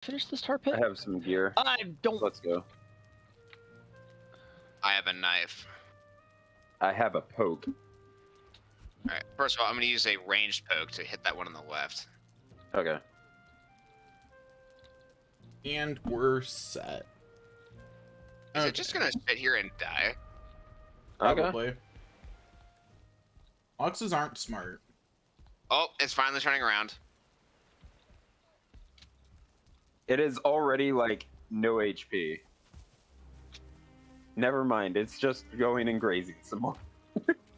finish this tar pit? I have some gear. I don't. Let's go. I have a knife. I have a poke. Alright, first of all, I'm going to use a ranged poke to hit that one on the left. Okay. And we're set. Is it just going to sit here and die? Probably. Oxes aren't smart. Oh, it's finally turning around. It is already like no HP. Never mind, it's just going and grazing some more.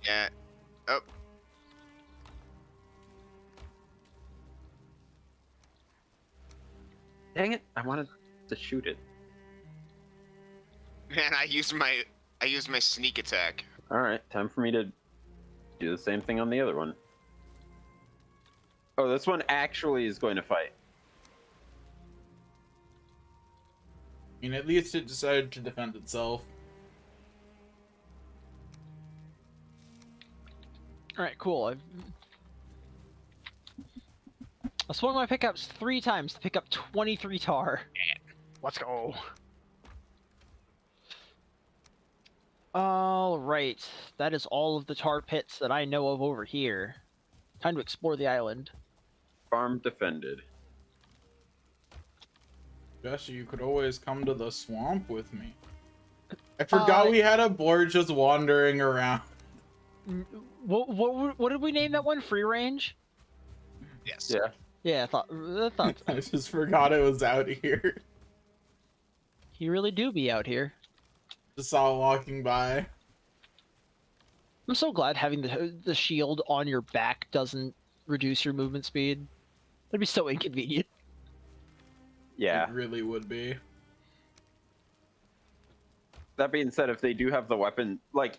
Yeah. Oh. Dang it, I wanted to shoot it. Man, I used my sneak attack. Alright, time for me to do the same thing on the other one. Oh, this one actually is going to fight. I mean, at least it decided to defend itself. Alright, cool. I swung my pickups 3 times to pick up 23 tar. Let's go. Alright, that is all of the tar pits that I know of over here. Time to explore the island. Farm defended. Jesse, you could always come to the swamp with me. I forgot we had a board just wandering around. What did we name that one? Free range? Yes. Yeah. Yeah, I thought I just forgot it was out here. you really do be out here. Just saw it walking by. I'm so glad having the shield on your back doesn't reduce your movement speed. That'd be so inconvenient. Yeah. It really would be. That being said, if they do have the weapon, like,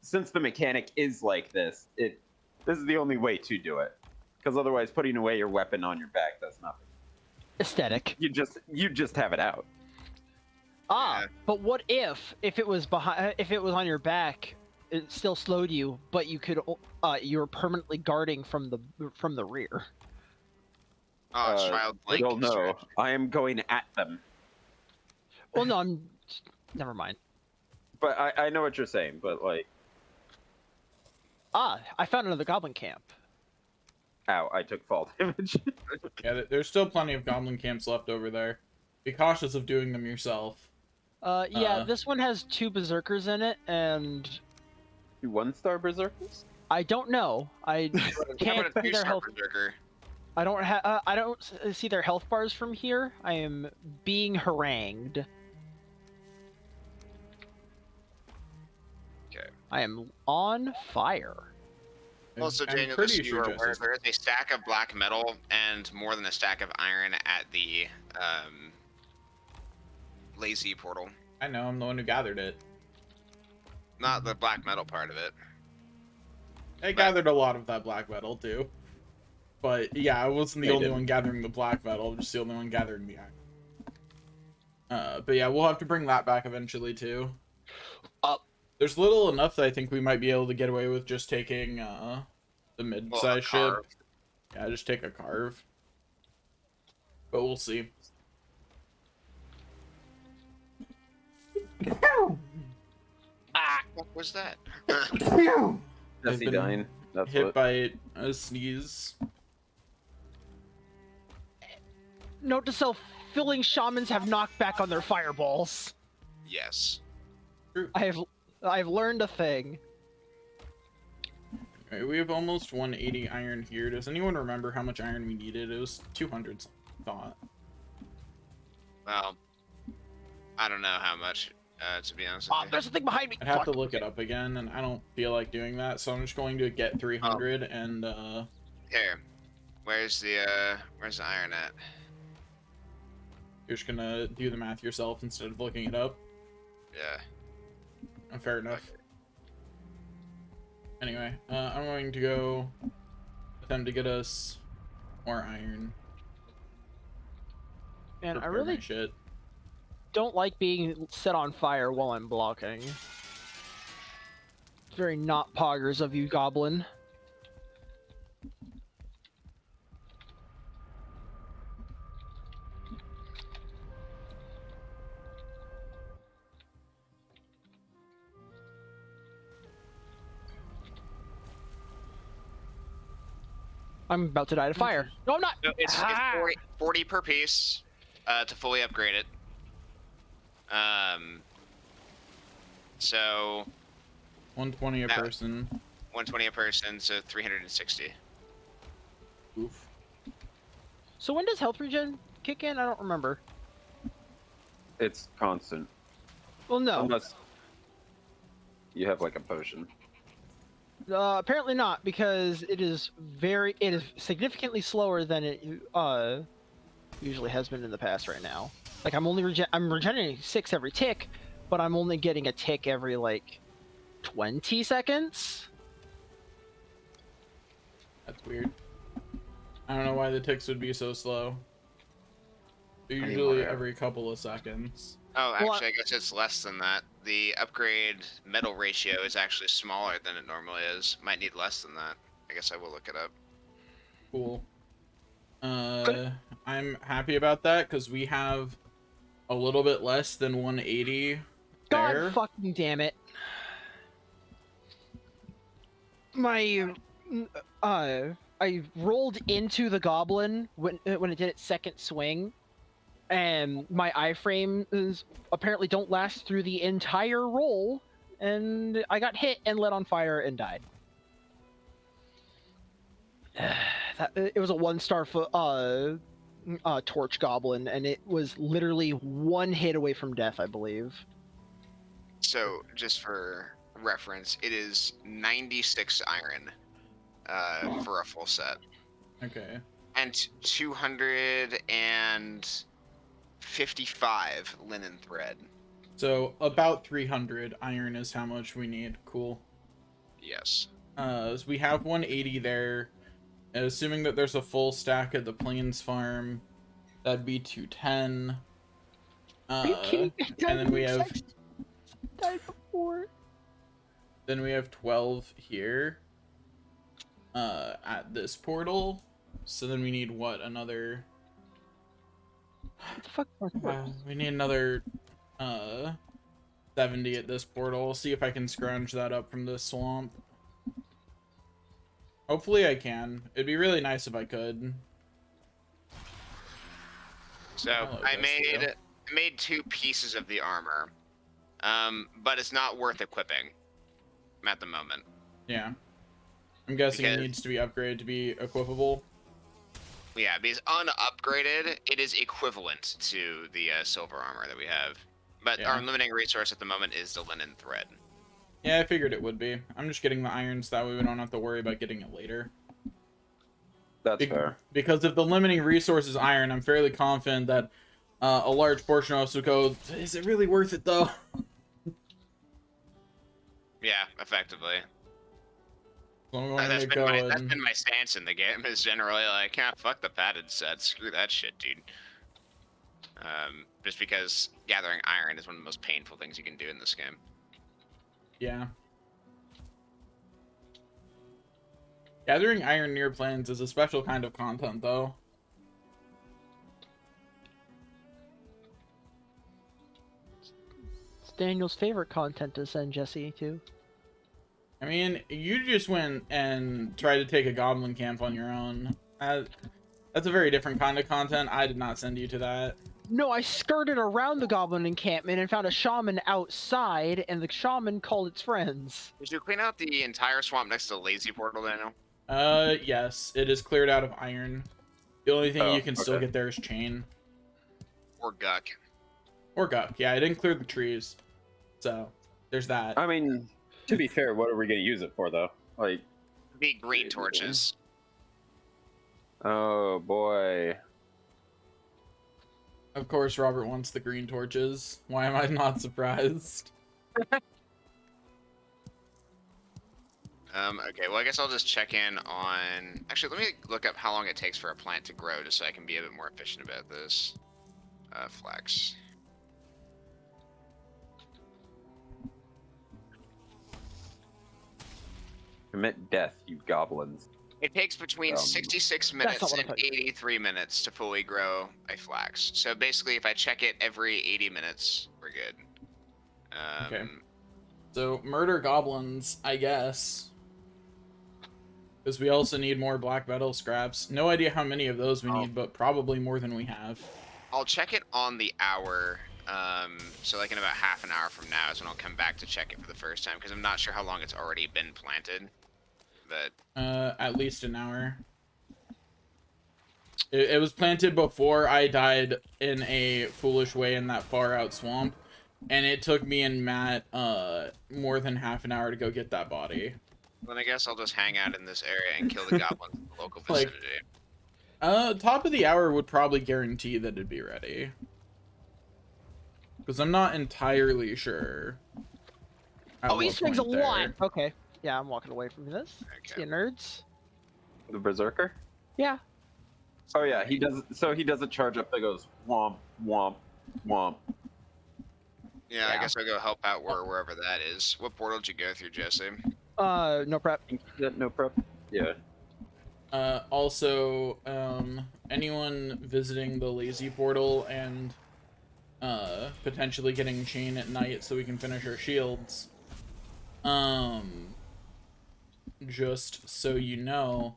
since the mechanic is like this is the only way to do it. Because otherwise, putting away your weapon on your back does nothing. Aesthetic. You just have it out. Ah, Yeah. but what if it was on your back, it still slowed you, but you could you were permanently guarding from the rear. Oh, child blank. You'll know. I am going at them. Well, no, never mind. But I know what you're saying, but like, Ah, I found another goblin camp. ow, I took fall damage. Yeah, there's still plenty of goblin camps left over there. Be cautious of doing them yourself. Yeah, this one has 2 berserkers in it, and 2 1-star berserkers? I don't know. I How can't about a see their 2-star health. berserker? I don't see their health bars from here. I am being harangued. Okay. I am on fire. Also, I'm Daniel, pretty just so sure you are aware, Jesse's- there is a stack of black metal and more than a stack of iron at the lazy portal. I know, I'm the one who gathered it. Not the black metal part of it. I gathered a lot of that black metal too. But yeah, I wasn't the They only didn't. one gathering the black metal, just the only one gathering the iron. But yeah, we'll have to bring that back eventually too. There's little enough that I think we might be able to get away with just taking the mid-size ship. carve. Yeah, just take a carve. But we'll see. What was that? Jesse been dying. That's Hit what. by a sneeze. Note to self: filling shamans have knockback on their fireballs. Yes. I've learned a thing. Alright, we have almost 180 iron here. Does anyone remember how much iron we needed? It was 200 something, I thought. Well, I don't know how much, to be honest Ah, with you. there's a thing behind me. I'd have Fuck. to look it up again, and I don't feel like doing that, so I'm just going to get 300 and Here. Where's the iron at? you're just gonna do the math yourself instead of looking it up. Yeah. Fair enough. Anyway, I'm going to go with them to get us more iron. Man, I Prepare really my shit. don't like being set on fire while I'm blocking. It's very not poggers of you, Goblin. I'm about to die to fire. No, I'm not. No, it's Ah! 40 per piece to fully upgrade it. So 120 a That- person. 120 a person, so 360. Oof. So when does health regen kick in? I don't remember. It's constant. Well, no. Unless you have like a potion. Apparently not, because it is significantly slower than it usually has been in the past right now. Like I'm regenerating 6 every tick, but I'm only getting a tick every like 20 seconds. That's weird. I don't know why the ticks would be so slow. They're I need usually more. every couple of seconds. Oh, Well, actually, I guess it's less than that. The upgrade metal ratio is actually smaller than it normally is. Might need less than that. I guess I will look it up. Cool. I'm happy about that because we have a little bit less than 180 God there. fucking damn it. My I rolled into the goblin when it did its second swing, and my iframes apparently don't last through the entire roll, and I got hit and lit on fire and died. It was a 1-star torch goblin, and it was literally 1 hit away from death, I believe. So, just for reference, it is 96 iron for a full set. Okay. And 255 linen thread. So about 300 iron is how much we need. Cool. Yes. So we have 180 there. Assuming that there's a full stack at the Plains farm, that'd be 210. Are you kidding me? And then we have Died before. Then we have 12 here at this portal. So then we need what? Another What the fuck? we need another 70 at this portal. I'll see if I can scrounge that up from this swamp. Hopefully I can. It'd be really nice if I could. So Hello, I Destio. made 2 pieces of the armor, but it's not worth equipping at the moment. Yeah. I'm guessing it Because- needs to be upgraded to be equipable. Yeah, because unupgraded, it is equivalent to the silver armor that we have. But Yeah. our limiting resource at the moment is the linen thread. Yeah, I figured it would be. I'm just getting the irons, that way we don't have to worry about getting it later. That's Be- fair. Because if the limiting resource is iron, I'm fairly confident that a large portion of us would go, is it really worth it though? Yeah, effectively. So I'm That's going to go that's and... been my stance in the game. Is generally like, yeah, fuck the padded set, screw that shit, dude. Just because gathering iron is one of the most painful things you can do in this game. Yeah. Gathering iron near plains is a special kind of content, though. It's Daniel's favorite content to send Jesse to. I mean, you just went and tried to take a goblin camp on your own. That's a very different kind of content. I did not send you to that. No, I skirted around the goblin encampment and found a shaman outside, and the shaman called its friends. Did you clean out the entire swamp next to the lazy portal, Daniel? Yes, it is cleared out of iron. The only thing Oh, you can still okay. get there is chain. Or Guck? Or guck. Yeah, I didn't clear the trees. So, there's that. I mean, to be fair, what are we gonna use it for though? Like, Big green torches. oh boy. Of course, Robert wants the green torches. Why am I not surprised? Okay, well, I guess I'll just check in on... Actually, let me look up how long it takes for a plant to grow, just so I can be a bit more efficient about this. Flax. Commit death, you goblins. It takes between 66 not minutes what I and thought. 83 minutes to fully grow a flax. So basically, if I check it every 80 minutes, we're good. Okay. So, murder goblins, I guess. Because we also need more black metal scraps. No idea how many of those we need, but probably more than we have. I'll check it on the hour. So like in about half an hour from now is when I'll come back to check it for the first time, because I'm not sure how long it's already been planted. But At least an hour. It was planted before I died in a foolish way in that far out swamp, and it took me and Matt more than half an hour to go get that body. then I guess I'll just hang out in this area and kill the goblins in the local Like- vicinity. Top of the hour would probably guarantee that it'd be ready. Because I'm not entirely sure. at Oh, what he swings a point there. lot. Okay. Yeah, I'm walking away from this. See Okay. you, nerds. The berserker. Yeah. Oh yeah, he does. So he does a charge up that goes womp womp womp. Yeah, I Yeah. guess I'll go help out wherever that is. What portal did you go through, Jesse? No prep. No prep. Yeah. Also, anyone visiting the lazy portal and potentially getting chain at night so we can finish our shields. Just so you know,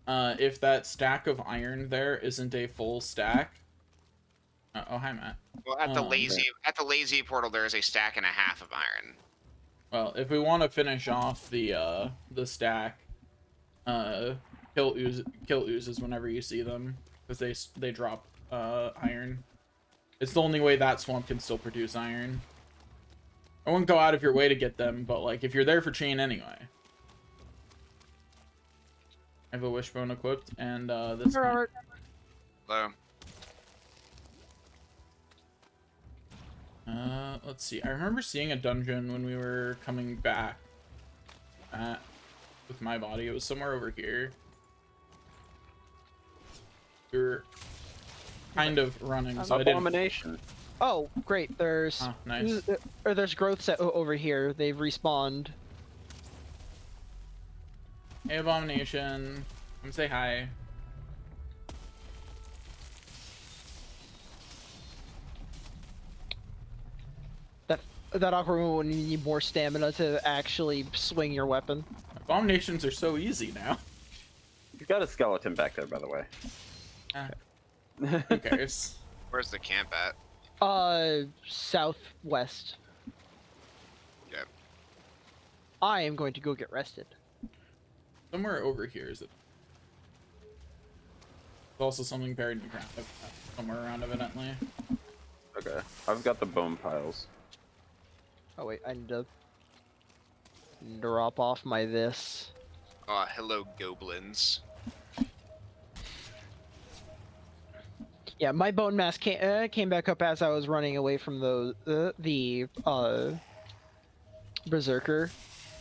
if that stack of iron there isn't a full stack. Oh, hi, Matt. Well, at the Oh, lazy portal, there is a stack and a half of iron. Well, if we want to finish off the stack, kill oozes whenever you see them, because they drop iron. It's the only way that swamp can still produce iron. I wouldn't go out of your way to get them, but like if you're there for chain anyway. I have a wishbone equipped, and this. Here, Robert. Hello. Let's see. I remember seeing a dungeon when we were coming back. With my body, it was somewhere over here. We were kind of running, so I didn't. Abomination. Oh, great. There's Oh, nice. or there's growths over here. They've respawned. Hey, Abomination. Come say hi. That awkward moment when you need more stamina to actually swing your weapon. Abominations are so easy now. You've got a skeleton back there, by the way. Who cares? Where's the camp at? Southwest. Yep. I am going to go get rested. Somewhere over here is it? There's also something buried in the ground. Somewhere around, evidently. Okay, I've got the bone piles. Oh wait, I need to drop off my this. Oh, hello, goblins. Yeah, my bone mass came back up as I was running away from the berserker,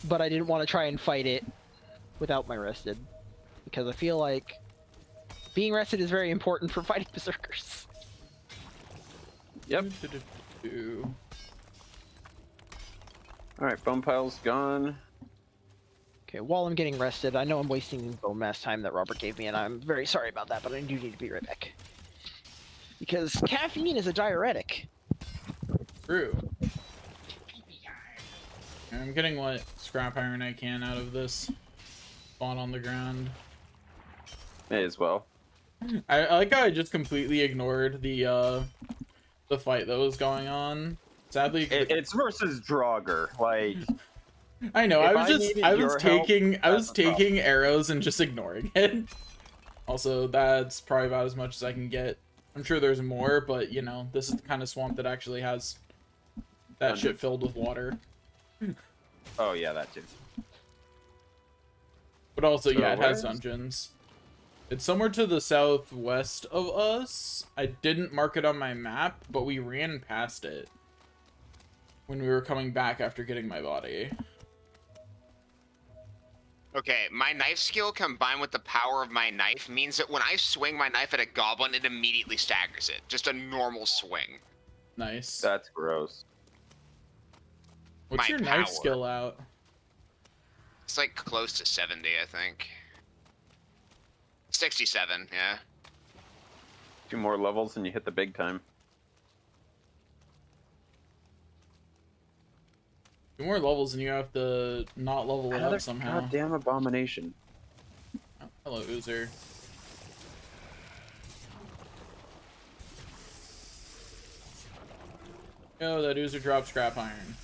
but I didn't want to try and fight it without my rested, because I feel like being rested is very important for fighting berserkers. Yep. All right, bone piles gone. Okay, while I'm getting rested, I know I'm wasting bone mass time that Robert gave me, and I'm very sorry about that, but I do need to be right back. Because caffeine is a diuretic. True. I'm getting what scrap iron I can out of this spawn on the ground. May as well. I like how I just completely ignored the fight that was going on. Sadly, It's versus Draugr. Like, I know. if I was I just needed I was your help, taking that's the problem. taking arrows and just ignoring it. Also, that's probably about as much as I can get. I'm sure there's more, but you know, this is the kind of swamp that actually has that Dungeon. shit filled with water. oh yeah, that too. But also, So yeah, it has where's- dungeons. It's somewhere to the southwest of us. I didn't mark it on my map, but we ran past it when we were coming back after getting my body. Okay, my knife skill combined with the power of my knife means that when I swing my knife at a goblin, it immediately staggers it. Just a normal swing. Nice. That's gross. What's my your power. knife skill out? It's like close to 70, I think. 67, yeah. 2 more levels and you hit the big time. 2 more levels and you have to not level it Another up somehow. goddamn abomination. Hello, Oozer. Oh, that Oozer dropped scrap iron.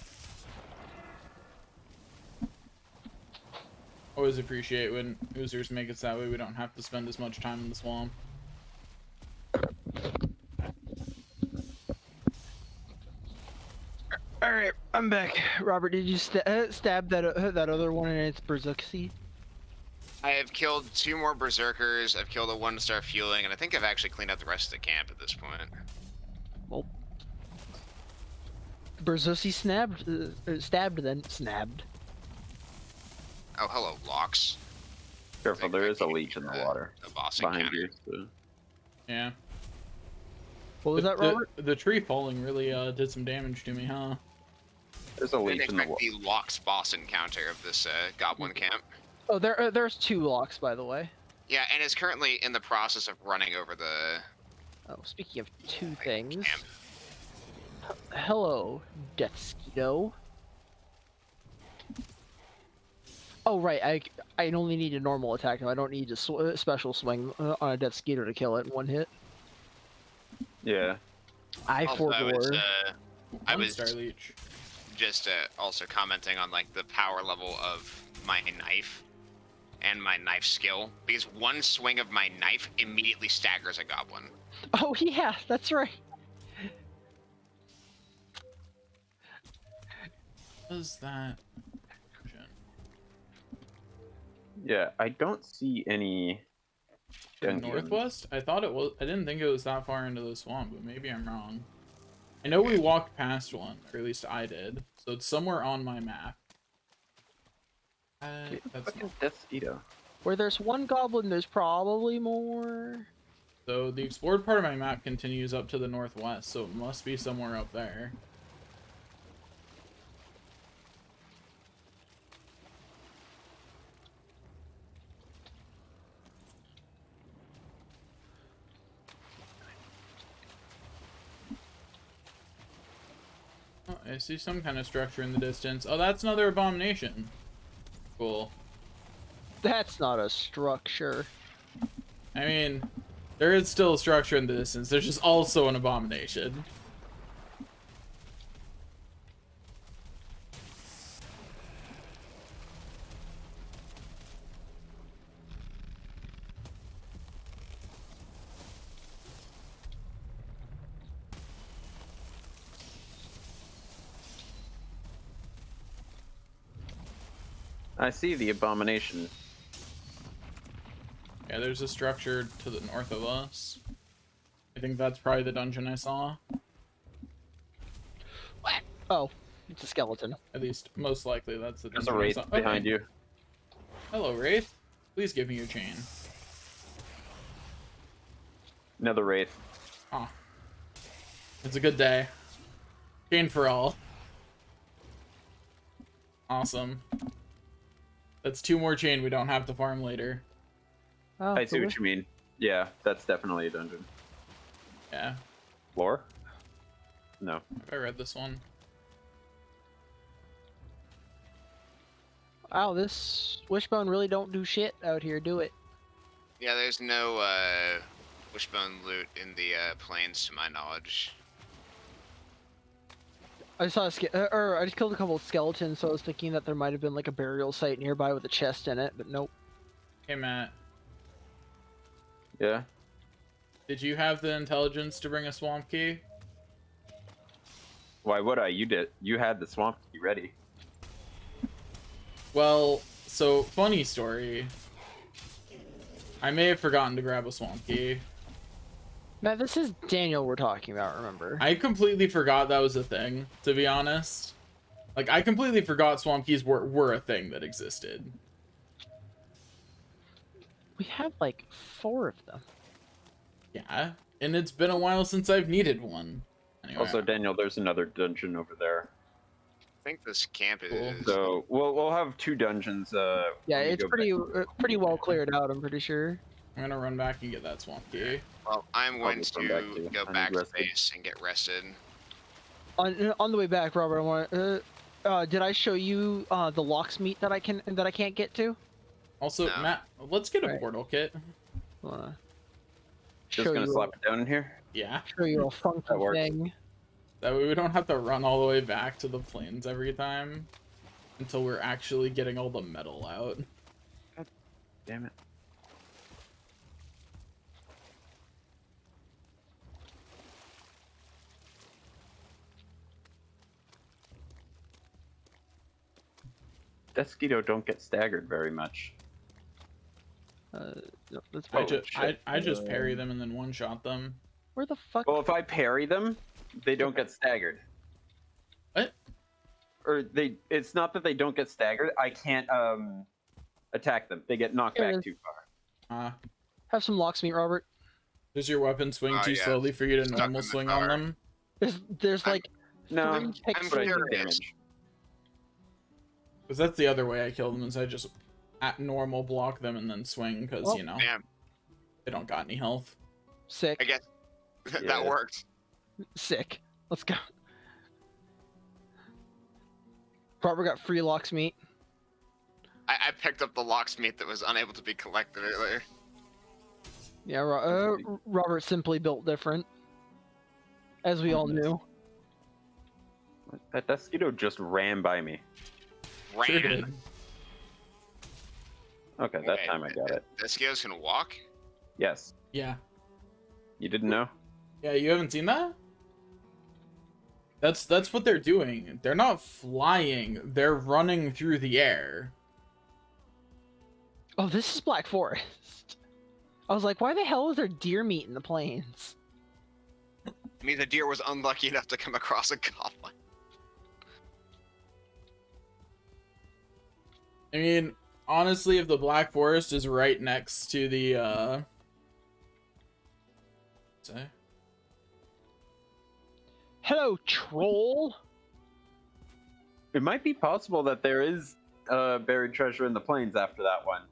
Always appreciate when Oozers make it so that way we don't have to spend as much time in the swamp. All right, I'm back. Robert, did you stab that other one in its berserky? I have killed 2 more berserkers. I've killed a 1-star fueling, and I think I've actually cleaned up the rest of the camp at this point. Well, berserky stabbed then snabbed. Oh, hello, Locks. Careful, there is a leech in the water The boss behind encounter. you. So. Yeah. What was that, Robert? The tree falling really did some damage to me, huh? There's a I leech didn't in the expect water. the Locks boss encounter of this goblin camp. Oh, there's 2 locks, by the way. Yeah, and is currently in the process of running over the Oh, speaking of 2 things. camp. Hello, Deathsquito. Oh right, I only need a normal attack now. I don't need a special swing on a Deathsquito to kill it in 1 hit. Yeah. I Also, forbore. I was Star Leech. just also commenting on like the power level of my knife and my knife skill, because 1 swing of my knife immediately staggers a goblin. Oh yeah, that's right. What is that? Yeah, I don't see any The dungeons. northwest? I thought it was. I didn't think it was that far into the swamp, but maybe I'm wrong. I know we walked past one, or at least I did. So it's somewhere on my map. That's Fucking not. Deathsquito. Where there's 1 goblin, there's probably more. So the explored part of my map continues up to the northwest, so it must be somewhere up there. Oh, I see some kind of structure in the distance. Oh, that's another abomination. Cool. That's not a structure. I mean, there is still a structure in the distance. There's just also an abomination. I see the abomination. Yeah, there's a structure to the north of us. I think that's probably the dungeon I saw. What? Oh, it's a skeleton. At least, most likely, that's the There's dungeon a I wraith saw. behind you. Hello, Wraith. Please give me your chain. Another wraith. Oh. It's a good day. Chain for all. Awesome. That's 2 more chain we don't have to farm later. Oh, I see what you mean. Yeah, that's definitely a dungeon. Yeah. Floor? No. Have I read this one? Wow, this wishbone really don't do shit out here, do it? Yeah, there's no wishbone loot in the plains to my knowledge. I saw I just killed a couple of skeletons, so I was thinking that there might have been like a burial site nearby with a chest in it, but nope. Hey, Matt. Yeah? Did you have the intelligence to bring a swamp key? Why would I? You did. You had the swamp key ready. Well, so, funny story. I may have forgotten to grab a swamp key. Now this is Daniel we're talking about, remember? I completely forgot that was a thing, to be honest. Like, I completely forgot swamp keys were a thing that existed. We have like 4 of them. Yeah, and it's been a while since I've needed one. Anyway, Also, Daniel, there's another dungeon over there. I think this camp Cool. is. So we'll have 2 dungeons. Yeah, when we it's go pretty well cleared out, I'm pretty sure. I'm gonna run back and get that swamp key. Well, I'm going just to run back too. go I need back to rested. base and get rested. On the way back, Robert, I want did I show you the locksmith that I can't get to? Also, No. Matt, let's get a Right. portal kit. Wanna Just show gonna you, slap it down in here. Yeah. show you a funky That works. thing. That way we don't have to run all the way back to the plains every time until we're actually getting all the metal out. Damn it. Desquito don't get staggered very much. No, that's I Oh, probably, just I just parry Um, them and then one shot them. where the fuck? Well, if I parry them, they don't get staggered. What? Or it's not that they don't get staggered. I can't attack them. They get knocked Here it back is. too far. Have some locksmith, Robert. Does your weapon swing Oh, too yeah. slowly for you to Stuck normal in the swing car. on them? There's I'm- like No, 3 I'm pixels. but I do curious. damage. Because that's the other way I kill them, is I just at normal block them and then swing, because, Oh. you know, Damn, they don't got any health. Sick. I guess that Yeah. worked. Sick. Let's go. Robert got free locksmith. I picked up the locksmith that was unable to be collected earlier. Yeah, Robert simply built different, as we all knew. That Desquito just ran by me. Sure Ran. did. Okay, that time I got it. Desquitos can walk? Yes. Yeah. You didn't know? Yeah, you haven't seen that? That's what they're doing. They're not flying, they're running through the air. Oh, this is Black Forest. I was like, why the hell is there deer meat in the plains? I mean, the deer was unlucky enough to come across a goblin. I mean, honestly, if the Black Forest is right next to the, say? Hello, troll. It might be possible that there is buried treasure in the plains after that one.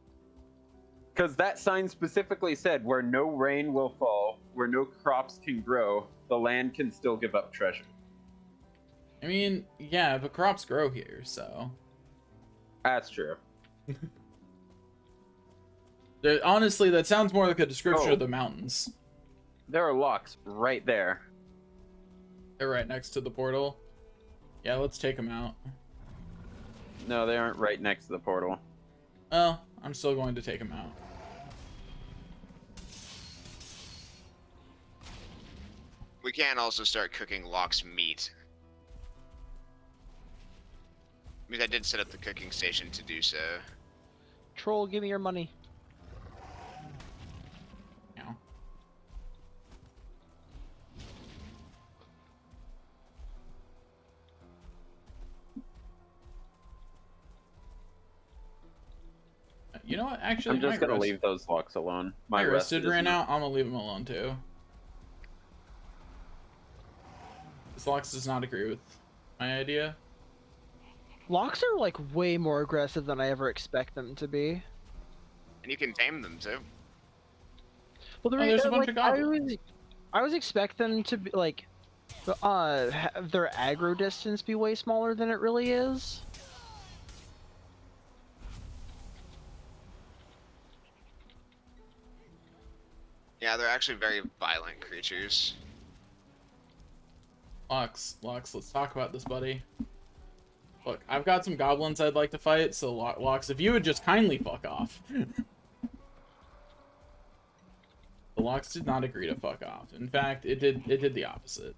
Because that sign specifically said, where no rain will fall, where no crops can grow, the land can still give up treasure. I mean, yeah, but crops grow here, so. That's true. Honestly, that sounds more like a description Oh. of the mountains. There are locks right there. They're right next to the portal. Yeah, let's take them out. No, they aren't right next to the portal. Well, I'm still going to take them out. We can also start cooking Locke's meat. I mean, I did set up the cooking station to do so. Troll, give me your money. Now. You know what? Actually, I'm just my gonna rest- leave those locks alone. My rest rested is ran not- out. I'm gonna leave him alone too. This Locks does not agree with my idea. Locks are like way more aggressive than I ever expect them to be. And you can tame them too. Well, the Oh, there's a bunch like, of goblins. I was expect them to be like, have their aggro distance be way smaller than it really is. Yeah, they're actually very violent creatures. Locks, let's talk about this, buddy. Look, I've got some goblins I'd like to fight, so Locks, if you would just kindly fuck off. The Locks did not agree to fuck off. In fact, it did the opposite.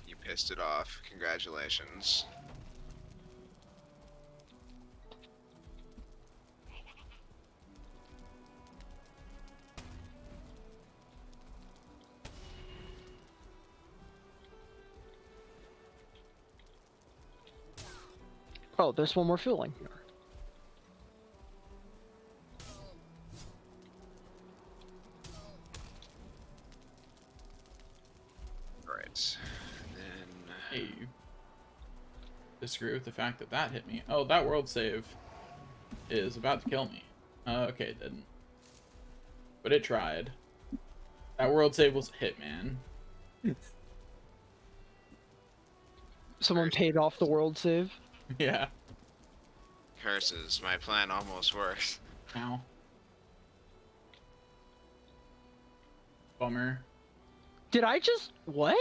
You pissed it off. Congratulations. Oh, there's one more fueling here. Right. Then Hey, you disagree with the fact that that hit me. Oh, that world save is about to kill me. Okay, it didn't. But it tried. That world save was a hit, man. Someone paid off the world save. Yeah. Curses, my plan almost worked. Ow. Bummer. Did I just what?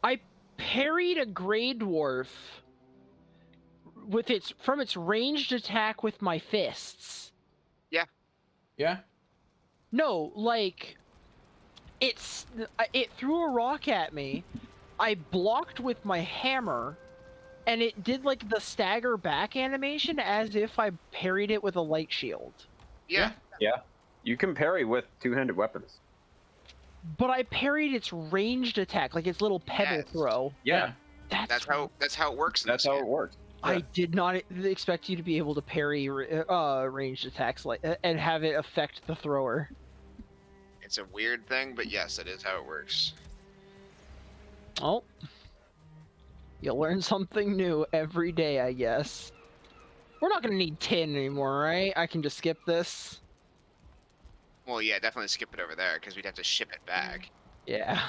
I parried a Grey Dwarf with from its ranged attack with my fists. Yeah? No, like it threw a rock at me. I blocked with my hammer, and it did like the stagger back animation as if I parried it with a light shield. Yeah. Yeah. You can parry with two-handed weapons. But I parried its ranged attack, like its little pebble Yes. throw. Yeah. That's how it works. In That's this how game. it works. I did not expect you to be able to parry ranged attacks like and have it affect the thrower. It's a weird thing, but yes, it is how it works. Oh, you learn something new every day, I guess. We're not gonna need tin anymore, right? I can just skip this. Well, yeah, definitely skip it over there because we'd have to ship it back. Yeah.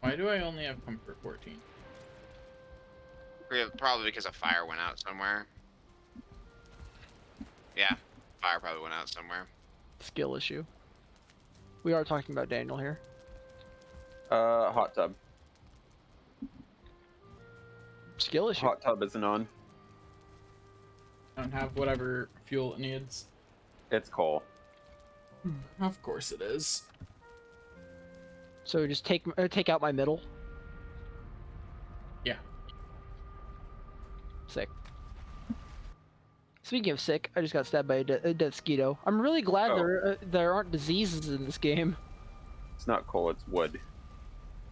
Why do I only have comfort 14? Probably because a fire went out somewhere. Yeah, fire probably went out somewhere. Skill issue. We are talking about Daniel here. Hot tub. Skill issue. Hot tub isn't on. I don't have whatever fuel it needs. It's coal. Of course it is. So just take out my middle. Yeah. Sick. Speaking of sick, I just got stabbed by a dead mosquito. I'm really glad there aren't diseases in this game. It's not coal, it's wood.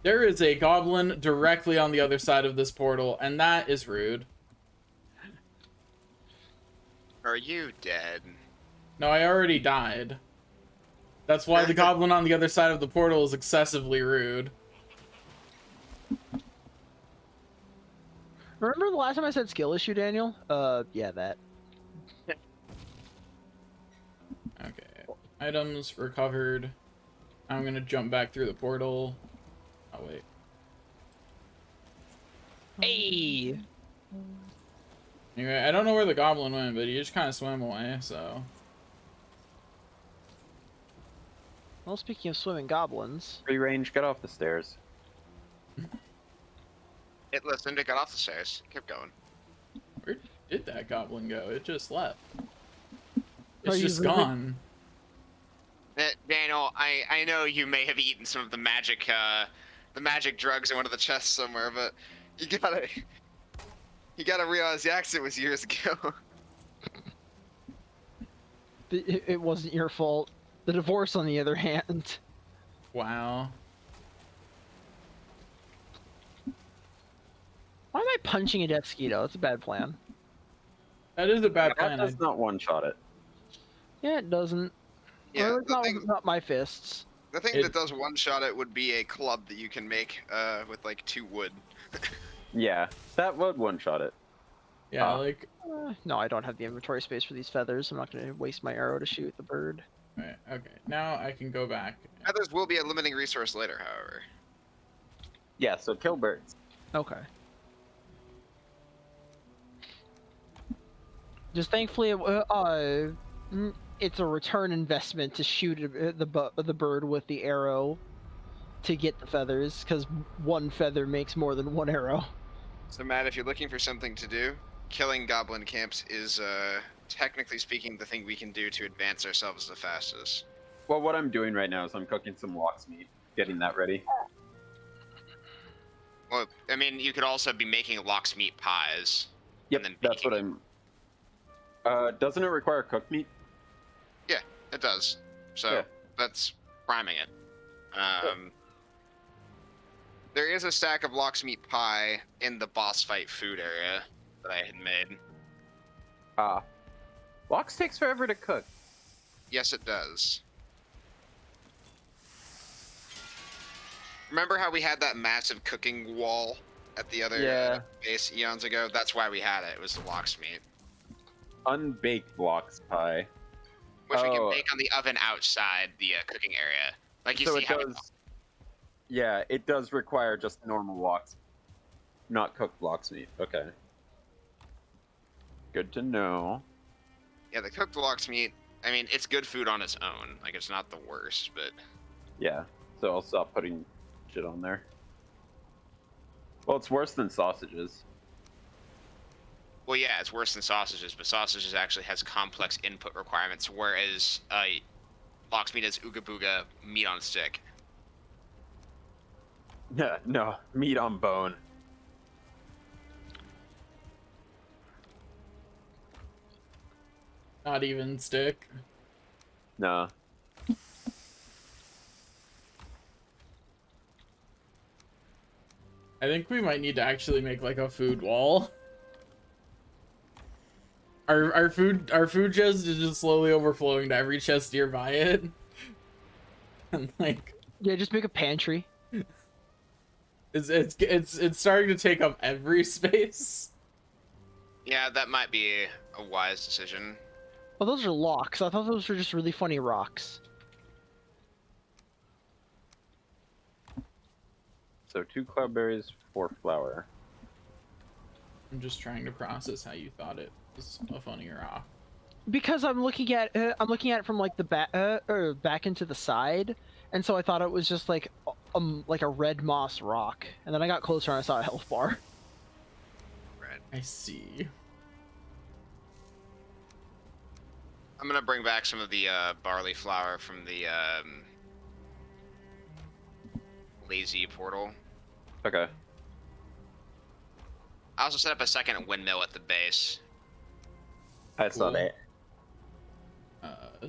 There is a goblin directly on the other side of this portal, and that is rude. Are you dead? No, I already died. That's why the goblin on the other side of the portal is excessively rude. Remember the last time I said skill issue, Daniel? Yeah, that. Okay. Items recovered. I'm gonna jump back through the portal. Oh, wait. Hey! Anyway, I don't know where the goblin went, but he just kind of swam away, so... Well, speaking of swimming goblins... Free range, get off the stairs. It listened, it got off the stairs. Kept going. Where did that goblin go? It just left. Oh, It's you just really- gone. Daniel, I know you may have eaten some of the magic drugs in one of the chests somewhere, but you gotta realize the accident was years ago. It wasn't your fault. The divorce, on the other hand. Wow. Why am I punching a dead mosquito? That's a bad plan. That is a bad That plan. does not one-shot it. Yeah, it doesn't. Yeah, Well, it's not my fists. the thing It- that does one-shot it would be a club that you can make with like 2 wood. Yeah, that would one-shot it. Yeah, like... No, I don't have the inventory space for these feathers. I'm not going to waste my arrow to shoot the bird. Right, okay, now I can go back. Feathers will be a limiting resource later, however. Yeah, so kill birds. Okay. Just thankfully, it's a return investment to shoot the bird with the arrow to get the feathers, because 1 feather makes more than 1 arrow. So Matt, if you're looking for something to do, killing goblin camps is technically speaking the thing we can do to advance ourselves the fastest. Well, what I'm doing right now is I'm cooking some lox meat, getting that ready. Well, I mean, you could also be making lox meat pies. Yep, then that's what baking I'm... doesn't it require cooked meat? It does. So Yeah. that's priming it. There is a stack of lox meat pie in the boss fight food area that I had made. Lox takes forever to cook. Yes, it does. Remember how we had that massive cooking wall at the other Yeah. base eons ago? That's why we had it. It was the lox meat, Unbaked lox pie. which we can Oh. make on the oven outside the cooking area. Like you So see it how does... Yeah, it does require just normal lox. Not cooked lox meat. Okay. Good to know. Yeah, the cooked lox meat. I mean, it's good food on its own. Like, it's not the worst, but Yeah, so I'll stop putting shit on there. Well, it's worse than sausages. well, yeah, it's worse than sausages. But sausages actually has complex input requirements, whereas lox meat is ooga booga meat on a stick. Yeah, no, meat on bone. Not even stick. No. I think we might need to actually make like a food wall. Our food chest is just slowly overflowing to every chest nearby it. And like Yeah, just make a pantry. it's starting to take up every space. Yeah, that might be a wise decision. Well, those are locks. I thought those were just really funny rocks. So 2 cloudberries, 4 flour. I'm just trying to process how you thought it was a funny rock. Because I'm looking at it from like the back or back into the side, and so I thought it was just like a red moss rock, and then I got closer and I saw a health bar. Right. I see. I'm gonna bring back some of the barley flour from the lazy portal. Okay. I also set up a second windmill at the base. I saw Cool. that.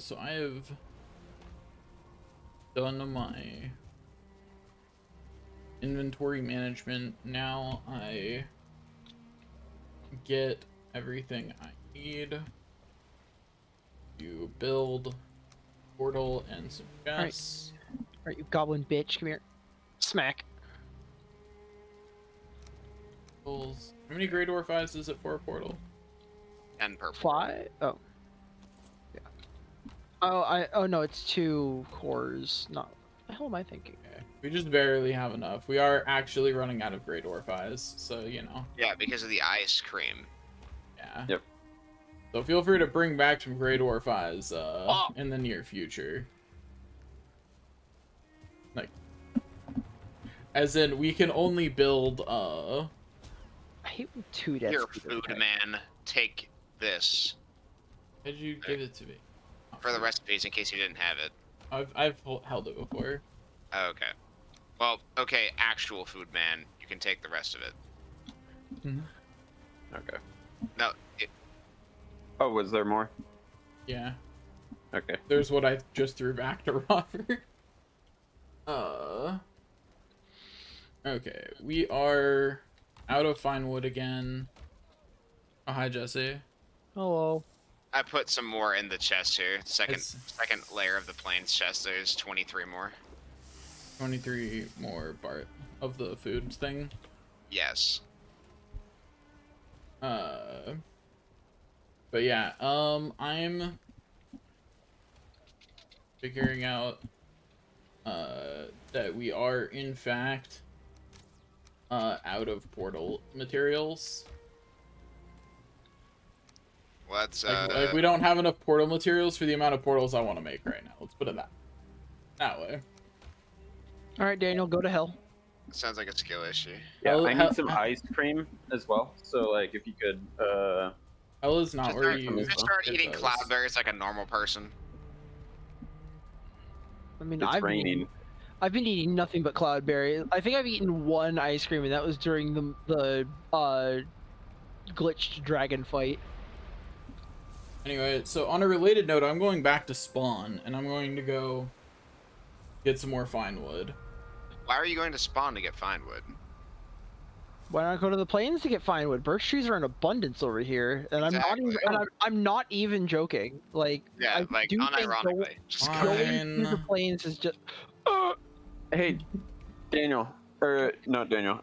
So I have done my inventory management. Now I get everything I need to build portal and some chests. Alright, you goblin bitch, come here. Smack. How many Grey Dwarf eyes is it for a portal? 10 per. 5? Oh. Yeah. Oh no, it's 2 cores. Not. What the hell am I thinking? Okay. We just barely have enough. We are actually running out of Grey Dwarf eyes, so you know. Yeah, because of the ice cream. Yeah. Yep. So feel free to bring back some Grey Dwarf eyes in the near future. Like, as in, we can only build I hate when 2 deaths. Here, do food that. man, take this Did you give it to me? for the recipes in case you didn't have it. I've held it before. Oh, okay. Well, okay, actual food man, you can take the rest of it. Okay. No, Oh, was there more? Yeah. Okay. There's what I just threw back to Robert. Okay, we are out of fine wood again. Oh, hi, Jesse. Hello. I put some more in the chest here. Second It's- second layer of the plains chest. There's 23 more. 23 more Bart of the food thing. Yes. But yeah, I'm figuring out that we are in fact out of portal materials. Let's Like we don't have enough portal materials for the amount of portals I want to make right now. Let's put it that way. Alright, Daniel, go to hell. sounds like a skill issue. Yeah, Hell- I hell- need some ice cream as well. So, like, if you could, Hell is not Just where start, you just start get eating those. cloudberries like a normal person. I mean, it's raining. I've been eating nothing but cloudberry. I think I've eaten 1 ice cream, and that was during the glitched dragon fight. Anyway, so on a related note, I'm going back to spawn, and I'm going to go get some more fine wood. Why are you going to spawn to get fine wood? Why not go to the plains to get fine wood? Birch trees are in abundance over here, and Exactly. I'm not even joking. Like, Yeah, I like do think unironically. Just Fine. go. going through the plains is just. Hey, Daniel, or not Daniel,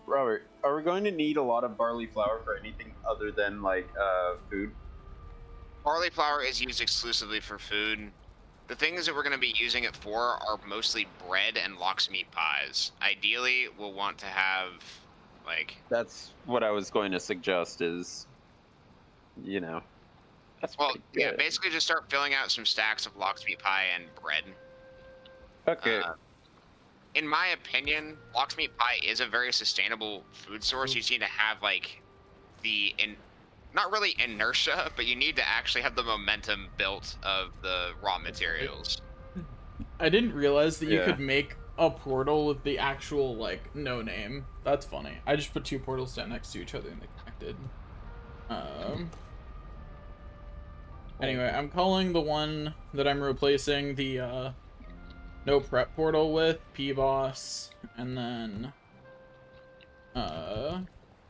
Robert, are we going to need a lot of barley flour for anything other than like food? Barley flour is used exclusively for food. The things that we're going to be using it for are mostly bread and lox meat pies. Ideally, we'll want to have, like, That's what I was going to suggest. Is you know, that's Well, pretty yeah, good. basically just start filling out some stacks of lox meat pie and bread. Okay. In my opinion, lox meat pie is a very sustainable food source. You just need to have like not really inertia, but you need to actually have the momentum built of the raw materials. I didn't realize that you Yeah. could make a portal with the actual, like, no name. That's funny. I just put two portals down next to each other and they connected. Anyway, I'm calling the one that I'm replacing the, no prep portal with P-Boss, and then,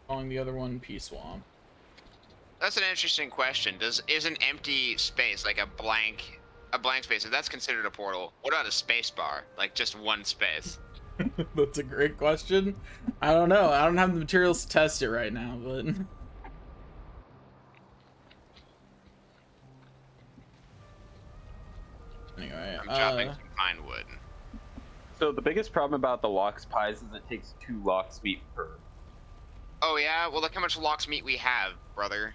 calling the other one P-Swamp. That's an interesting question. Is an empty space, like a blank space, if that's considered a portal, what about a space bar? Like just one space? That's a great question. I don't know. I don't have the materials to test it right now, but... Anyway, I'm chopping some pine wood. So the biggest problem about the lox pies is it takes 2 lox meat per. Oh yeah? Well, look how much lox meat we have, brother.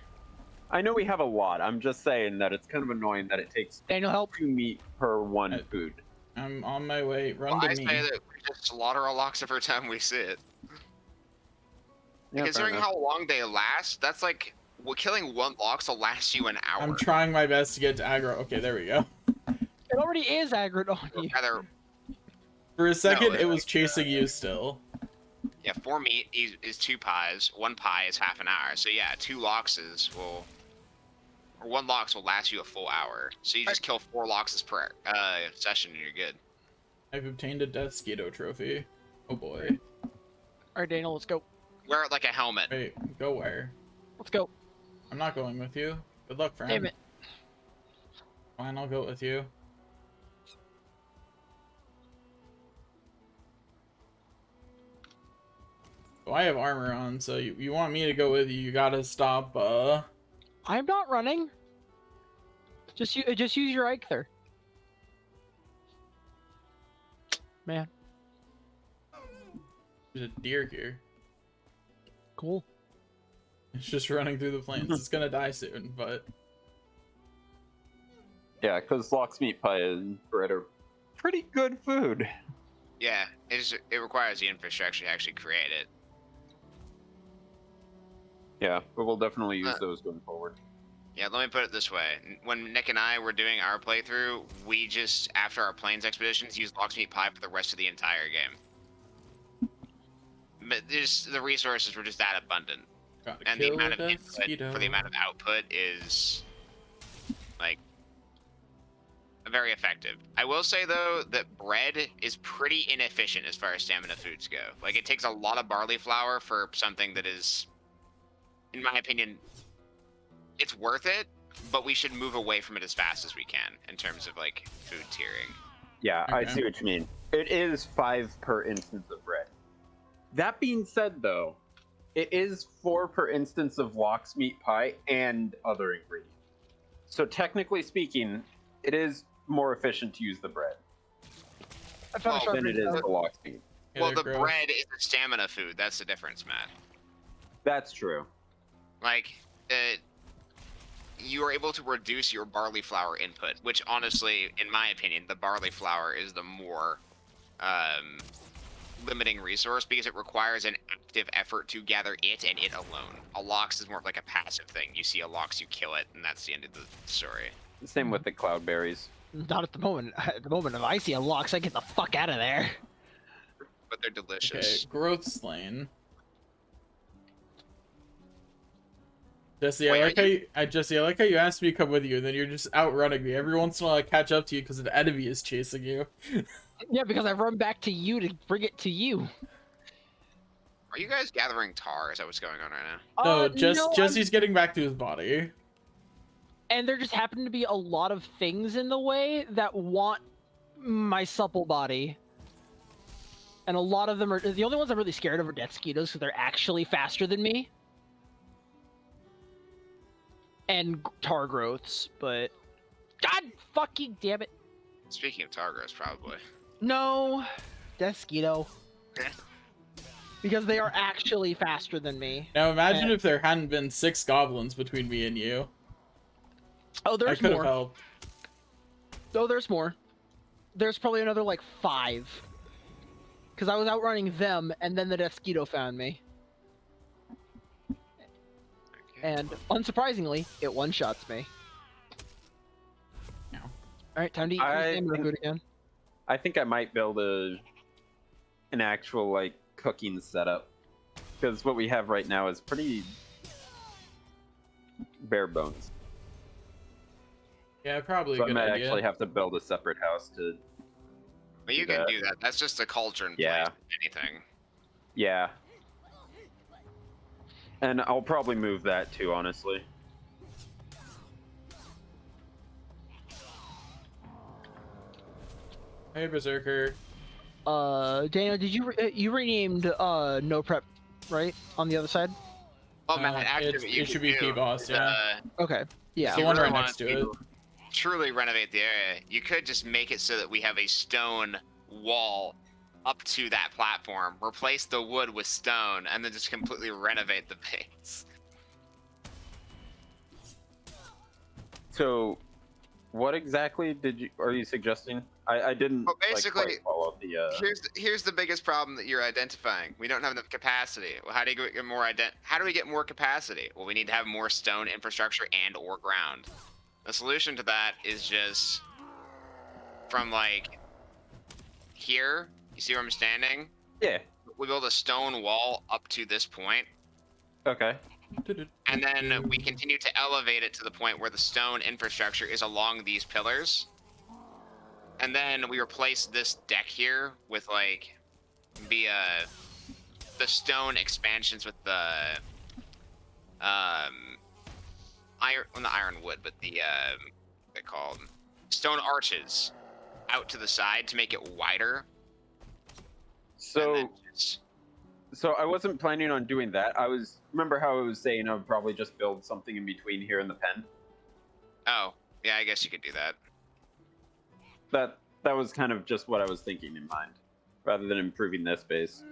I know we have a lot. I'm just saying that it's kind of annoying that it takes Daniel, help. 2 meat per 1 food. I'm on my way. Run Well, to I me. say that we just slaughter a lox every time we see it. Yeah, Considering how long they last, that's like killing 1 lox will last you an hour. I'm trying my best to get to aggro. Okay, there we go. It already is aggroed on you. Rather, For a second, No, it was chasing you still. yeah, 4 meat is 2 pies. 1 pie is half an hour. So yeah, 2 loxes will, or 1 lox will last you a full hour. So you just kill 4 loxes per session and you're good. I've obtained a Death Skeeto trophy. Oh boy. All right, Daniel, let's go. Wear it like a helmet. Wait, go where? Let's go. I'm not going with you. Good luck, friend. Damn it. Fine, I'll go with you. Oh, I have armor on, so you want me to go with you, you gotta stop, I'm not running. Just use your Eikther. Man, There's a deer here. cool. It's just running through the plains. It's gonna die soon, but... Yeah, because lox meat pie and bread are pretty good food. Yeah, it requires the infrastructure to actually create it. Yeah, but we'll definitely use those going forward. Yeah, let me put it this way. When Nick and I were doing our playthrough, we just, after our plains expeditions, used lox meat pie for the rest of the entire game. But the resources were just that abundant. Gotta And the kill amount of Death input Skeeto. for the amount of output is, like, very effective. I will say, though, that bread is pretty inefficient as far as stamina foods go. Like, it takes a lot of barley flour for something that is, in my opinion, it's worth it, but we should move away from it as fast as we can in terms of, like, food tiering. Yeah, I Okay. see what you mean. It is 5 per instance of bread. That being said, though, it is 4 per instance of lox meat pie and other ingredients. So technically speaking, it is more efficient to use the bread I found a Well, sharp than it is the lox meat. Yeah, Well, they're the gross. bread is a stamina food. That's the difference, Matt. That's true. Like, you are able to reduce your barley flour input, which honestly, in my opinion, the barley flour is the more limiting resource because it requires an active effort to gather it and it alone. A lox is more of like a passive thing. You see a lox, you kill it, and that's the end of the story. Same with the cloudberries. Not at the moment. At the moment, if I see a lox, I get the fuck out of there. But they're Okay, delicious. growth slain. Jesse, Wait, I like how you asked me to come with you, and then you're just outrunning me. Every once in a while, I catch up to you because an enemy is chasing you. Yeah, because I've run back to you to bring it to you. Are you guys gathering tar? Is that what's going on right now? No, No, Jesse's getting back to his body. and there just happen to be a lot of things in the way that want my supple body. And a lot of them are the only ones I'm really scared of are death skeetos because they're actually faster than me. And tar growths, but God fucking damn it. Speaking of tar growths, probably. No, death skeeto. because they are actually faster than me. Now imagine And- if there hadn't been 6 goblins between me and you. Oh, I there's could have more. helped. Oh, there's more. There's probably another like 5. Because I was outrunning them, and then the Desquito found me. And unsurprisingly, it one-shots me. No. Alright, time to eat some I stamina think- food again. I think I might build an actual like cooking setup, because what we have right now is pretty bare bones. Yeah, probably So a I good might idea. actually have to build a separate house to. But you do can that. do that. That's just a cauldron Yeah. place. Anything. Yeah. And I'll probably move that too, honestly. Hey, Berserker. Daniel, did you renamed no prep, right? On the other side? Well, Matt, Uh, actually, it's- what you it should could be do P-Boss, is, yeah. Okay. Yeah. It's the you one really right want next to it. truly renovate the area, you could just make it so that we have a stone wall up to that platform, replace the wood with stone, and then just completely renovate the base. So, what exactly are you suggesting? I didn't Well, basically, like, quite follow the. Here's the biggest problem that you're identifying. We don't have enough capacity. Well, how do you get more How do we get more capacity? Well, we need to have more stone infrastructure and/or ground. The solution to that is just from like here. You see where I'm standing? Yeah. We build a stone wall up to this point, Okay. and then we continue to elevate it to the point where the stone infrastructure is along these pillars. And then we replace this deck here with like the stone expansions with the iron, well, not ironwood, but the what they called stone arches out to the side to make it wider. And So, then just- so I wasn't planning on doing that. Remember how I was saying I would probably just build something in between here and the pen. oh yeah, I guess you could do that. That was kind of just what I was thinking in mind, rather than improving this base.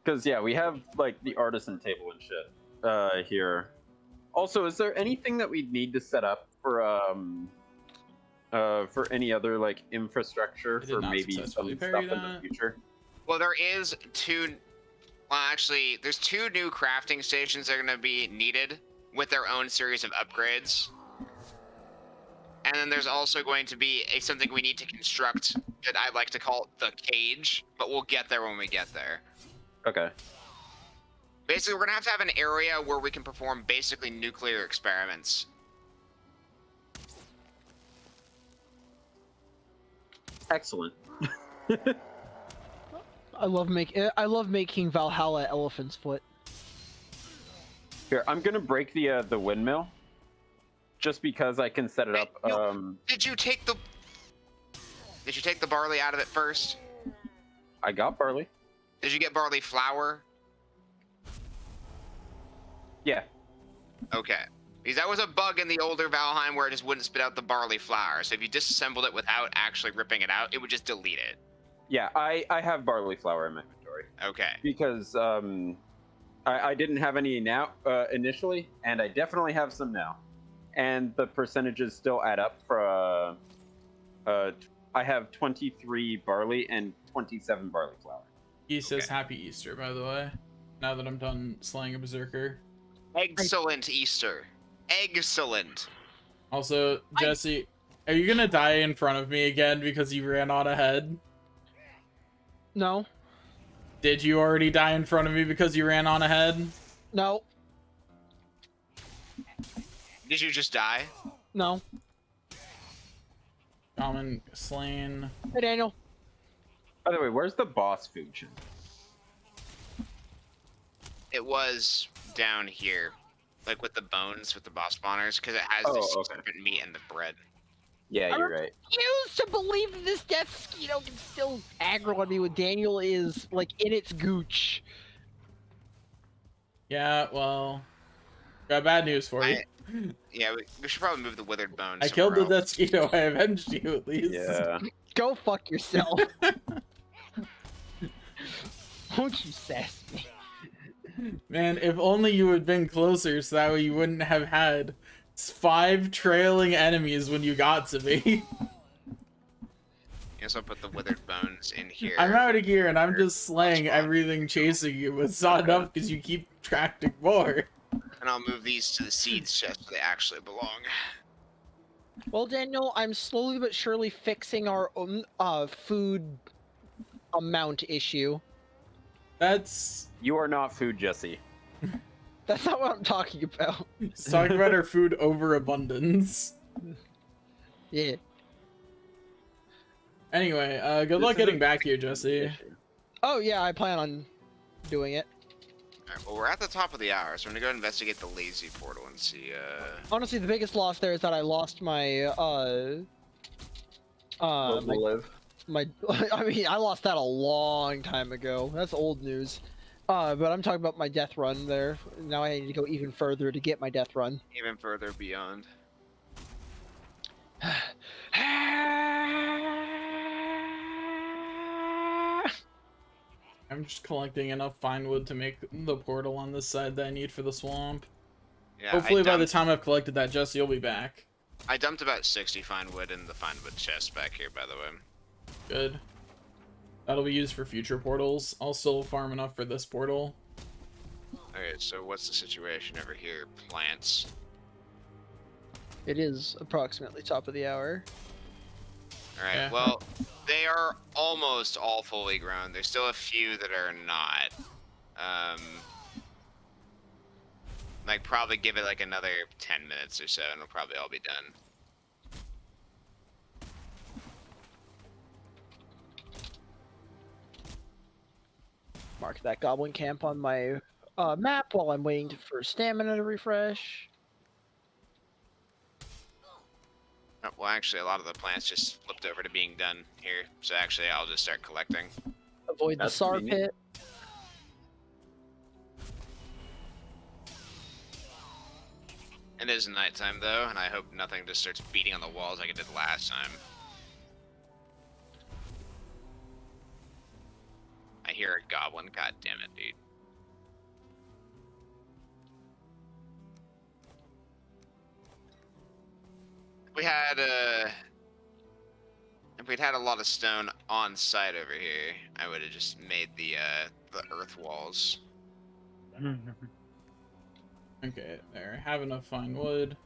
Because yeah, we have like the artisan table and shit here. Also, is there anything that we need to set up for any other like infrastructure I did for not maybe successfully some parry stuff in the that. future? Well, there is two. Well, actually, there's 2 new crafting stations that are going to be needed with their own series of upgrades. And then there's also going to be something we need to construct that I like to call the cage, but we'll get there when we get there. Okay. Basically, we're going to have an area where we can perform basically nuclear experiments. Excellent. I love making Valhalla Elephant's Foot. Here, I'm gonna break the windmill, just because I can set it up. Hey, Did you take the barley out of it first? I got barley. Did you get barley flour? Yeah. Okay. Because that was a bug in the older Valheim where it just wouldn't spit out the barley flour. So if you disassembled it without actually ripping it out, it would just delete it. Yeah, I have barley flour in my inventory Okay. because I didn't have any now initially, and I definitely have some now, and the percentages still add up for I have 23 barley and 27 barley flour. He says Okay. Happy Easter, by the way. Now that I'm done slaying a berserker. Excellent Easter. Excellent. Also, Jesse, are you gonna die in front of me again because you ran on ahead? No. Did you already die in front of me because you ran on ahead? No. Did you just die? No. Common slain. Hey, Daniel. By the way, where's the boss food chain? It was down here. Like with the bones, with the boss spawners, because it has Oh, the okay. serpent meat and the bread. Yeah, you're right. Used to believe that this Deathsquito can still aggro on me when Daniel is like in its gooch. Yeah, well, Got bad news for you. Yeah, we should probably move the withered bones. I killed the somewhere else. Dusquito. I avenged you at least. Yeah. Go fuck yourself. Don't you sass me. Man, if only you had been closer so that way you wouldn't have had 5 trailing enemies when you got to me. Yes, I'll put the withered bones in here. I'm out of gear and I'm just slaying everything chasing you, but it's not enough because you keep attracting more. And I'll move these to the seeds chest where they actually belong. Well, Daniel, I'm slowly but surely fixing our own food amount issue. That's... You are not food, Jesse. That's not what I'm talking about. He's talking about our food overabundance. Yeah. Anyway, good luck getting back here, Jesse. Oh yeah, I plan on doing it. Alright, well, we're at the top of the hour, so I'm gonna go investigate the lazy portal and see, Honestly, the biggest loss there is that I lost my Live. I mean, I lost that a long time ago. That's old news. But I'm talking about my death run there. Now I need to go even further to get my death run. even further beyond. I'm just collecting enough fine wood to make the portal on this side that I need for the swamp. Yeah, Hopefully by the time I've collected that, Jesse, you'll be back. I dumped about 60 fine wood in the fine wood chest back here, by the way. Good. That'll be used for future portals. I'll still farm enough for this portal. Okay, so what's the situation over here? Plants. It is approximately top of the hour. Alright, Yeah. well, they are almost all fully grown. There's still a few that are not. Like, probably give it like another 10 minutes or so, and it'll probably all be done. Mark that goblin camp on my map while I'm waiting for stamina to refresh. Oh, well, actually, a lot of the plants just flipped over to being done here, so actually, I'll just start collecting. Avoid the That's SAR convenient. pit. It is nighttime, though, and I hope nothing just starts beating on the walls like it did last time. I hear a goblin. God damn it, dude. If we'd had a lot of stone on site over here, I would have just made the earth walls. Okay, there. Have enough fine wood.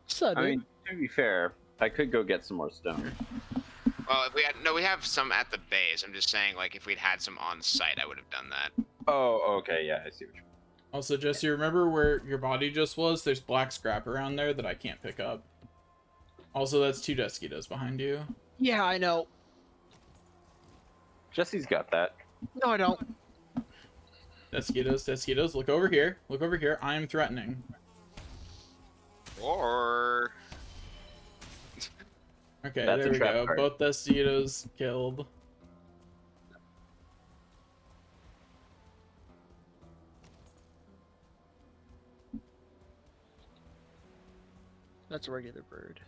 So, I mean, to be fair, I could go get some more stone. Well, if we had we have some at the base. I'm just saying, like, if we'd had some on site, I would have done that. Oh, okay, yeah, I see what you mean. Also, Jesse, remember where your body just was? There's black scrap around there that I can't pick up. Also, that's 2 Deskitos behind you. yeah, I know. Jesse's got that. No, I don't. Deskitos, Deskitos, look over here. Look over here. I am threatening. Or Okay, That's there a we trap go. card. Both Deskitos killed. That's a regular bird.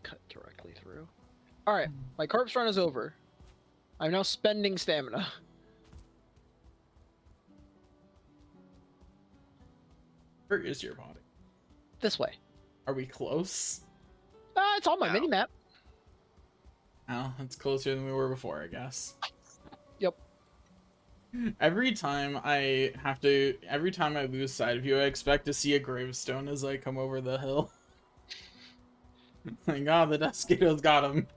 Cut directly through. Alright, my corpse run is over. I'm now spending stamina. Where is your body? This way. Are we close? It's on my No. mini-map. Oh, it's closer than we were before, I guess. Yep. Every time I lose sight of you, I expect to see a gravestone as I come over the hill. Thank God the Deskitos got him.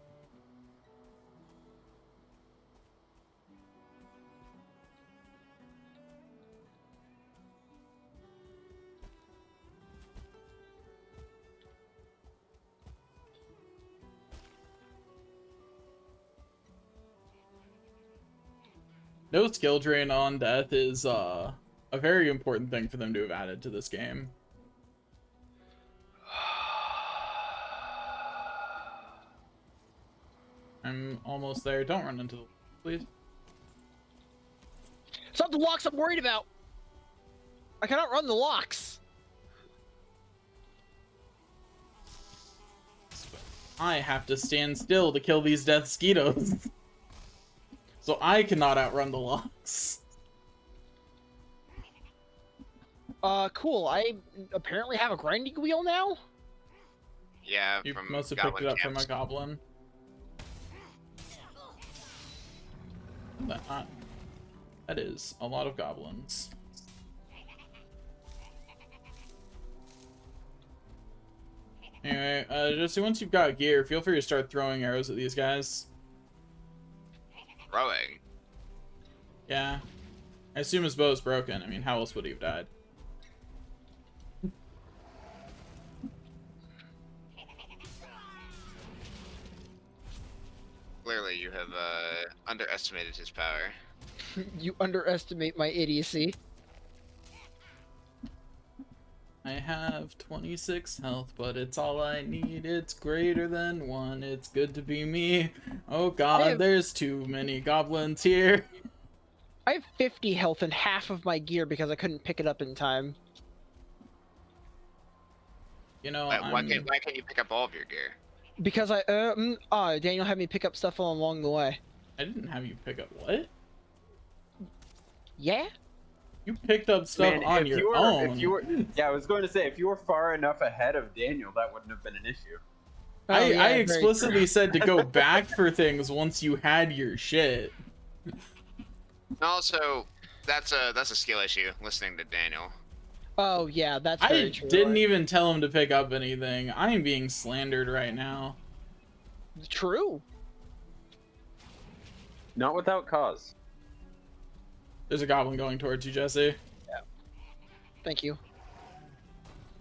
No skill drain on death is a very important thing for them to have added to this game. I'm almost there. Don't run into the please. It's not the locks I'm worried about. I cannot run the locks. I have to stand still to kill these death mosquitoes. So I cannot outrun the locks. Cool. I apparently have a grinding wheel now? Yeah, You from must have picked Goblin it up camps. from a goblin. That is a lot of goblins. Anyway, Jesse, once you've got gear, feel free to start throwing arrows at these guys. Throwing. Yeah. I assume his bow's broken. I mean, how else would he have died? Clearly, you have underestimated his power. You underestimate my idiocy. I have 26 health, but it's all I need. It's greater than 1. It's good to be me. Oh god, there's too many goblins here. I have 50 health and half of my gear because I couldn't pick it up in time. You know, Why can't you pick up all of your gear? Because Daniel had me pick up stuff along the way. I didn't have you pick up what? Yeah? You picked up stuff Man, on your own. If you were, yeah, I was going to say, if you were far enough ahead of Daniel, that wouldn't have been an issue. Oh, yeah, I very explicitly said to go back for things once you had your shit. Also, that's a skill issue. Listening to Daniel. Oh yeah, that's I very true. didn't even tell him to pick up anything. I am being slandered right now. True. Not without cause. There's a goblin going towards you, Jesse. Yeah. Thank you.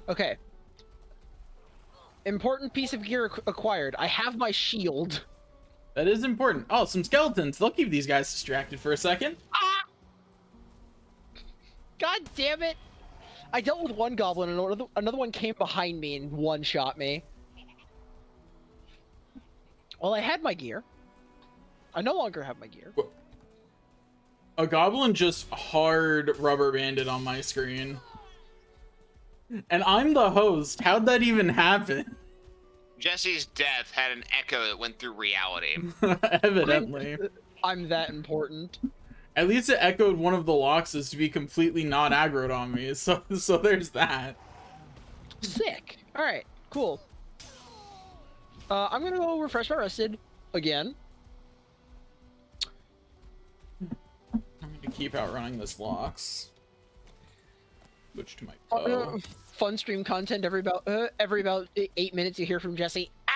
Okay. Important piece of gear acquired. I have my shield. That is important. Oh, some skeletons. They'll keep these guys distracted for a second. Ah! God damn it! I dealt with one goblin and another one came behind me and one-shot me. Well, I had my gear. I no longer have my gear. A goblin just hard rubber banded on my screen. And I'm the host. How'd that even happen? Jesse's death had an echo that went through reality. Evidently. I'm that important. At least it echoed one of the Loxes to be completely not aggroed on me, so there's that. Sick. Alright, cool. I'm gonna go refresh my rested again. I'm gonna keep outrunning this Lox. Switch to my bow. Fun stream content every about 8 minutes you hear from Jesse. Ah!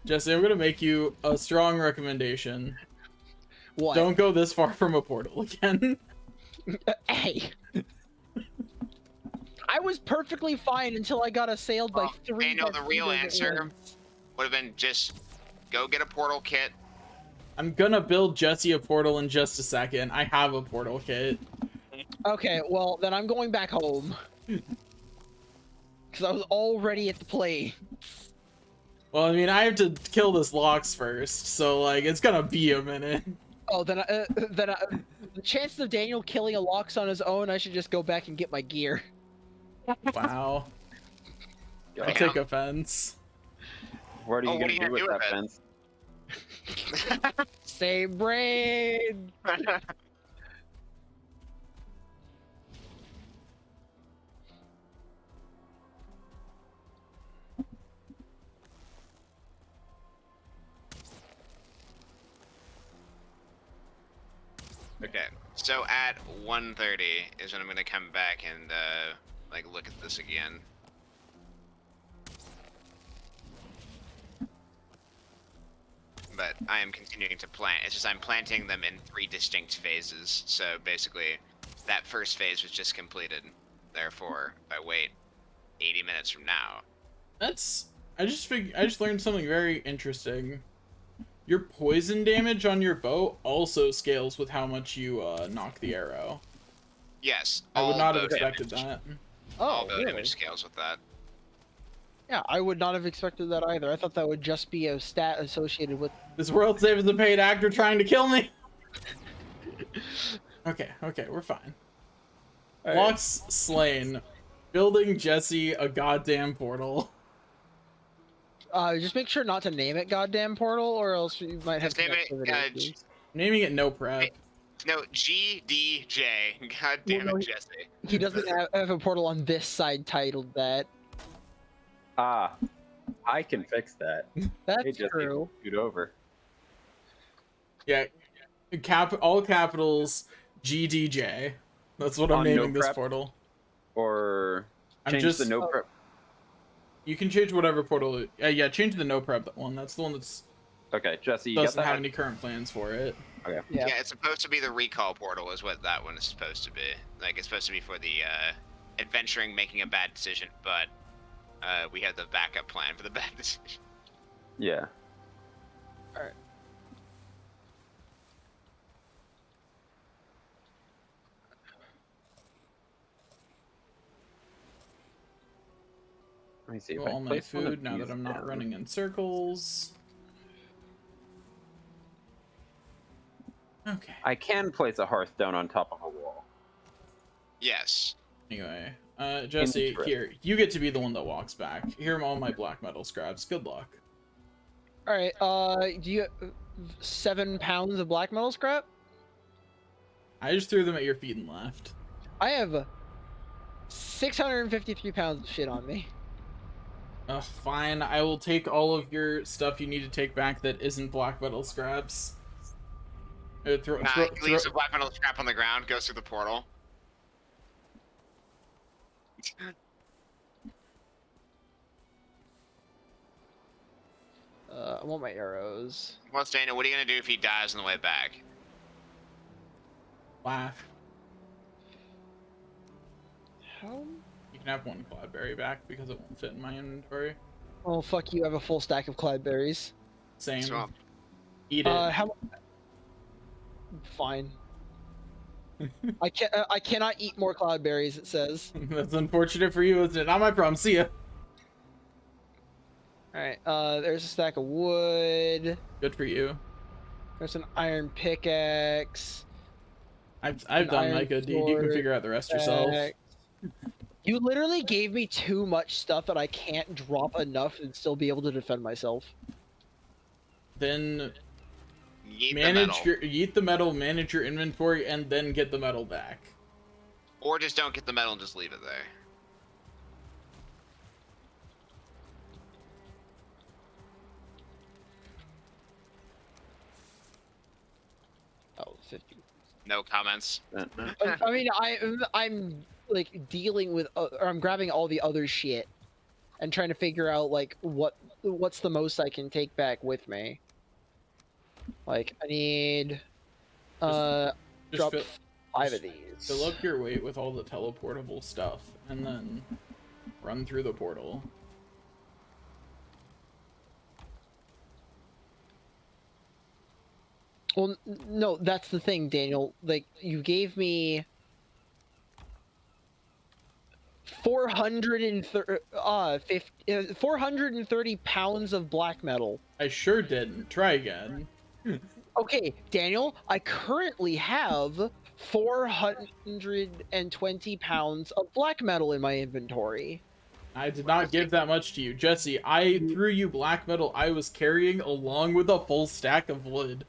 Jesse, I'm gonna make you a strong recommendation. What? Don't go this far from a portal again. Hey. I was perfectly fine until I got assailed by three. Daniel, the real mosquitoes at answer once. would have been just go get a portal kit. I'm gonna build Jesse a portal in just a second. I have a portal kit. Okay, well then I'm going back home. Because I was already at the play. Well, I mean, I have to kill this Lox first, so like it's gonna be a minute. Oh, then the chances of Daniel killing a Lox on his own, I should just go back and get my gear. Wow. I Yeah. take offense. What are you Oh, going to do with that fence? Same brain. Okay, so at 1:30 is when I'm gonna come back and like look at this again. But I am continuing to plant. It's just I'm planting them in 3 distinct phases. So basically, that first phase was just completed. Therefore, if I wait 80 minutes from now, That's I just learned something very interesting. Your poison damage on your bow also scales with how much you knock the arrow. yes, I would all not have bow expected damage- that. All Oh, bow really? damage scales with that. Yeah, I would not have expected that either. I thought that would just be a stat associated with. This world save is a paid actor trying to kill me. Okay, we're fine. Alright. Locks slain. Building Jesse a goddamn portal. Just make sure not to name it goddamn portal, or else you might have Just name it, connectivity issues. Naming it no prep. No, GDJ. God damn Well, no, it, Jesse. He doesn't have a portal on this side titled that. Ah, I can fix that. Hey, That's Jesse, true. scoot over. Yeah, all capitals GDJ. That's what I'm On naming no this prep? portal. Or I'm change just- the no prep. You can change whatever portal. Yeah, change the no prep one. That's the one that's Okay, Jesse, you got doesn't that? have any current plans for it. Okay. Yeah. Yeah, it's supposed to be the recall portal is what that one is supposed to be. Like, it's supposed to be for the adventuring, making a bad decision, but we have the backup plan for the bad decision. Yeah. Alright. Let me see if Well, I all my place one of food now these that I'm not down. running in circles. Okay. I can place a hearthstone on top of a wall. Yes. Anyway, Jesse, Interesting. here, you get to be the one that walks back. Here are all my black metal scraps. Good luck. Alright, do you 7 pounds of black metal scrap? I just threw them at your feet and left. I have 653 pounds of shit on me. Ugh, fine. I will take all of your stuff you need to take back that isn't black metal scraps. He leaves a black metal scrap on the ground, goes through the portal. I want my arrows. Well, Daniel, what are you gonna do if he dies on the way back? Laugh. How? You can have one cloudberry back because it won't fit in my inventory. Oh, fuck you, I have a full stack of cloudberries. Same. So, Eat it. How? Fine. I cannot eat more cloudberries, it says. That's unfortunate for you, isn't it? Not my problem. See ya. Alright, there's a stack of wood. Good for you. There's an iron pickaxe. I've An done iron my good deed. You can sword, figure out the rest yourself. Stack. You literally gave me too much stuff that I can't drop enough and still be able to defend myself. Then yeet the manage metal. your eat the metal, manage your inventory, and then get the metal back. Or just don't get the metal and just leave it there. Oh, 50. No comments. I mean, I'm like dealing with, or I'm grabbing all the other shit, and trying to figure out like what's the most I can take back with me. Like I need, Just drop fill, 5 of these. fill up your weight with all the teleportable stuff, and then run through the portal. Well, no, that's the thing, Daniel. Like you gave me 430 pounds of black metal. I sure didn't. Try again. Okay, Daniel, I currently have 420 pounds of black metal in my inventory. I did not give that much to you. Jesse, I threw you black metal I was carrying along with a full stack of wood.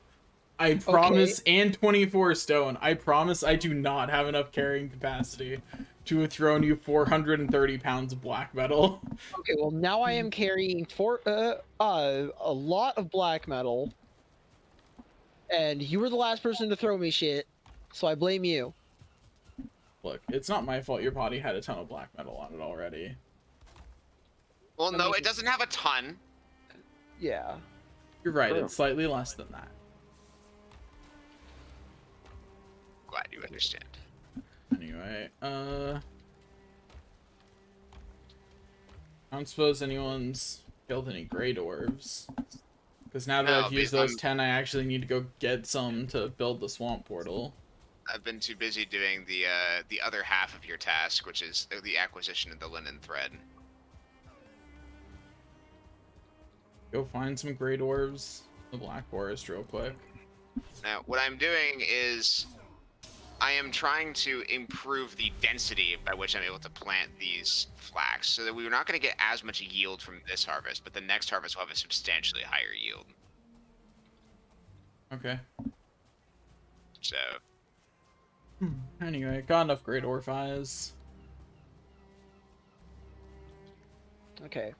I promise, and 24 stone. I promise I do not have enough carrying capacity to have thrown you 430 pounds of black metal. Okay, well now I am carrying a lot of black metal, and you were the last person to throw me shit, so I blame you. Look, it's not my fault your body had a ton of black metal on it already. Well, I no, mean- it doesn't have a ton. Yeah. You're right, True. it's slightly less than that. Glad you understand. Anyway, I don't suppose anyone's killed any gray dwarves. Because now that No, I've used because those 10, I actually need to go get some to build the swamp portal. I've been too busy doing the other half of your task, which is the acquisition of the linen thread. Go find some great orbs in the Black Forest real quick. Now, what I'm doing is I am trying to improve the density by which I'm able to plant these flax, so that we're not going to get as much yield from this harvest, but the next harvest will have a substantially higher yield. Okay. So, Anyway, got enough great Orphies. Okay.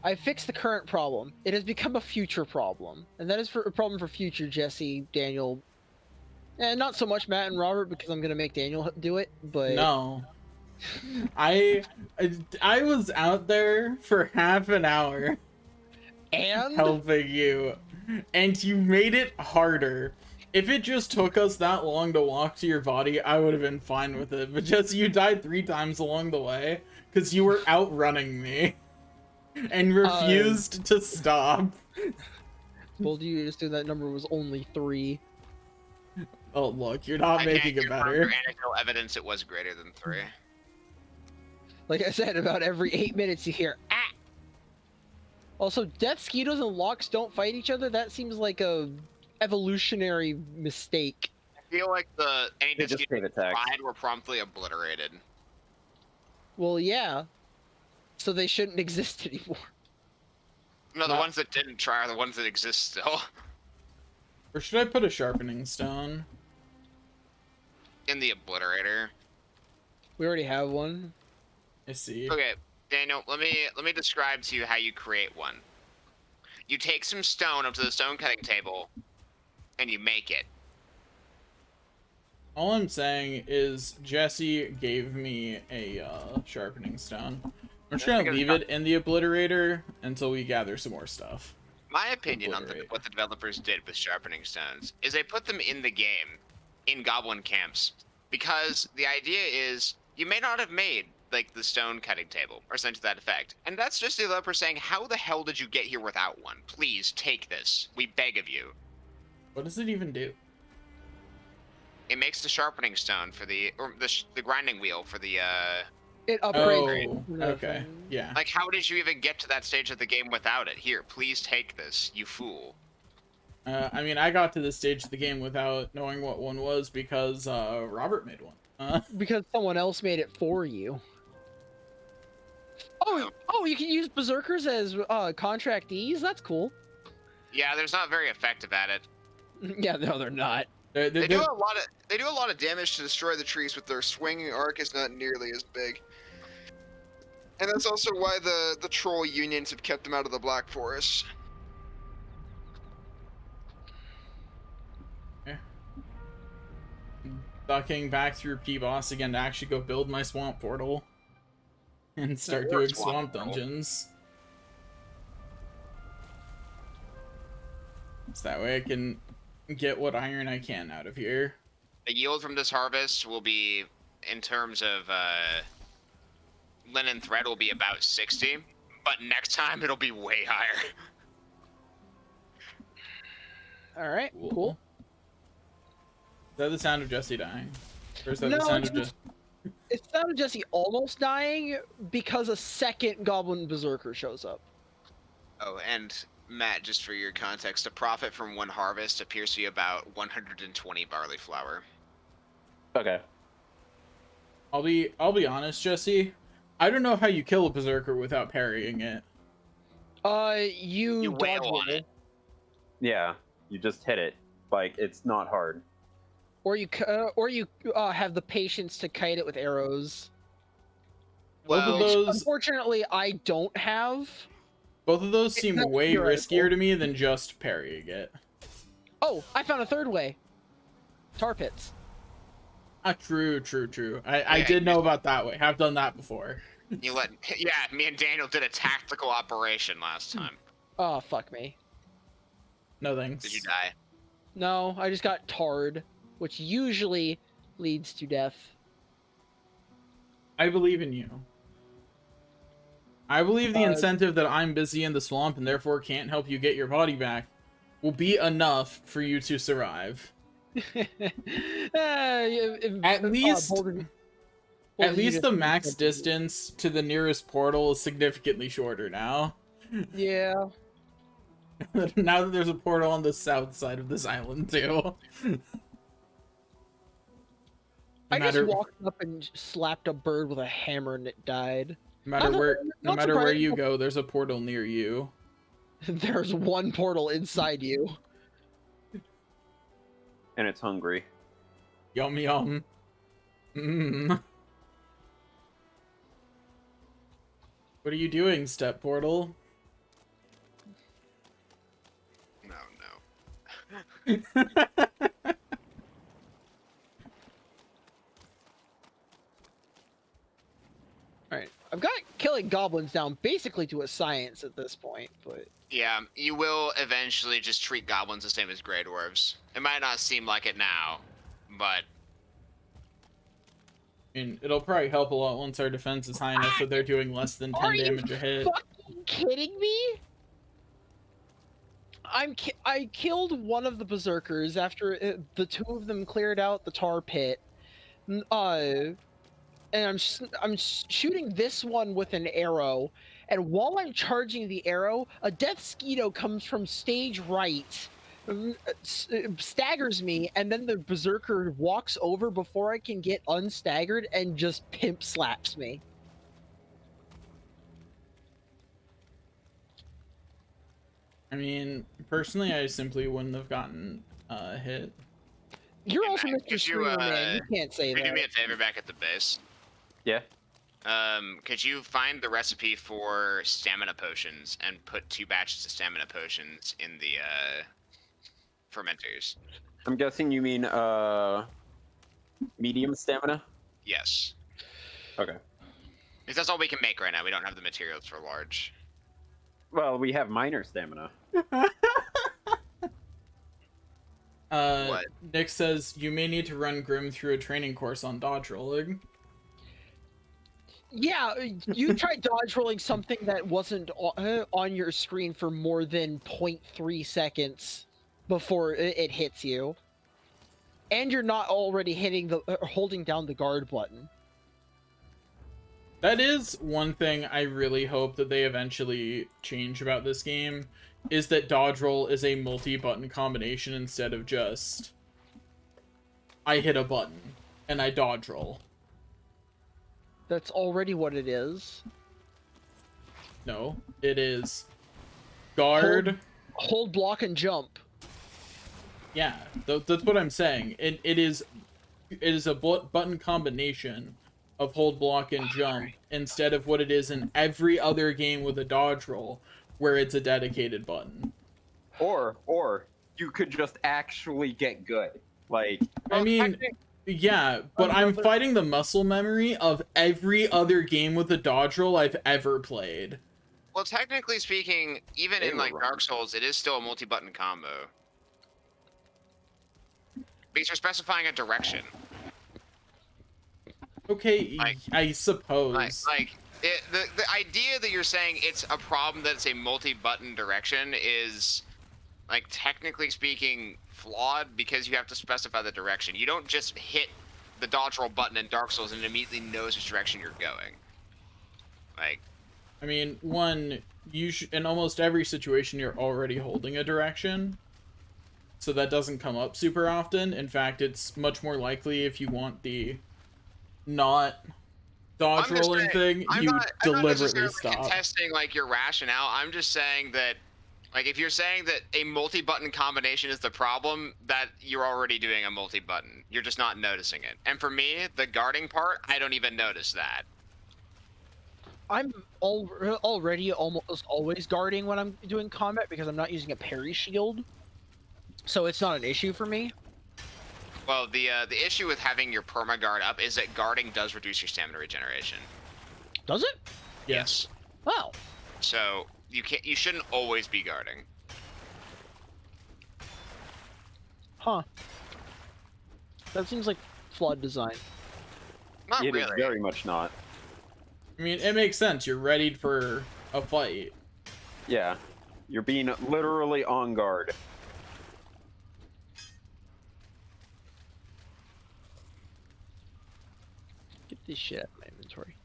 I fixed the current problem. It has become a future problem. And that is for a problem for future Jesse, Daniel, and not so much Matt and Robert, because I'm gonna make Daniel do it, but No. I was out there for half an hour and helping you, and you made it harder. If it just took us that long to walk to your body, I would have been fine with it. But just you died 3 times along the way because you were outrunning me and refused to stop. told you just that number was only 3. Oh look, you're not making it confirm better. through anecdotal evidence it was greater than 3. Like I said, about every 8 minutes you hear ah. Also, Death Skeetos and Locks don't fight each other. That seems like a evolutionary mistake. I feel like any They just disputes save attacks. tried were promptly obliterated. Well, yeah. So they shouldn't exist anymore. No, the Not- ones that didn't try are the ones that exist still. Or should I put a sharpening stone? In the obliterator. We already have one. I see. Okay, Daniel, let me describe to you how you create one. You take some stone up to the stone cutting table, and you make it. All I'm saying is Jesse gave me a sharpening stone. I'm just gonna because leave it in the obliterator until we gather some more stuff. My opinion on Obliterate. what the developers did with sharpening stones is they put them in the game, in goblin camps, because the idea is you may not have made like the stone cutting table or something to that effect, and that's just the developer saying, "How the hell did you get here without one? Please take this. We beg of you." What does it even do? It makes the sharpening stone for the grinding wheel for the It Oh, upgrades. okay. Yeah. like. How did you even get to that stage of the game without it? Here, please take this, you fool. I mean, I got to this stage of the game without knowing what one was because Robert made one. Because someone else made it for you. Oh, you can use berserkers as contractees. That's cool. Yeah, there's not very effective at it. Yeah, no, they're not. They're- They they're- do a lot of damage to destroy the trees, but their swinging arc is not nearly as big. And that's also why the troll unions have kept them out of the Black Forest. Ducking back through P-Boss again to actually go build my swamp portal and start Or doing swamp swamp portal. dungeons. So that way I can get what iron I can out of here. The yield from this harvest will be, in terms of linen thread, will be about 60, but next time it'll be way higher. All right, cool. Is that the sound of Jesse dying? Or is that No, the sound it's of just... It sounded Jesse almost dying because a second Goblin Berserker shows up. Oh, and Matt, just for your context, a profit from one harvest appears to be about 120 barley flour. Okay. I'll be honest, Jesse. I don't know how you kill a berserker without parrying it. You You wail dodge on roll, it. Yeah, you just hit it. Like, it's not hard. or you have the patience to kite it with arrows. Both of Well, those, Unfortunately, I don't have. seem that's way theoretical. riskier to me than just parrying it. Oh, I found a third way. Tar pits. True. I Yeah, did know about that way. Have done that before. yeah, me and Daniel did a tactical operation last time. Oh, fuck me. No thanks. Did you die? No, I just got tarred, which usually leads to death. I believe in you. I believe the Uh, incentive that I'm busy in the swamp and therefore can't help you get your body back will be enough for you to survive. At least the max distance to the nearest portal is significantly shorter now. Yeah. Now that there's a portal on the south side of this island too. I just walked up and slapped a bird with a hammer and it died. No matter Not where you surprising. go, there's a portal near you. There's one portal inside you. And it's hungry. Yum yum. Mmm. What are you doing, Step Portal? No, no. Alright. I've got killing goblins down basically to a science at this point, but Yeah, you will eventually just treat goblins the same as Grey Dwarves. It might not seem like it now, but I mean, it'll probably help a lot once our defense is high enough that they're doing less than 10 damage a hit. fucking kidding me? I killed one of the berserkers after the two of them cleared out the tar pit. And I'm shooting this one with an arrow, and while I'm charging the arrow, a death skeeto comes from stage right, staggers me, and then the berserker walks over before I can get unstaggered and just pimp slaps me. I mean, personally, I simply wouldn't have gotten hit. You're Hey, also Matt, Mr. could you, Streamer, man. You can't say could you that. do me a favor back at the base? Yeah. Could you find the recipe for stamina potions and put 2 batches of stamina potions in the fermenters? I'm guessing you mean medium stamina? Yes. Okay. Because that's all we can make right now. We don't have the materials for large. Well, we have minor stamina. What? Nick says you may need to run Grim through a training course on dodge rolling. Yeah, you tried dodge rolling something that wasn't on your screen for more than 0.3 seconds before it hits you. And you're not already hitting the holding down the guard button. That is one thing I really hope that they eventually change about this game, is that dodge roll is a multi-button combination instead of just I hit a button and I dodge roll. That's already what it is. No, it is guard. Hold block and jump. Yeah, that's what I'm saying. It is a button combination of hold, block, and jump instead of what it is in every other game with a dodge roll, where it's a dedicated button. Or you could just actually get good. Like, I mean, yeah, but I'm fighting the muscle memory of every other game with a dodge roll I've ever played. Well, technically speaking, even They in were like wrong. Dark Souls, it is still a multi-button combo. Because you're specifying a direction. Okay, Like- I suppose. The idea that you're saying it's a problem that it's a multi-button direction is, like, technically speaking, flawed because you have to specify the direction. You don't just hit the dodge roll button in Dark Souls and it immediately knows which direction you're going. Like, I mean, one, in almost every situation, you're already holding a direction. So that doesn't come up super often. In fact, it's much more likely if you want the not dodge I'm just rolling saying, thing, I'm you not deliberately necessarily stop. contesting, like, your rationale. I'm just saying that, like, if you're saying that a multi-button combination is the problem, that you're already doing a multi-button. You're just not noticing it. And for me, the guarding part, I don't even notice that. I'm already almost always guarding when I'm doing combat because I'm not using a parry shield. So it's not an issue for me. Well, the issue with having your perma-guard up is that guarding does reduce your stamina regeneration. Does it? Yes. Oh. So you shouldn't always be guarding. Huh. That seems like flawed design. Not it is really. very much not. I mean, it makes sense. You're ready for a fight. Yeah. You're being literally on guard. Get this shit out of my inventory.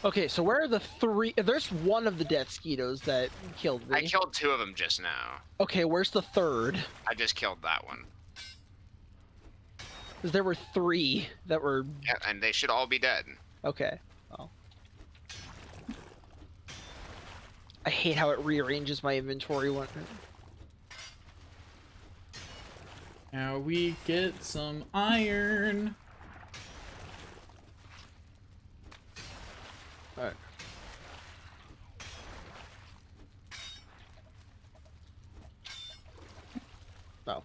Okay, so where are the three? There's one of the death skeetos that killed me. I killed 2 of them just now. Okay, where's the third? I just killed that one. Because there were 3 that were. Yeah, and they should all be dead. Okay. Well. I hate how it rearranges my inventory when. Now we get some iron. Alright. Oh.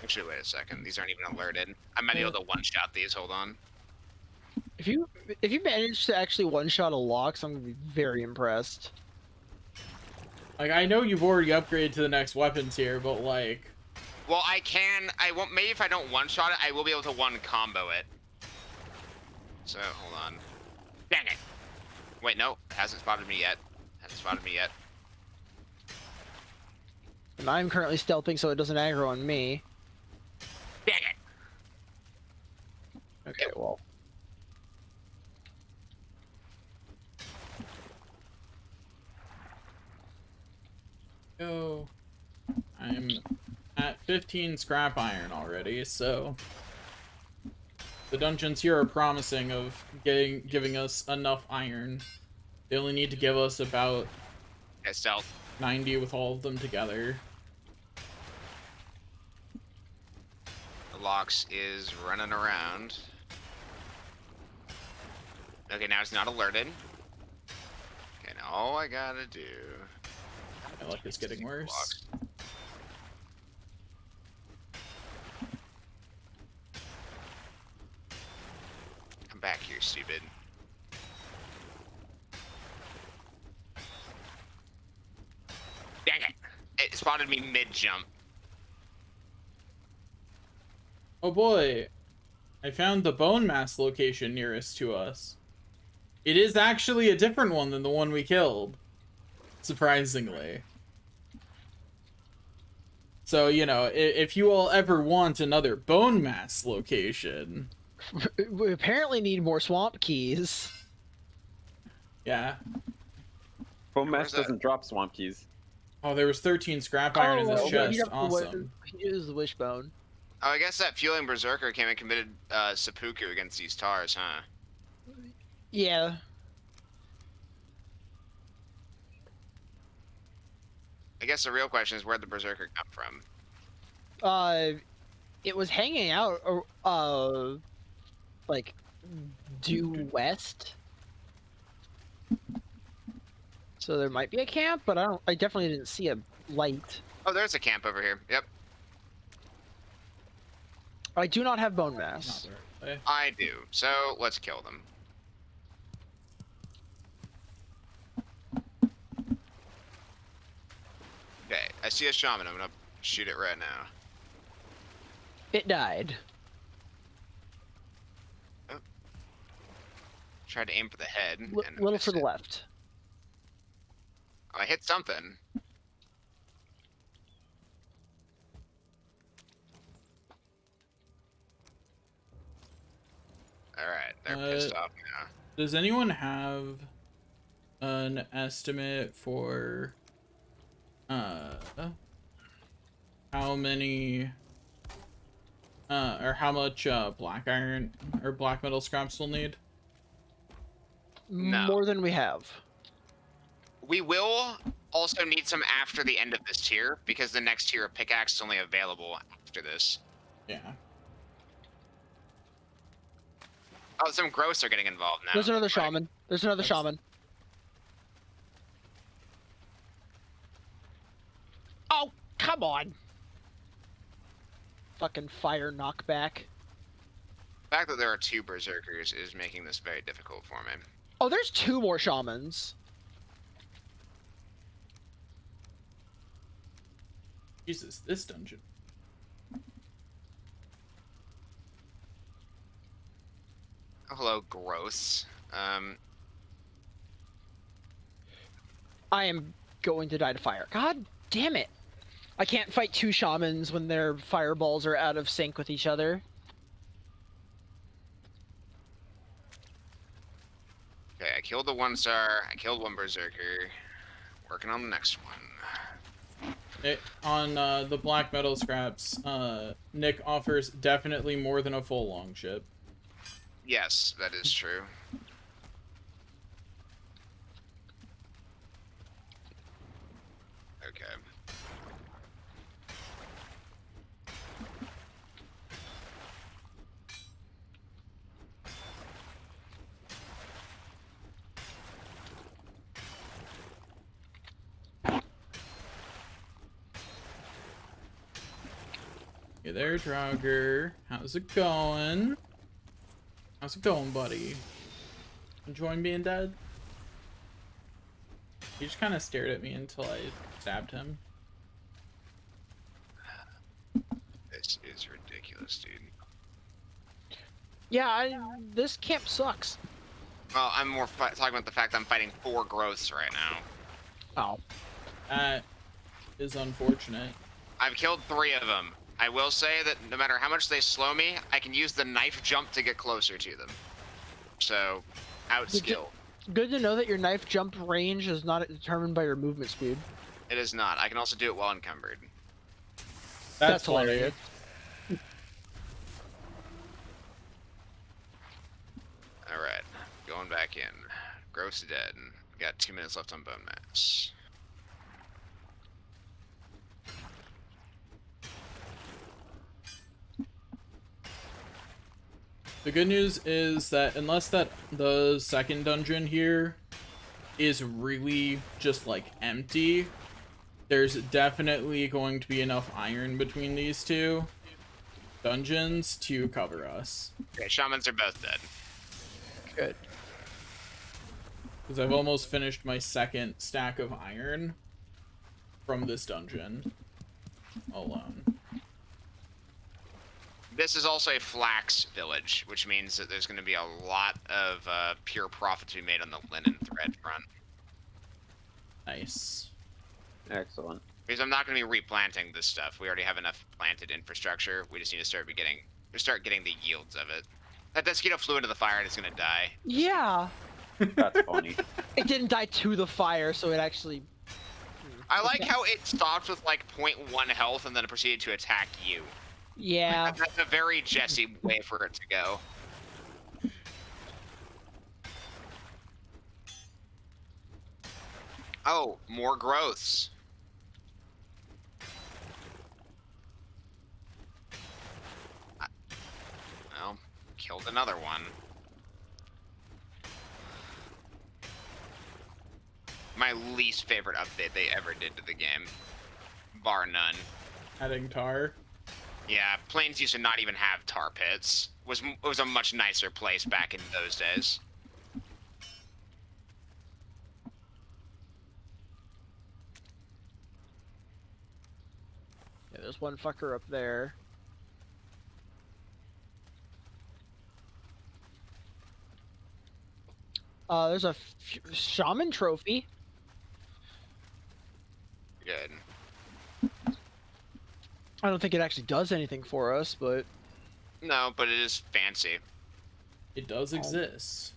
Actually, wait a second. These aren't even alerted. I might be able to one-shot these. Hold on. If you manage to actually one-shot a Lox, I'm gonna be very impressed. Like, I know you've already upgraded to the next weapon tier, but like... Well, I can. I won't. Maybe if I don't one-shot it, I will be able to one-combo it. So, hold on. Dang it. Wait, no. It hasn't spotted me yet. Hasn't spotted me yet. And I'm currently stealthing so it doesn't aggro on me. Dang it. Okay, well. Go. I'm at 15 scrap iron already, so... The dungeons here are promising of giving us enough iron. They only need to give us about Okay, stealth. 90 with all of them together. The Lox is running around. Okay, now it's not alerted. Okay, now all I gotta do... My luck is getting worse. Lox. Come back here, stupid. Dang it! It spotted me mid-jump. Oh boy, I found the bone mass location nearest to us. It is actually a different one than the one we killed, surprisingly. So, you know, if you all ever want another bone mass location... We apparently need more swamp keys. Yeah. Bone Where's Mass that? doesn't drop swamp keys. Oh, there was 13 scrap iron in this Oh, chest. he'd have to Awesome. use the wishbone. Oh, I guess that Fueling Berserker came and committed seppuku against these tars, huh? Yeah. I guess the real question is where'd the Berserker come from? It was hanging out, like, due west. So there might be a camp, but I definitely didn't see a light. Oh, there's a camp over here. Yep, I do not have bone Not mass. the right way. I do. So let's kill them. Okay, I see a shaman. I'm gonna shoot it right now. It died. Tried to aim for the head. And Little missed to the it. left. I hit something. Alright, they're pissed off now. Does anyone have an estimate for how many or how much black iron or black metal scraps we'll need? No. More than we have. We will also need some after the end of this tier, because the next tier of pickaxe is only available after this. Yeah. Oh, some growths are getting involved now. There's another Right. shaman. There's another That's- shaman. Oh, come on. Fucking fire knockback. The fact that there are 2 berserkers is making this very difficult for me. Oh, there's 2 more shamans. Jesus, this dungeon. Oh, hello, growths. I am going to die to fire. God damn it. I can't fight 2 shamans when their fireballs are out of sync with each other. killed the 1-star. I killed one berserker. Working on the next one. On the black metal scraps, Nick offers definitely more than a full longship. Yes, that is true. Okay. Hey there, Draugr. How's it going? How's it going, buddy? Enjoying being dead? He just kind of stared at me until I stabbed him. This is ridiculous, dude. Yeah, this camp sucks. Well, I'm more talking about the fact I'm fighting 4 growths right now. Oh. That is unfortunate. I've killed 3 of them. I will say that no matter how much they slow me, I can use the knife jump to get closer to them. So, outskill. Good to know that your knife jump range is not determined by your movement speed. It is not. I can also do it while encumbered. That's funny. hilarious. Alright, going back in. Gross dead. Got 2 minutes left on bone mass. The good news is that unless the second dungeon here is really just like empty, there's definitely going to be enough iron between these 2 dungeons to cover us. Okay, shamans are both dead. Good. Because I've almost finished my second stack of iron from this dungeon alone. This is also a flax village, which means that there's going to be a lot of pure profit to be made on the linen thread front. Nice. Excellent. Because I'm not going to be replanting this stuff. We already have enough planted infrastructure. We just need to start getting the yields of it. That mosquito flew into the fire and it's going to die. Yeah. That's funny. It didn't die to the fire, so it actually... I like how it stopped with like 0.1 health and then it proceeded to attack you. Yeah. That's a very Jesse way for it to go. Oh, more growths. Well, killed another one. My least favorite update they ever did to the game. Bar none. Adding tar. Yeah, Plains used to not even have tar pits. It was a much nicer place back in those days. Yeah, there's one fucker up there. There's a shaman trophy. Good. I don't think it actually does anything for us, but... No, but it is fancy. It does exist.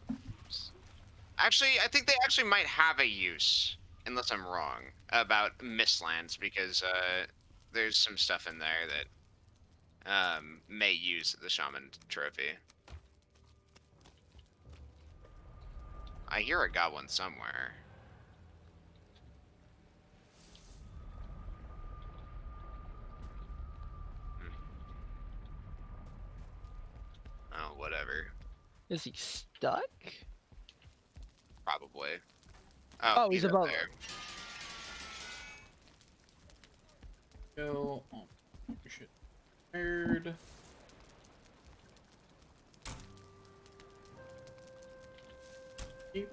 Actually, I think they actually might have a use, unless I'm wrong, about Mistlands, because there's some stuff in there that may use the Shaman trophy. I hear I got one somewhere. Oh, whatever. Is he stuck? Probably. Oh, he's up above there. Go. Oh, shit. Prepared. Keep.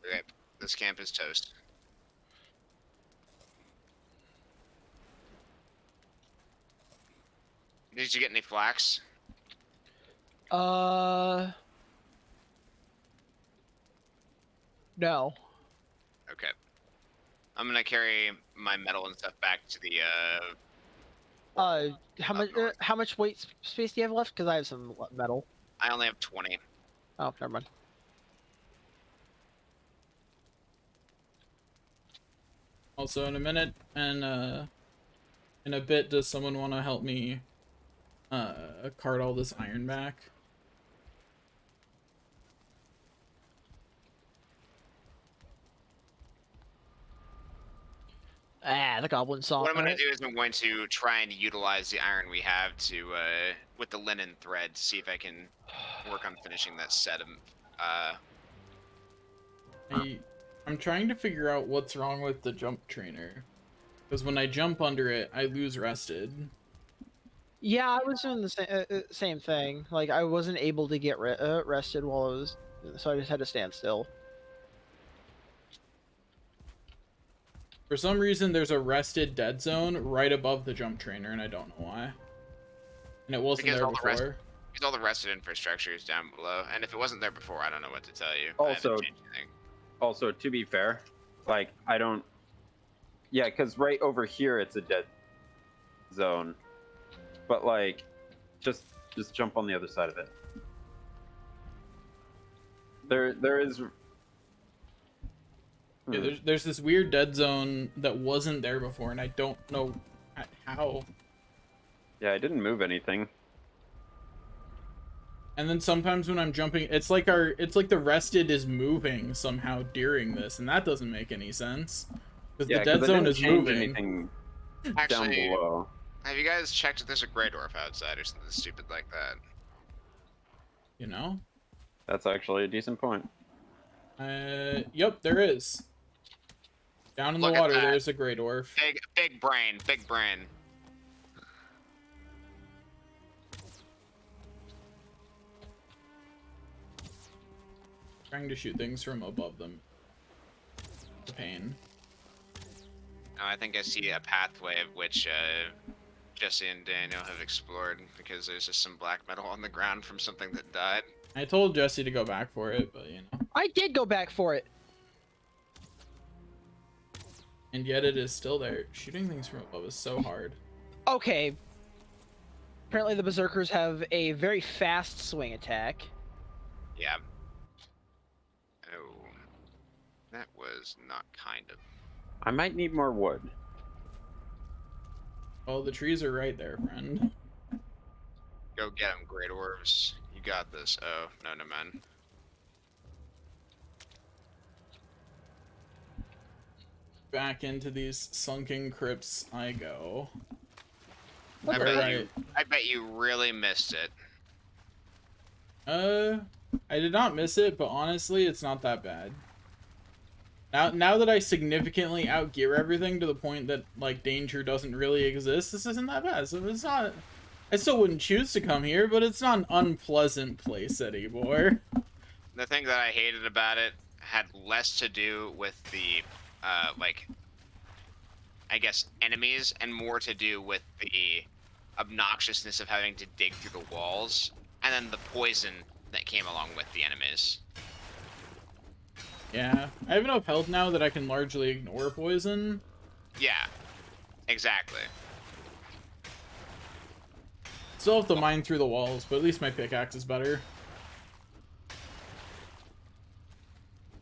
Okay, this camp is toast. Did you get any flax? No. Okay. I'm gonna carry my metal and stuff back to the north. How much weight space do you have left? Because I have some metal. I only have 20. Oh, never mind. Also, in a minute and in a bit, does someone want to help me cart all this iron back? Ah, the goblin song. What I'm going to do is I'm going to try and utilize the iron we have to, with the linen thread, to see if I can work on finishing that set of, I'm trying to figure out what's wrong with the jump trainer. Because when I jump under it, I lose rested. Yeah, I was doing the same thing. Like, I wasn't able to get rested while I was... So I just had to stand still. For some reason, there's a rested dead zone right above the jump trainer, and I don't know why. And it wasn't Because there all the before. because all the rested infrastructure is down below, and if it wasn't there before, I don't know what to tell you. Also- Also, to be fair, like, I don't... Yeah, because right over here, it's a dead zone. But, like, just jump on the other side of it. There is... Yeah, there's this weird dead zone that wasn't there before, and I don't know how. Yeah, I didn't move anything. And then sometimes when I'm jumping, it's like the rested is moving somehow during this, and that doesn't make any sense. Because Yeah, the dead 'cause I zone didn't is change moving. anything down Actually, below. have you guys checked if there's a Grey Dwarf outside or something stupid like that? You know? That's actually a decent point. Yep, there is. Down in the Look at water, that. there's a Grey Dwarf. Big brain, big brain. Trying to shoot things from above them. The pain. Oh, I think I see a pathway of which Jesse and Daniel have explored, because there's just some black metal on the ground from something that died. I told Jesse to go back for it, but you know. I did go back for it. And yet it is still there. Shooting things from above is so hard. Okay. Apparently the berserkers have a very fast swing attack. Yeah. Oh, that was not kind of. I might need more wood. Oh, the trees are right there, friend. Go get them, Grey Dwarves. You got this. Oh, no, man. Back into these sunken crypts I go. I bet, Alright. I bet you really missed it. I did not miss it, but honestly, it's not that bad. Now that I significantly outgear everything to the point that, like, danger doesn't really exist, this isn't that bad. So it's not... I still wouldn't choose to come here, but it's not an unpleasant place anymore. The thing that I hated about it had less to do with the, like, I guess, enemies, and more to do with the obnoxiousness of having to dig through the walls, and then the poison that came along with the enemies. Yeah, I have enough health now that I can largely ignore poison. Yeah, exactly. Still have to mine through the walls, but at least my pickaxe is better.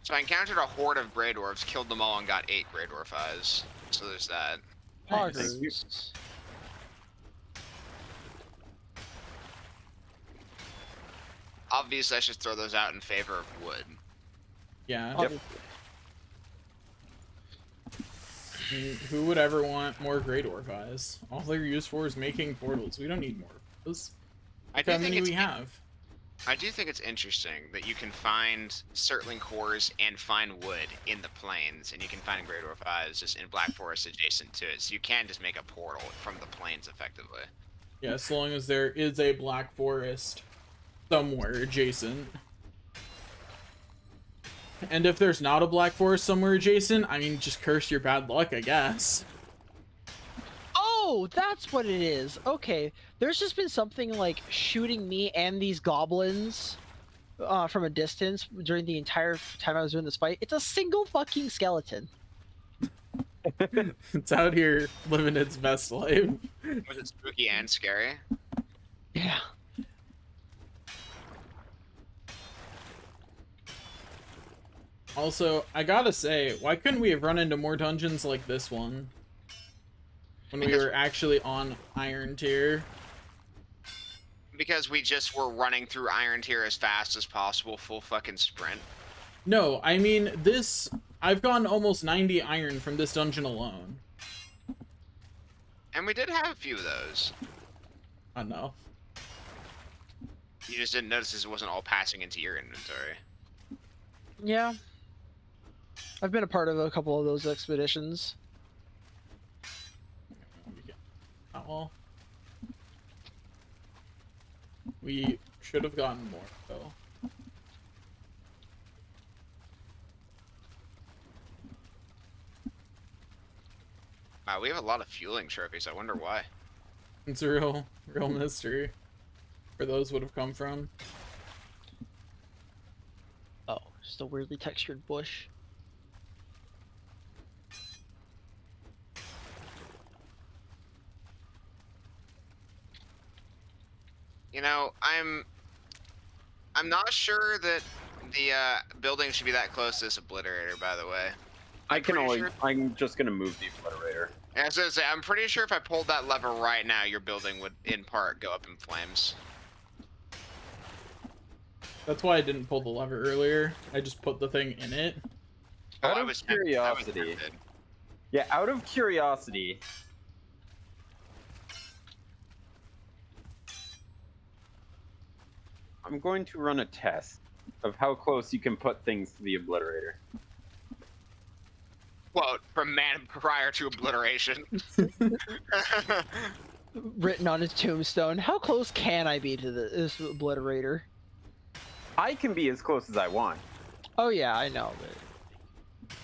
So I encountered a horde of Grey Dwarves, killed them all, and got 8 Grey Dwarf eyes. So there's that. Nice. Obviously, I should throw those out in favor of wood. Yeah. Yep. I mean, who would ever want more Grey Dwarf eyes? All they're used for is making portals. We don't need more of those. I Look do how think many it's we have. I do think it's interesting that you can find Surtling cores and find wood in the plains, and you can find Grey Dwarf eyes just in Black Forest adjacent to it. So you can just make a portal from the plains effectively. Yeah, so long as there is a Black Forest somewhere adjacent. And if there's not a Black Forest somewhere adjacent, I mean, just curse your bad luck, I guess. Oh, that's what it is. Okay, there's just been something like shooting me and these goblins from a distance during the entire time I was doing this fight. It's a single fucking skeleton. It's out here living its best life. Was it spooky and scary? Yeah. Also, I gotta say, why couldn't we have run into more dungeons like this one? When we Because- were actually on Iron Tier. Because we just were running through Iron Tier as fast as possible, full fucking sprint. No, I mean, this... I've gotten almost 90 iron from this dungeon alone. And we did have a few of those. Enough. You just didn't notice this wasn't all passing into your inventory. Yeah. I've been a part of a couple of those expeditions. Oh. We should have gotten more, though. Wow, we have a lot of fueling trophies. I wonder why. It's a real mystery where those would have come from. Oh, just a weirdly textured bush. You know, I'm not sure that the building should be that close to this obliterator, by the way. I can pretty always. sure- I'm just gonna move the obliterator. And I was gonna say, I'm pretty sure if I pulled that lever right now, your building would, in part, go up in flames. That's why I didn't pull the lever earlier. I just put the thing in it. Oh, Out I of was tempted- I was curiosity. tempted. Yeah, out of curiosity. I'm going to run a test of how close you can put things to the obliterator. Quote from man prior to obliteration. Written on his tombstone. How close can I be to this obliterator? I can be as close as I want. Oh yeah, I know. But...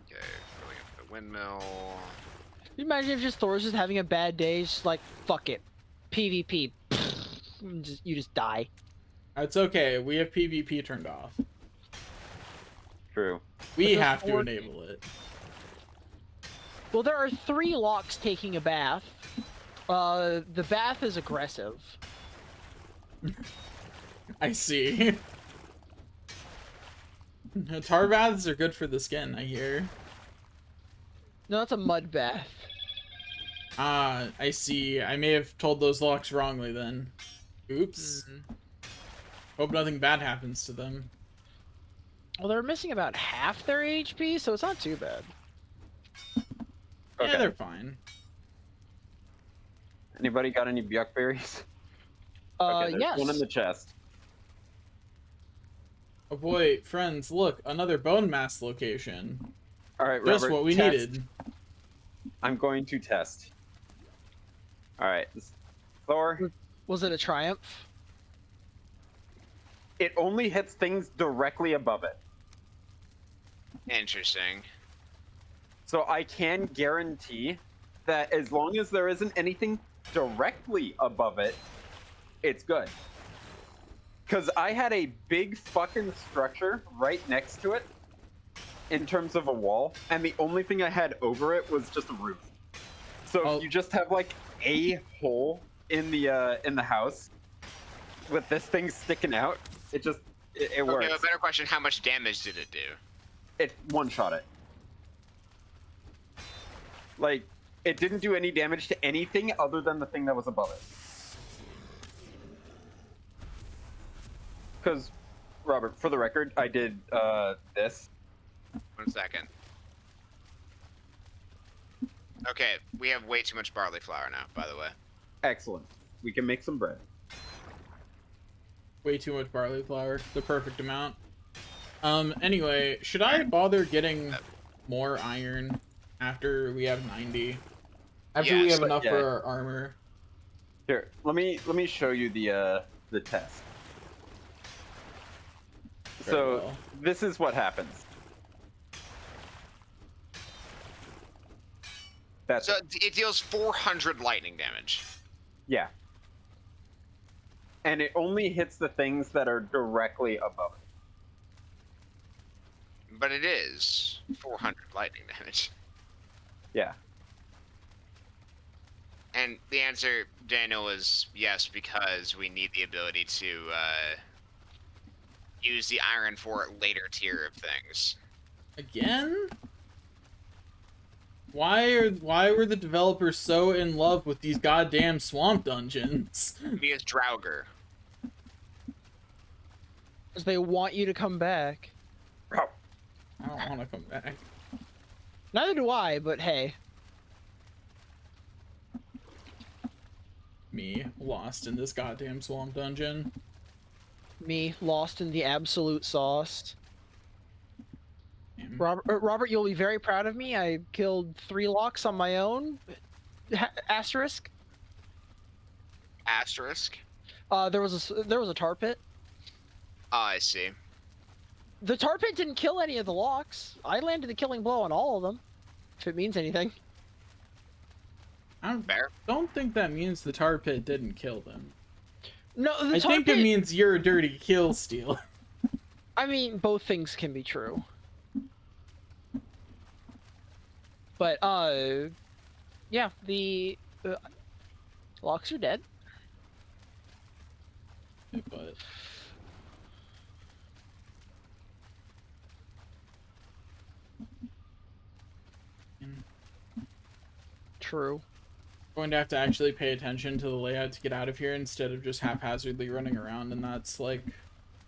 Okay, going up the windmill. Can you imagine if just Thor's just having a bad day, just like, fuck it. PvP. You just die. It's okay. We have PvP turned off. True. We But have to Thor- enable it. Well, there are 3 locks taking a bath. The bath is aggressive. I see. Tar baths are good for the skin, I hear. No, that's a mud bath. Ah, I see. I may have told those locks wrongly then. Oops. Hope nothing bad happens to them. Well, they're missing about half their HP, so it's not too bad. Yeah, they're fine. Anybody got any Byuk berries? Okay, there's Yes. one in the chest. Oh boy, friends, look, another bone mass location. All right, Just Robert, what we test. needed. I'm going to test. All right, Thor. Was it a triumph? It only hits things directly above it. Interesting. So I can guarantee that as long as there isn't anything directly above it, it's good. Because I had a big fucking structure right next to it in terms of a wall, and the only thing I had over it was just a roof. So Oh. if you just have like a hole in the house with this thing sticking out, it works. Okay, a better question: how much damage did it do? It one-shot it. Like, it didn't do any damage to anything other than the thing that was above it. Because, Robert, for the record, I did this. 1 second. Okay, we have way too much barley flour now, by the way. Excellent. We can make some bread. Way too much barley flour. The perfect amount. Anyway, should I bother getting more iron after we have 90? After we Yes, have enough yeah. for our armor? Here, let me show you the test. Very So well. this is what happens. That's So it deals 400 lightning damage. yeah. And it only hits the things that are directly above it. But it is 400 lightning damage. Yeah. And the answer, Daniel, is yes, because we need the ability to use the iron for later tier of things. Again? Why were the developers so in love with these goddamn swamp dungeons? Because Draugr. Because they want you to come back. I don't want to come back. Neither do I, but hey. Me, lost in this goddamn swamp dungeon. Me, lost in the absolute sauce. Damn. Robert, you'll be very proud of me. I killed 3 locks on my own. Asterisk. Asterisk. There was a tar pit. Oh, I see. The tar pit didn't kill any of the locks. I landed the killing blow on all of them. If it means anything. I Fair. don't think that means the tar pit didn't kill them. No, the I tar think pit, it means you're a dirty kill steal. I mean, both things can be true. But, yeah, the locks are dead. But True. going to have to actually pay attention to the layout to get out of here instead of just haphazardly running around, and that's like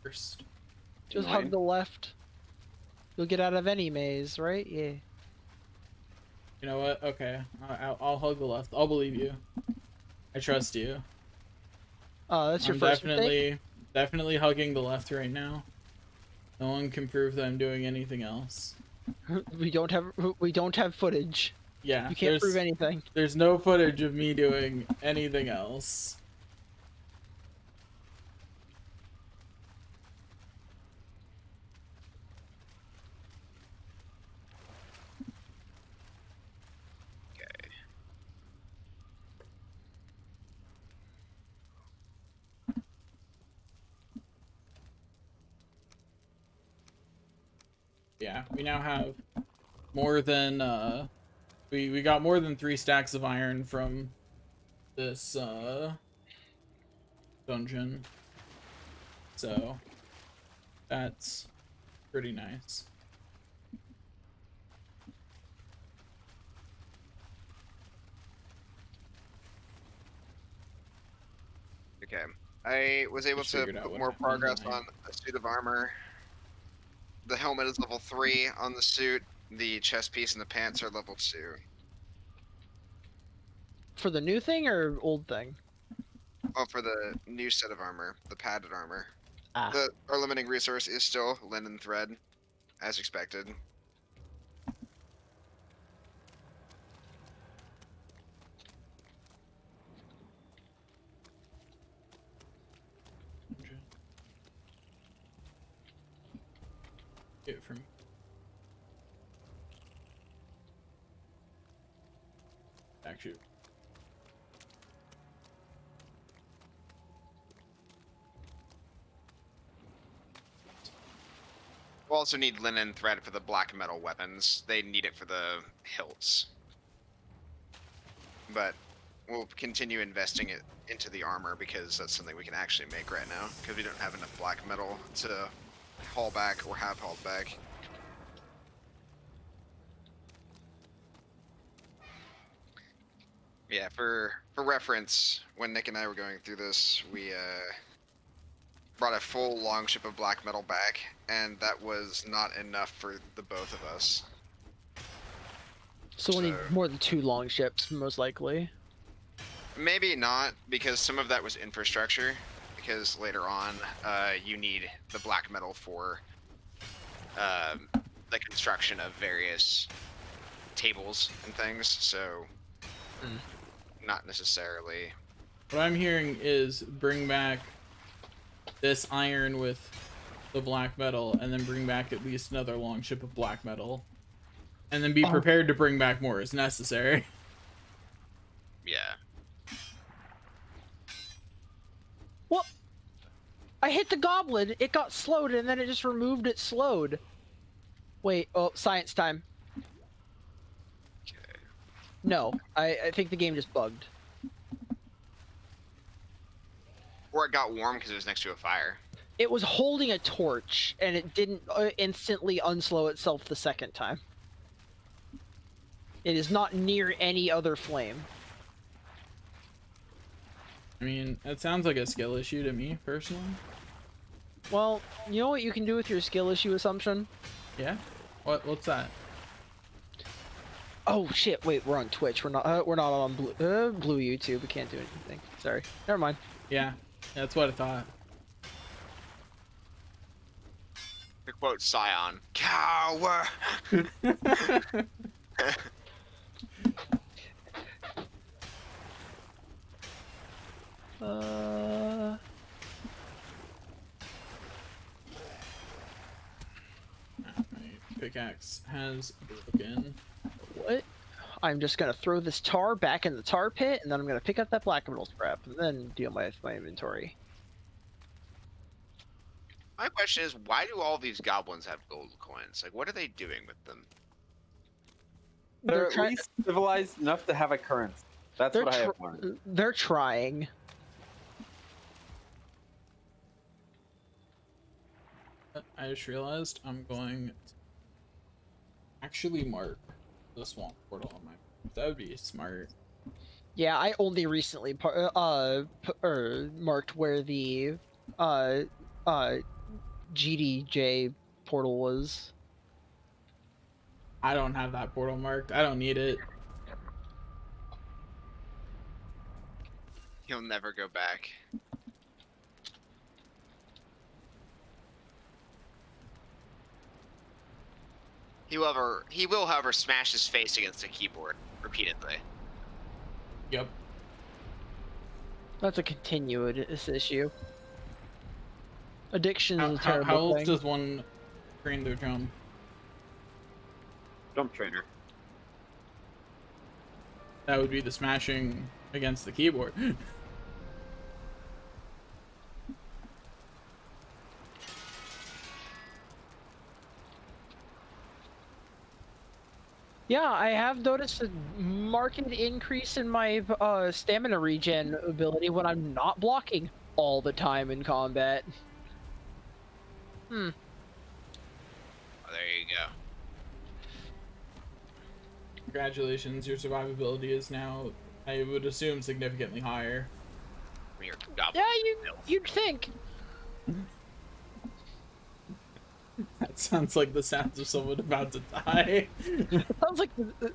first. Just Annoying. hug the left. You'll get out of any maze, right? Yeah. You know what? Okay, I'll hug the left. I'll believe you. I trust you. That's your I'm first mistake? definitely hugging the left right now. No one can prove that I'm doing anything else. We don't have footage. Yeah, You can't prove anything. there's no footage of me doing anything else. Yeah, we now have more than we got more than 3 stacks of iron from this dungeon. So that's pretty nice. Okay. I was able Just to figured out put what more happened progress tonight. on a suit of armor. The helmet is level 3 on the suit. The chest piece and the pants are level 2. For the new thing or old thing? Oh, for the new set of armor, the padded armor. Ah. Our limiting resource is still linen thread, as expected. Get it from back shoot. We'll also need linen thread for the black metal weapons. They need it for the hilts. But we'll continue investing it into the armor because that's something we can actually make right now because we don't have enough black metal to haul back or have hauled back. Yeah, for reference, when Nick and I were going through this, we brought a full long ship of black metal back, and that was not enough for the both of us. So we'll need So- more than 2 long ships, most likely. Maybe not, because some of that was infrastructure. Because later on, you need the black metal for the construction of various tables and things. So, not necessarily. What I'm hearing is bring back this iron with the black metal, and then bring back at least another long ship of black metal, and then be Oh. prepared to bring back more as necessary. Yeah. Well, I hit the goblin, it got slowed, and then it just removed it slowed. Wait, oh, science time. Okay. No, I think the game just bugged. Or it got warm because it was next to a fire. It was holding a torch, and it didn't instantly unslow itself the second time. It is not near any other flame. I mean, that sounds like a skill issue to me, personally. Well, you know what you can do with your skill issue assumption? Yeah? What's that? Oh shit! Wait, we're on Twitch. We're not on Blue YouTube. We can't do anything. Sorry. Never mind. Yeah, that's what I thought. To quote Scion, "Cower." My pickaxe has broken. What? I'm just gonna throw this tar back in the tar pit, and then I'm gonna pick up that black metal scrap, and then deal with my inventory. My question is, why do all these goblins have gold coins? Like, what are they doing with them? They're at try- least civilized enough to have a currency. That's they're what I have tr- learned. They're trying. I just realized I'm going to actually mark the swamp portal on my map. That would be smart. Yeah, I only recently marked where the GDJ portal was. I don't have that portal marked. I don't need it. He'll never go back. He will, however, smash his face against the keyboard repeatedly. Yep. That's a continuous issue. Addiction is a terrible How else thing. does one train their jump? Jump trainer. That would be the smashing against the keyboard. Yeah, I have noticed a marked increase in my stamina regen ability when I'm not blocking all the time in combat. Oh, there you go. Congratulations, your survivability is now, I would assume, significantly higher. Your goblin. Yeah, you'd think. That sounds like the sounds of someone about to die.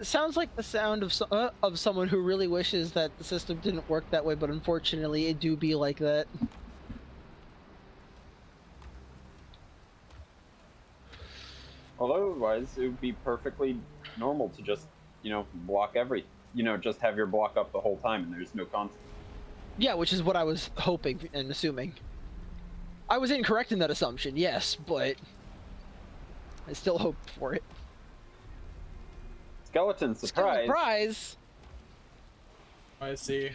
Sounds like the sound of someone who really wishes that the system didn't work that way, but unfortunately it do be like that. Although otherwise, it would be perfectly normal to just, block just have your block up the whole time and there's no constant. Yeah, which is what I was hoping and assuming. I was incorrect in that assumption, yes, but I still hope for it. Skeleton surprise. Surprise! I see.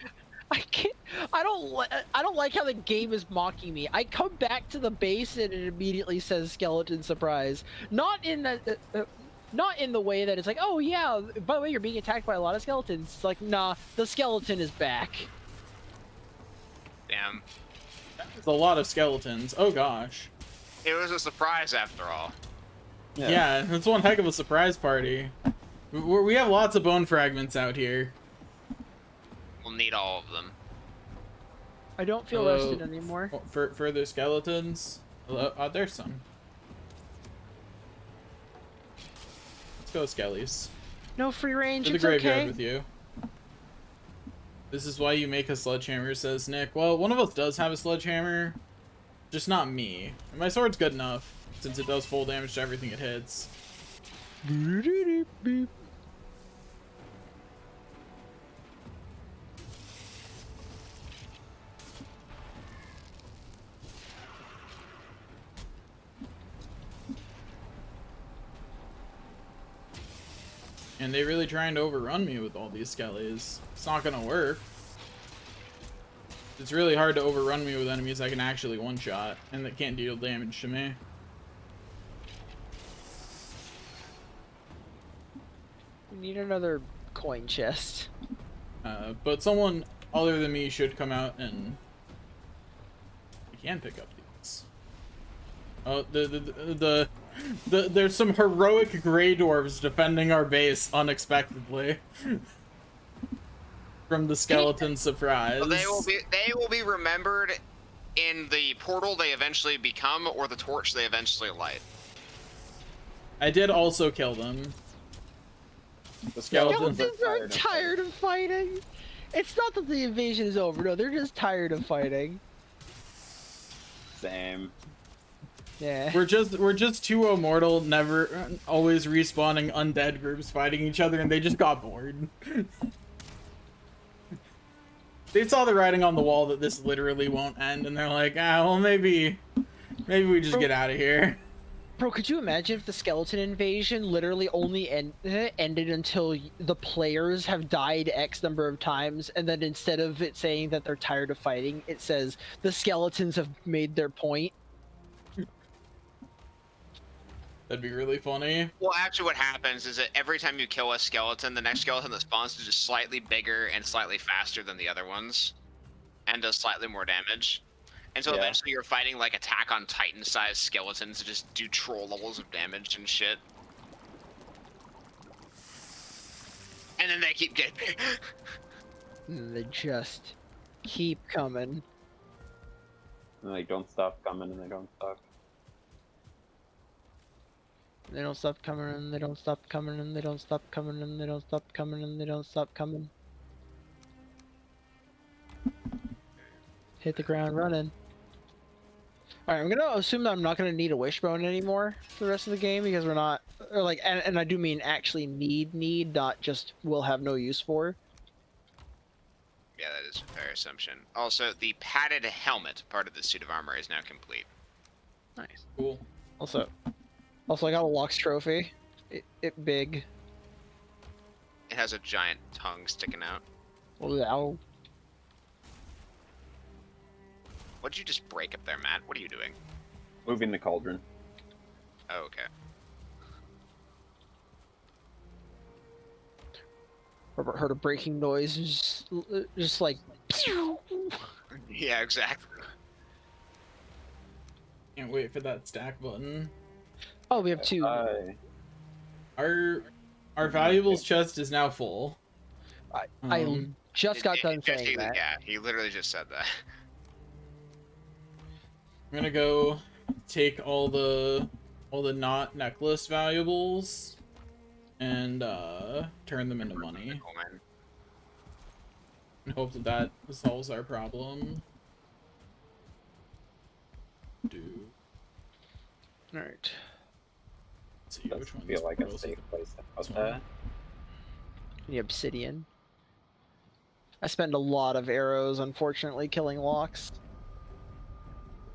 I can't. I don't like how the game is mocking me. I come back to the base and it immediately says skeleton surprise. Not in the way that it's like, oh yeah, by the way, you're being attacked by a lot of skeletons. It's like, nah, the skeleton is back. Damn. It's a lot of skeletons. Oh gosh. It was a surprise after all. Yeah, it's one heck of a surprise party. We have lots of bone fragments out here. We'll need all of them. I don't feel Hello. rested anymore. Oh, further skeletons. Hello? Oh, there's some. Let's go, skellies. No free range. To the It's graveyard okay. with you. This is why you make a sledgehammer, says Nick. Well, one of us does have a sledgehammer, just not me. And my sword's good enough, since it does full damage to everything it hits. And they really trying to overrun me with all these skellies. It's not gonna work. It's really hard to overrun me with enemies I can actually one-shot, and that can't deal damage to me. We need another coin chest. But someone other than me should come out and can pick up these. Oh, there's some heroic gray dwarves defending our base unexpectedly from the skeleton surprise. Well, they will be remembered in the portal they eventually become, or the torch they eventually light. I did also kill them. The Skeletons skeletons are tired of fighting. It's not that the invasion is over. No, they're just tired of fighting. Same. Yeah. We're just two immortal, never always respawning undead groups fighting each other, and they just got bored. They saw the writing on the wall that this literally won't end, and they're like, well, maybe we just get out of here. Bro, could you imagine if the skeleton invasion literally only ended until the players have died X number of times, and then instead of it saying that they're tired of fighting, it says the skeletons have made their point? That'd be really funny. Well, actually, what happens is that every time you kill a skeleton, the next skeleton that spawns is just slightly bigger and slightly faster than the other ones, and does slightly more damage. And so eventually you're fighting like Attack on Titan-sized skeletons that just do troll levels of damage and shit. And then they keep getting bigger. And they just keep coming. And they don't stop coming, and they don't stop. They don't stop coming, and they don't stop coming, and they don't stop coming, and they don't stop coming, and they don't stop coming. Hit the ground running. Alright, I'm gonna assume that I'm not gonna need a wishbone anymore for the rest of the game, because we're not, or like, and I do mean actually need, not just will have no use for. Yeah, that is a fair assumption. Also, the padded helmet part of the suit of armor is now complete. Nice. Cool. Also, I got a Lux trophy. It big. It has a giant tongue sticking out. Wow. What did you just break up there, Matt? What are you doing? Moving the cauldron. Oh, okay. Robert heard a breaking noise, just like. Yeah, exactly. Can't wait for that stack button. Oh, we have two. Our valuables chest is now full. I just got done saying that. Yeah, he literally just said that. I'm gonna go take all the knot necklace valuables and turn them into money. Oh, man. And hope that solves our problem. Alright. Let's see Doesn't which one feel like a safe place to put that. The obsidian. I spend a lot of arrows, unfortunately, killing locks.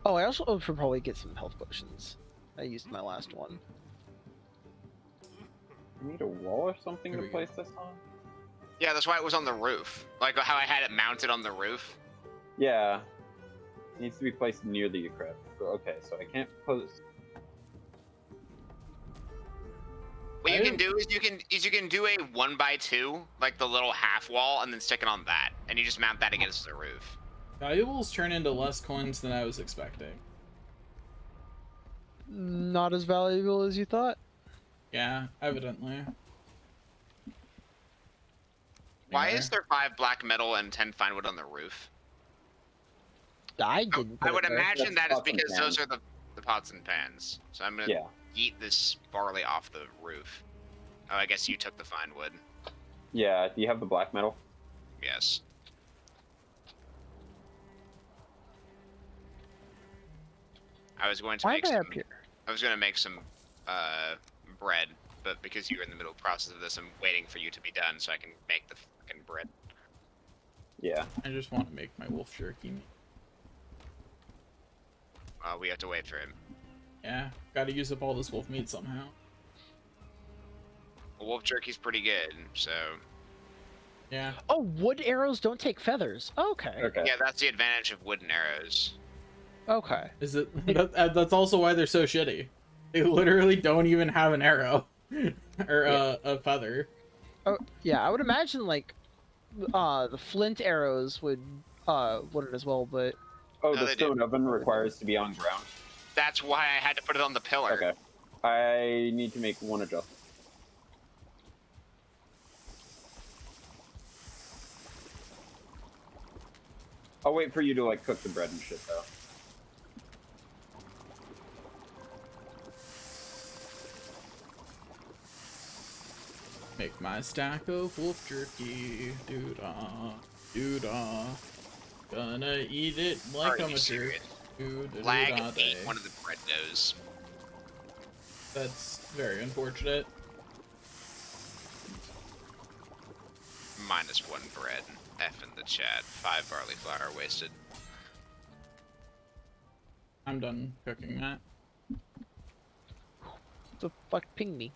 Oh, I also should probably get some health potions. I used my last one. You need a wall or something Here to we go. place this on? Yeah, that's why it was on the roof. Like how I had it mounted on the roof. Yeah. It needs to be placed near the crypt. Okay, so I can't put. What you can do is you can do a 1x2, like the little half wall, and then stick it on that, and you just mount that against the roof. Valuables turn into less coins than I was expecting. Not as valuable as you thought. Yeah, evidently. Why Yeah. is there 5 black metal and 10 fine wood on the roof? I didn't. I put would it there. imagine that is Pots and because those pans. are the pots and pans. So I'm gonna Yeah. eat this barley off the roof. Oh, I guess you took the fine wood. Yeah, do you have the black metal? Yes. I was going to Why make am I some. up here? I was going to make some bread, but because you're in the middle of the process of this, I'm waiting for you to be done so I can make the fucking bread. Yeah. I just want to make my wolf jerky. We have to wait for him. Yeah, gotta use up all this wolf meat somehow. Well, wolf jerky's pretty good, so Yeah. Oh, wood arrows don't take feathers. Okay. Okay. yeah, that's the advantage of wooden arrows. Okay. Is it? That's also why they're so shitty. They literally don't even have an arrow or a feather. Oh, yeah. I would imagine like, the flint arrows wouldn't as well, but Oh, No, the they do. stone oven requires to be on ground. That's why I had to put it on the pillar. Okay. I need to make one adjustment. I'll wait for you to like cook the bread and shit though. Make my stack of wolf jerky. Doo-dah. Doo-dah. Gonna eat it like Are I'm you a jerk. serious? Doo-da-doo-da Lag day. ate one of the bread doughs. That's very unfortunate. -1 bread. F in the chat. 5 barley flour wasted. I'm done cooking that. The fuck ping me.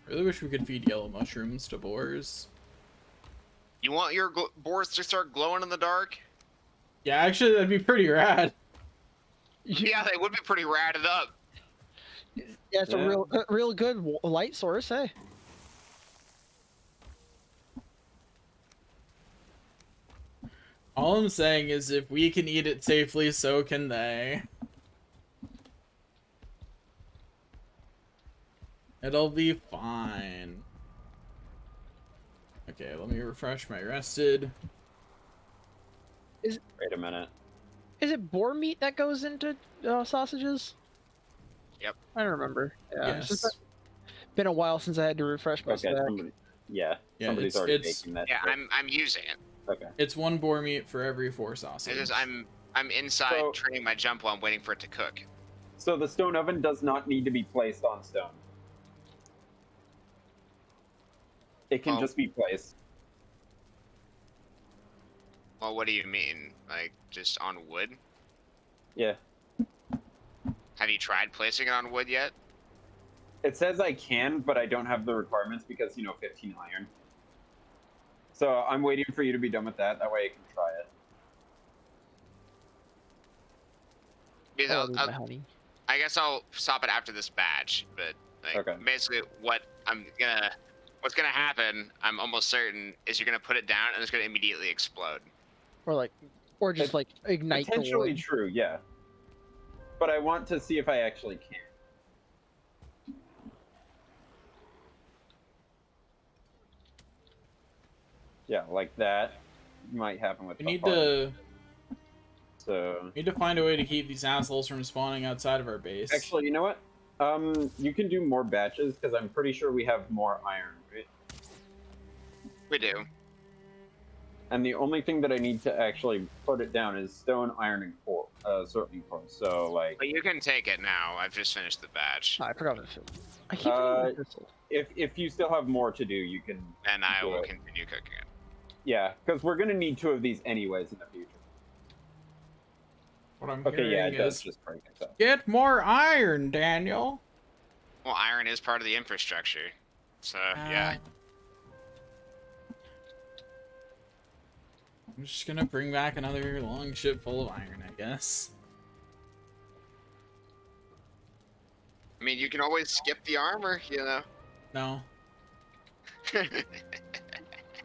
Really wish we could feed yellow mushrooms to boars. You want your boars to start glowing in the dark? Yeah, actually, that'd be pretty rad. Yeah, they would be pretty ratted up. Yeah, it's Yeah. a real good light source, hey. All I'm saying is if we can eat it safely, so can they. It'll be fine. Okay, let me refresh my rested. Wait a minute. Is it boar meat that goes into sausages? Yep. I don't remember. Yeah, it's Yes. just been a while since I had to refresh my Okay, stack. somebody. Yeah, Yeah, somebody's it's- already it's- baking that. Yeah, shit. I'm using it. Okay. It's 1 boar meat for every 4 sausages. It's just I'm inside So- training my jump while I'm waiting for it to cook. So the stone oven does not need to be placed on stone. It can Oh. just be placed. Well, what do you mean? Like just on wood? Yeah. Have you tried placing it on wood yet? It says I can, but I don't have the requirements because, 15 iron. So I'm waiting for you to be done with that. That way I can try it. Because Oh, I'll- there's I'll- my honey. I guess I'll stop it after this batch, but like, Okay. basically what's gonna happen, I'm almost certain, is you're gonna put it down and it's gonna immediately explode. Or just like ignite the Potentially wood. true, yeah. But I want to see if I actually can. Yeah, like that might happen with We the need farm. to So find a way to keep these assholes from spawning outside of our base. actually, you know what? You can do more batches because I'm pretty sure we have more iron, right? We do. And the only thing that I need to actually put it down is stone, iron, and core, sorting core. So like, But you can take it now. I've just finished the batch. Oh, I forgot the film. I keep Uh, forgetting the pistol. if you still have more to do, you can. And I do will it. continue cooking it. Yeah, because we're gonna need 2 of these anyways in the future. What I'm Okay, yeah, it hearing does is, just break itself. get more iron, Daniel. Well, iron is part of the infrastructure. So, yeah. I'm just gonna bring back another long ship full of iron, I guess. I mean, you can always skip the armor, No,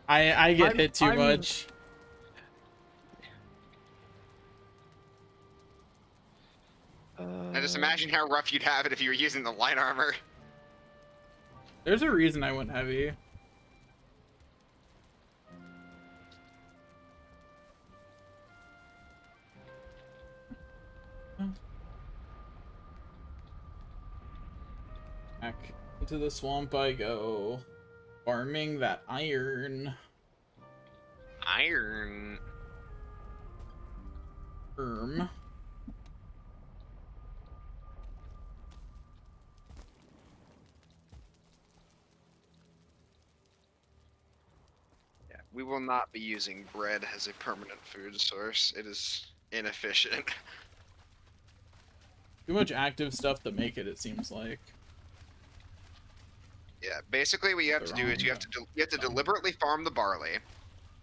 I get hit too I'm- much. I just imagine how rough you'd have it if you were using the light armor. There's a reason I went heavy. Back into the swamp I go, farming that iron. Iron. Yeah, we will not be using bread as a permanent food source. It is inefficient. Too much active stuff to make it, it seems like. Yeah, basically what you have to do is you have to deliberately farm the barley.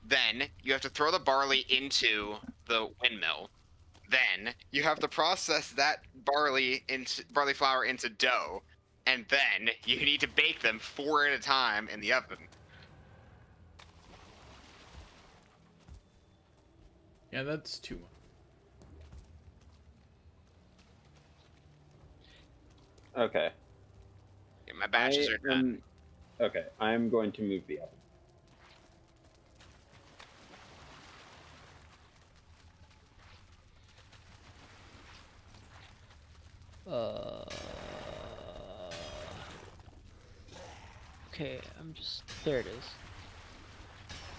Then you have to throw the barley into the windmill. Then you have to process that barley flour into dough. And then you need to bake them 4 at a time in the oven. Yeah, that's too much. Okay. Yeah, my batches are done. Okay, I'm going to move the oven. Okay, I'm just there. It is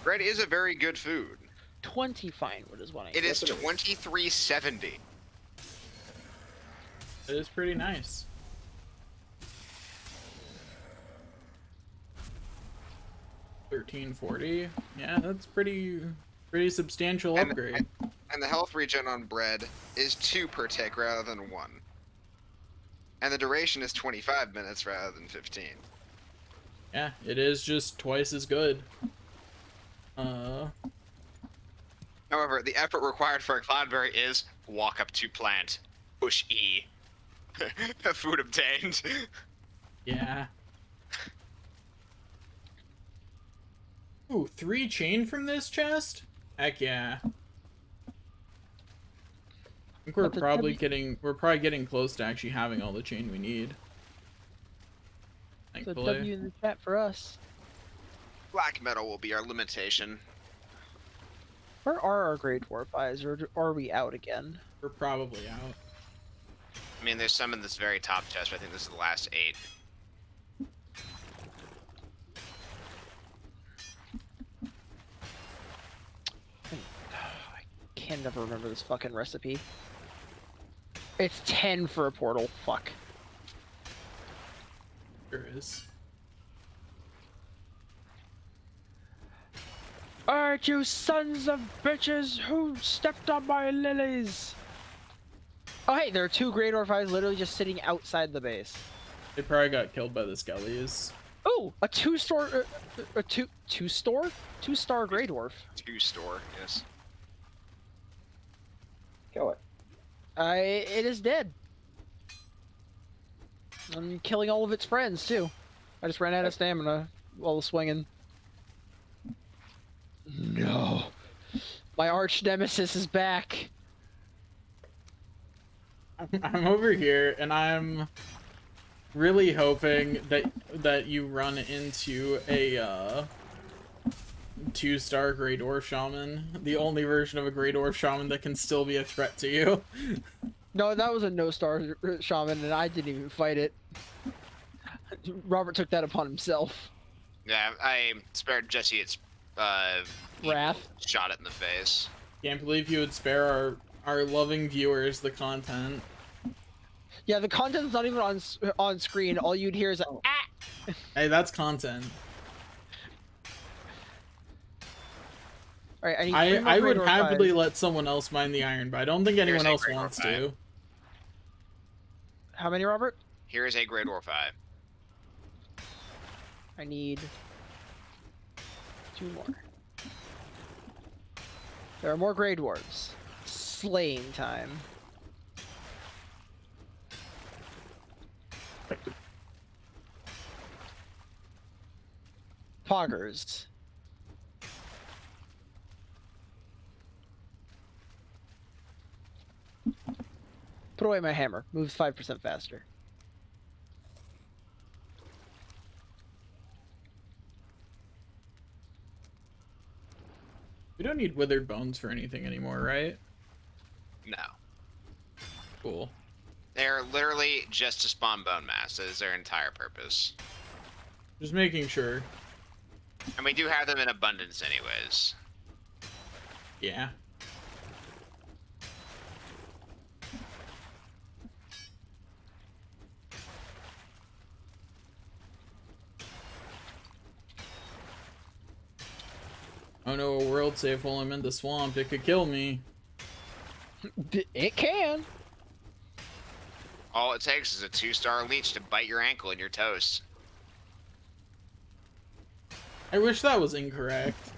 Bread is a very good food. 20 fine wood is what I It need. is 23.70. It is pretty nice. $13.40. Yeah, that's pretty substantial And- upgrade. And the health regen on bread is 2 per tick rather than 1. And the duration is 25 minutes rather than 15. Yeah, it is just twice as good. However, the effort required for a cloudberry is walk up to plant, push E. Food obtained. Yeah. Ooh, 3 chain from this chest? Heck yeah. I think we're But the probably getting close to actually having all the chain we need. So Thankfully. W in the chat for us. Black metal will be our limitation. Where are our Grey Dwarf eyes, or are we out again? We're probably out. I mean, there's some in this very top chest, but I think this is the last 8. I can never remember this fucking recipe. It's 10 for a portal. Fuck. There is. Alright, you sons of bitches, who stepped on my lilies? Oh hey, there are 2 Grey Dwarf eyes literally just sitting outside the base. They probably got killed by the skellies. Oh, a 2-star, a 2-star Grey Dwarf. 2 store, yes. Kill it. It is dead. I'm killing all of its friends too. I just ran out of stamina while swinging. No, my arch nemesis is back. I'm over here and I'm really hoping that you run into a 2-star Grey Dwarf Shaman, the only version of a Grey Dwarf Shaman that can still be a threat to you. No, that was a no-star shaman, and I didn't even fight it. Robert took that upon himself. Yeah, I spared Jesse its Wrath. shot it in the face. Can't believe you would spare our loving viewers the content. Yeah, the content's not even on screen. All you'd hear is a ah. Hey, that's content. All right, I need 3 more I Grey would Dwarf happily eyes. let someone else mine the iron, but I don't think anyone Here's a else Grey Dwarf wants eye. to. How many, Robert? Here is a Grey Dwarf eye. I need 2 more. There are more Grey Dwarves. Slaying time. Poggers. Put away my hammer. Moves 5% faster. We don't need withered bones for anything anymore, right? No. Cool. They're literally just to spawn bone mass. That is their entire purpose. Just making sure. And we do have them in abundance anyways. Yeah. Oh no, a world save while I'm in the swamp. It could kill me. It can. All it takes is a 2-star leech to bite your ankle and you're toast. I wish that was incorrect.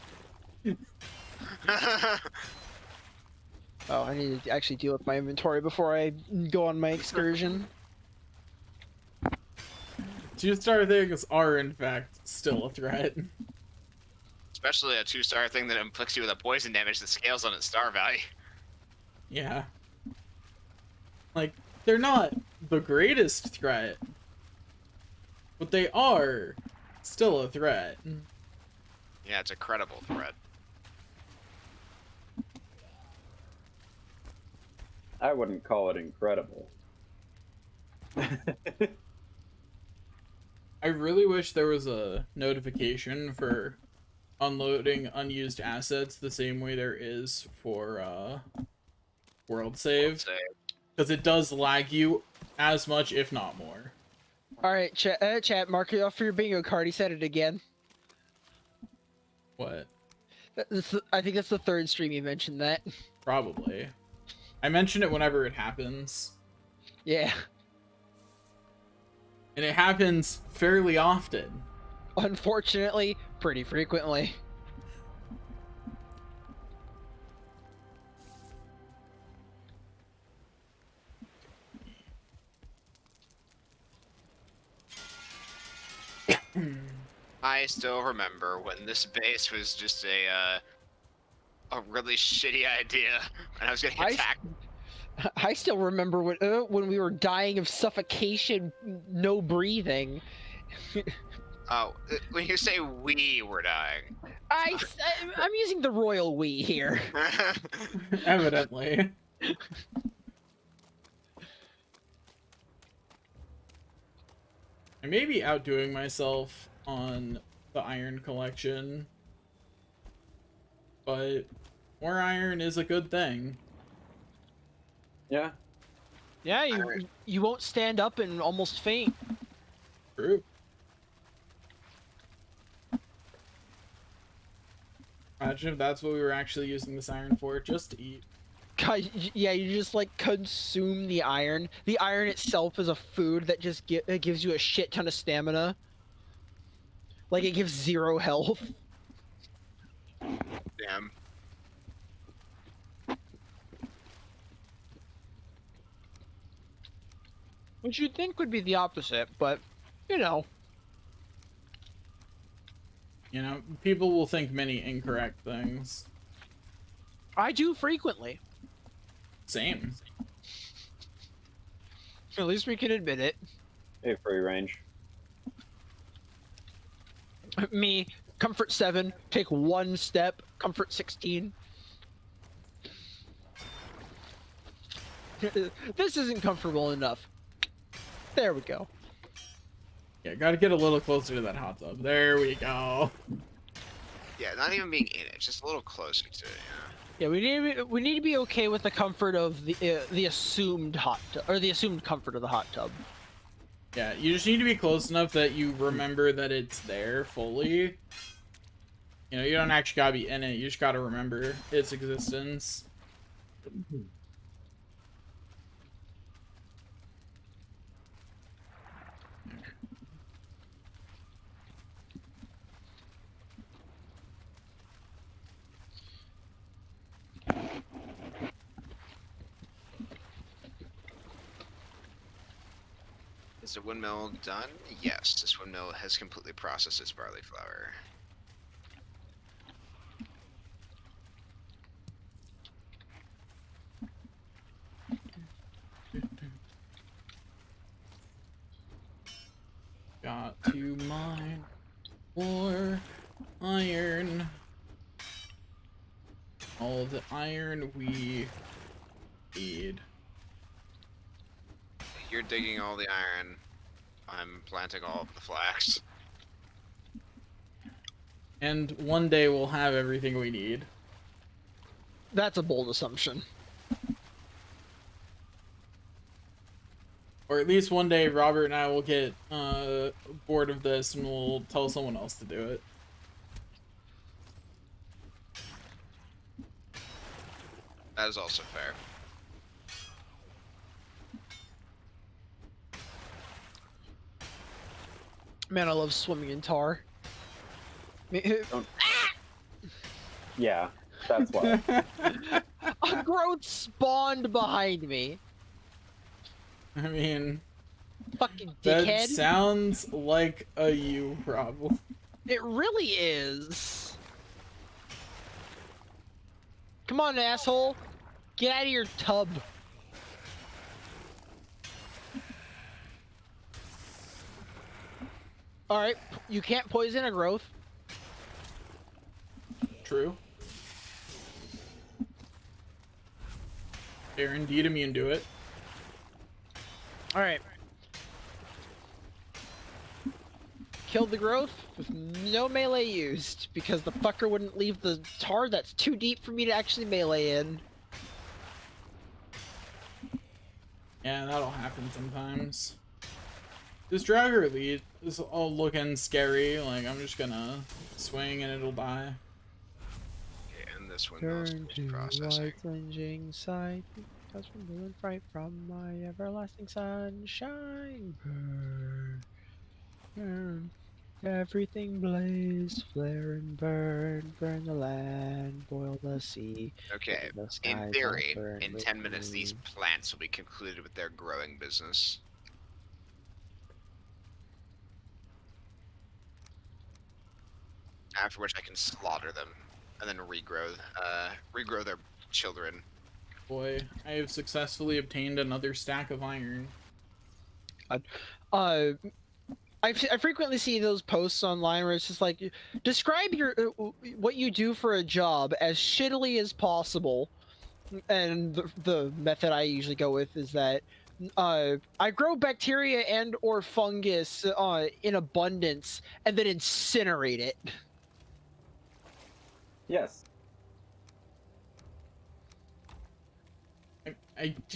Oh, I need to actually deal with my inventory before I go on my excursion. 2-star things are in fact still a threat. especially a 2-star thing that inflicts you with a poison damage that scales on its star value. Yeah. Like, they're not the greatest threat, but they are still a threat. Yeah, it's a credible threat. I wouldn't call it incredible. I really wish there was a notification for unloading unused assets the same way there is for world save, So, because it does lag you as much, if not more. All right, chat. Mark it off for your bingo card. He said it again. What? I think that's the third stream you mentioned that. Probably. I mention it whenever it happens, Yeah. and it happens fairly often. Unfortunately, pretty frequently. I still remember when this base was just a really shitty idea, and I was getting attacked. I still remember when we were dying of suffocation, no breathing. Oh, when you say we were dying. I'm using the royal we here. Evidently. I may be outdoing myself on the iron collection, but more iron is a good thing. Yeah. Yeah, you won't stand up and almost faint. True. Imagine if that's what we were actually using this iron for, just to eat. God, yeah, you just like consume the iron. The iron itself is a food that just it gives you a shit ton of stamina. Like it gives 0 health. Damn. Which you'd think would be the opposite, but you know. You know, people will think many incorrect things. I do frequently. Same. At least we can admit it. Hey, free range. Me, comfort 7, take 1 step, comfort 16. This isn't comfortable enough. There we go. Yeah, gotta get a little closer to that hot tub. There we go. Yeah, not even being in it, just a little closer to it, Yeah, we need to be okay with the comfort of the assumed hot tub, or the assumed comfort of the hot tub. Yeah, you just need to be close enough that you remember that it's there fully. You know, you don't actually gotta be in it, you just gotta remember its existence. Is the windmill done? Yes, this windmill has completely processed its barley flour. Got to mine more iron. All the iron we need. You're digging all the iron. I'm planting all of the flax. And one day we'll have everything we need. That's a bold assumption. Or at least one day Robert and I will get bored of this and we'll tell someone else to do it. That is also fair. Man, I love swimming in tar. Yeah, that's why. A growth spawned behind me. I mean, Fucking that dickhead. sounds like a you problem. It really is. Come on, asshole. Get out of your tub. Alright, you can't poison a growth. True. They're indeed immune to it. Alright. Killed the growth with no melee used because the fucker wouldn't leave the tar that's too deep for me to actually melee in. Yeah, that'll happen sometimes. This Dragger Elite is all looking scary. Like, I'm just gonna swing and it'll die. Okay, and this one also Turn is to processing. white flinging sight, touch from blue and fright from my everlasting sunshine. Burn, burn, everything blaze, flare and burn, burn the land, boil the sea. Okay, the in skies all theory, burn in with 10 minutes, these me. plants will be concluded with their growing business. After which I can slaughter them and then regrow their children. Boy, I have successfully obtained another stack of iron. I frequently see those posts online where it's just like, describe your what you do for a job as shittily as possible, and the method I usually go with is that I grow bacteria and or fungus in abundance and then incinerate it. Yes.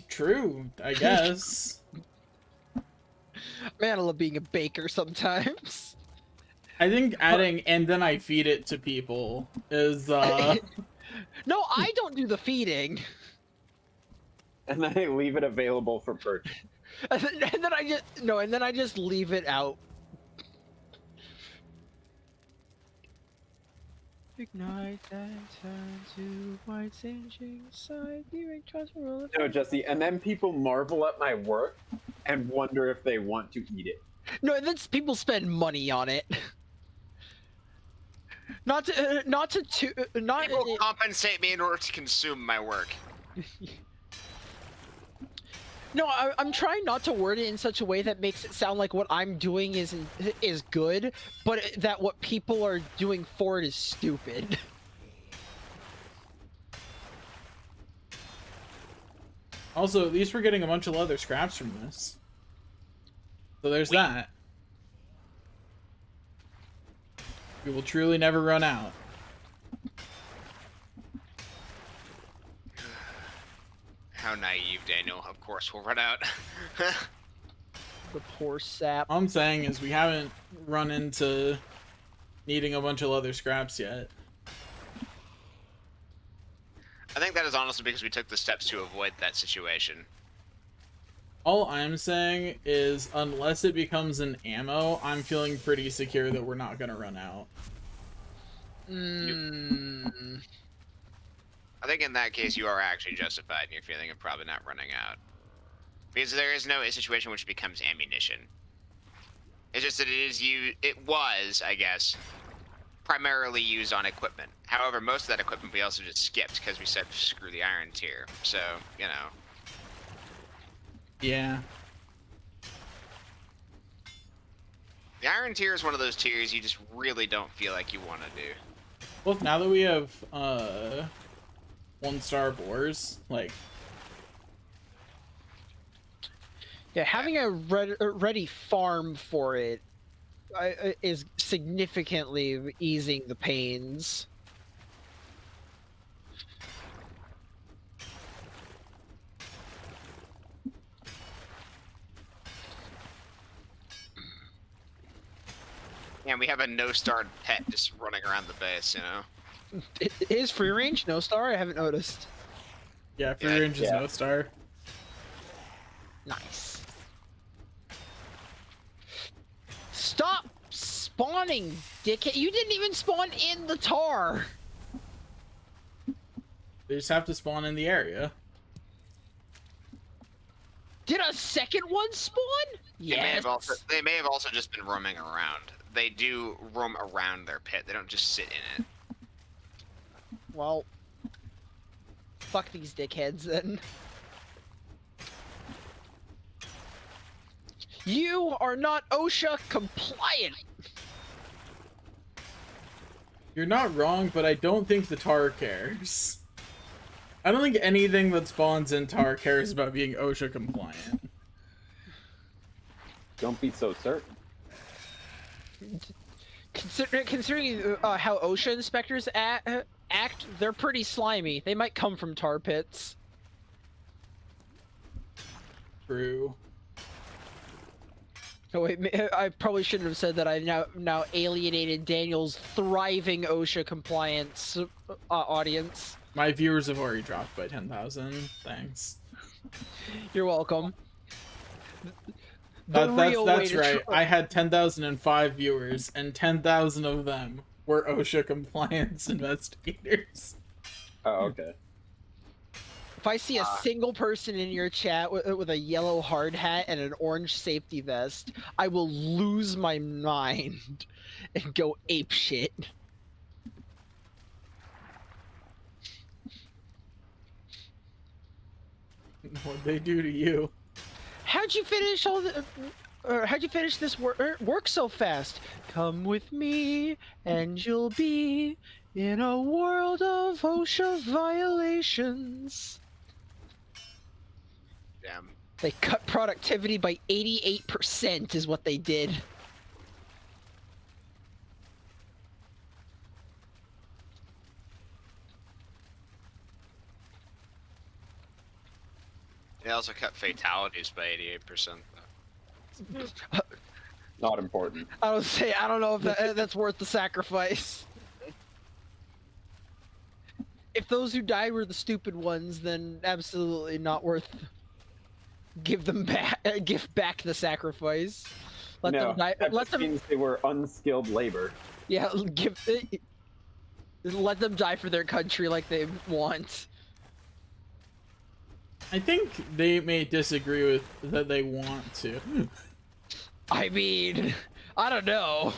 True, I guess. Man, I love being a baker sometimes. I think adding and then I feed it to people is No, I don't do the feeding. And then I leave it available for purchase. And then I just leave it out. Ignite and turn to white singeing side, viewing transfer. No, Jesse, and then people marvel at my work and wonder if they want to eat it. No, and then people spend money on it. Not People compensate me in order to consume my work. No, I'm trying not to word it in such a way that makes it sound like what I'm doing is good, but that what people are doing for it is stupid. Also, at least we're getting a bunch of leather scraps from this. So there's that. We will truly never run out. How naive, Daniel. Of course we'll run out. The poor sap. All I'm saying is we haven't run into needing a bunch of leather scraps yet. I think that is honestly because we took the steps to avoid that situation. All I'm saying is, unless it becomes an ammo, I'm feeling pretty secure that we're not gonna run out. I think in that case you are actually justified in your feeling of probably not running out. Because there is no situation which becomes ammunition. It's just that it was, I guess, primarily used on equipment. However, most of that equipment we also just skipped because we said screw the iron tier. So, you know. Yeah. The iron tier is one of those tiers you just really don't feel like you want to do. Well, now that we have 1-star boars, like, Yeah, having a ready farm for it is significantly easing the pains. Yeah, we have a no-starred pet just running around the base, you know? It is free range, no star. I haven't noticed. yeah, free Yeah, range is yeah. no star. Nice. Stop spawning, dickhead! You didn't even spawn in the tar. They just have to spawn in the area. Did a second one spawn? They may have also just been roaming around. They do roam around their pit. They don't just sit in it. Well, fuck these dickheads then. You are not OSHA compliant. You're not wrong, but I don't think the tar cares. I don't think anything that spawns in tar cares about being OSHA compliant. Don't be so certain. Considering how OSHA inspectors act, they're pretty slimy. They might come from tar pits. True. Oh wait, I probably shouldn't have said that. I now alienated Daniel's thriving OSHA compliance audience. My viewers have already dropped by 10,000. Thanks. You're welcome. That's right. I had 10,005 viewers, and 10,000 of them were OSHA compliance investigators. Oh, okay. If I see a single person in your chat with a yellow hard hat and an orange safety vest, I will lose my mind and go ape shit. What'd they do to you? How'd you finish all the? How'd you finish this work so fast? Come with me, and you'll be in a world of OSHA violations. Damn. They cut productivity by 88% is what they did. They also cut fatalities by 88%. Not important. I don't know if that's worth the sacrifice. If those who died were the stupid ones, then absolutely not worth. Give back the sacrifice. Let them die. Let them. Means they were unskilled labor. Yeah, let them die for their country like they want. I think they may disagree with that they want to. I mean, I don't know.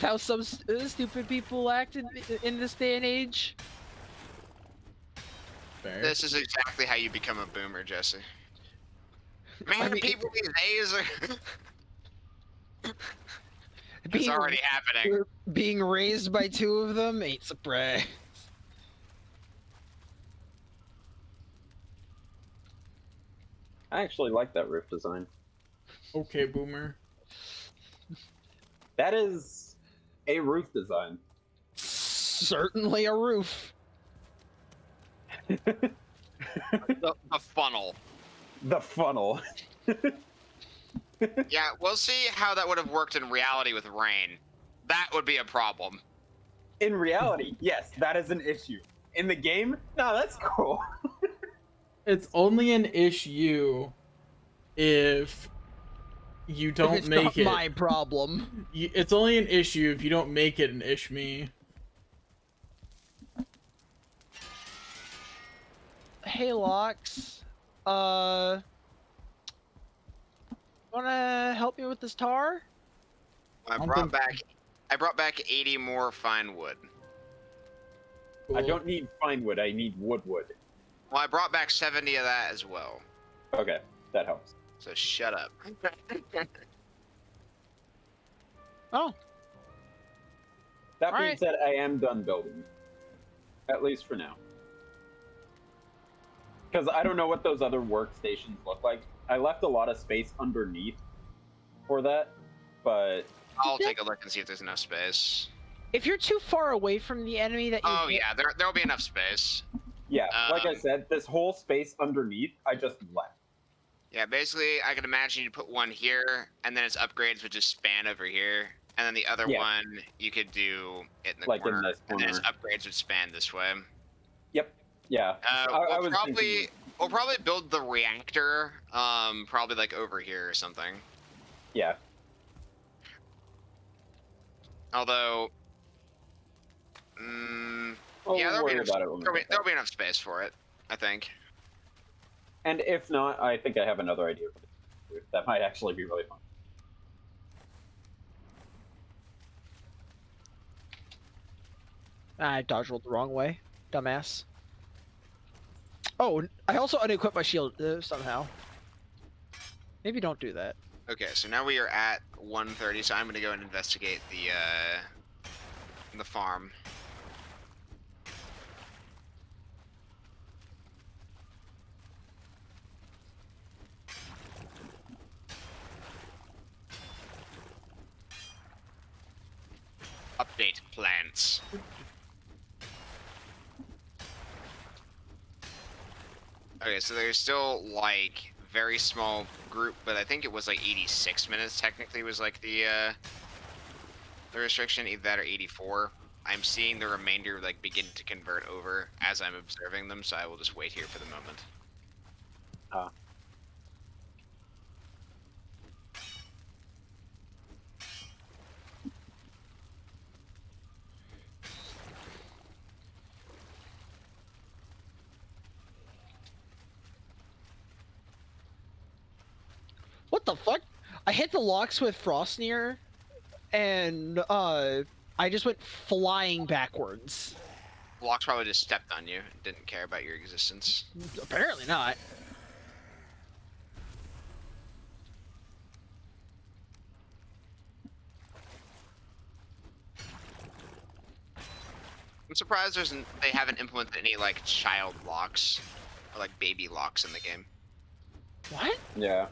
How some stupid people act in this day and age. Fair. This is exactly how you become a boomer, Jesse. Man, I mean, people these days are... It's already happening. Being raised by two of them ain't surprise. I actually like that roof design. Okay, boomer. That is a roof design. Certainly a roof. the funnel. The funnel. Yeah, we'll see how that would have worked in reality with rain. That would be a problem. In reality, yes, that is an issue. In the game, no, that's cool. It's only an issue if you don't it's make not it. my problem. It's only an issue if you don't make it an ishme. Hey, Lox. Wanna help me with this tar? I brought back 80 more fine wood. I don't need fine wood, I need wood. Well, I brought back 70 of that as well. Okay, that helps. So shut up. Oh. That being Alright. said, I am done building. At least for now. Because I don't know what those other workstations look like. I left a lot of space underneath for that, but... I'll take a look and see if there's enough space. If you're too far away from the enemy that you Oh yeah, there'll be enough space. Yeah, like I said, this whole space underneath, I just left. Yeah, basically, I could imagine you put one here, and then its upgrades would just span over here, and then the other one you could do it in the Like in corner, this and then its corner. upgrades would span this way. Yep, yeah. I was thinking... We'll probably build the reactor, probably like over here or something. Yeah. Although, yeah, We'll worry about it when we get there. there'll be enough space for it, I think. And if not, I think I have another idea for this. That might actually be really fun. I dodged rolled the wrong way, dumbass. Oh, I also unequipped my shield somehow. Maybe don't do that. Okay, so now we are at 1:30. So I'm gonna go and investigate the farm. Update plants. Okay, so there's still like very small group, but I think it was like 86 minutes technically was like the restriction, either that or 84. I'm seeing the remainder like begin to convert over as I'm observing them, so I will just wait here for the moment. What the fuck? I hit the locks with Frostnir, and I just went flying backwards. Locks probably just stepped on you and didn't care about your existence. Apparently not. I'm surprised they haven't implemented any like child locks or like baby locks in the game. What? Yeah,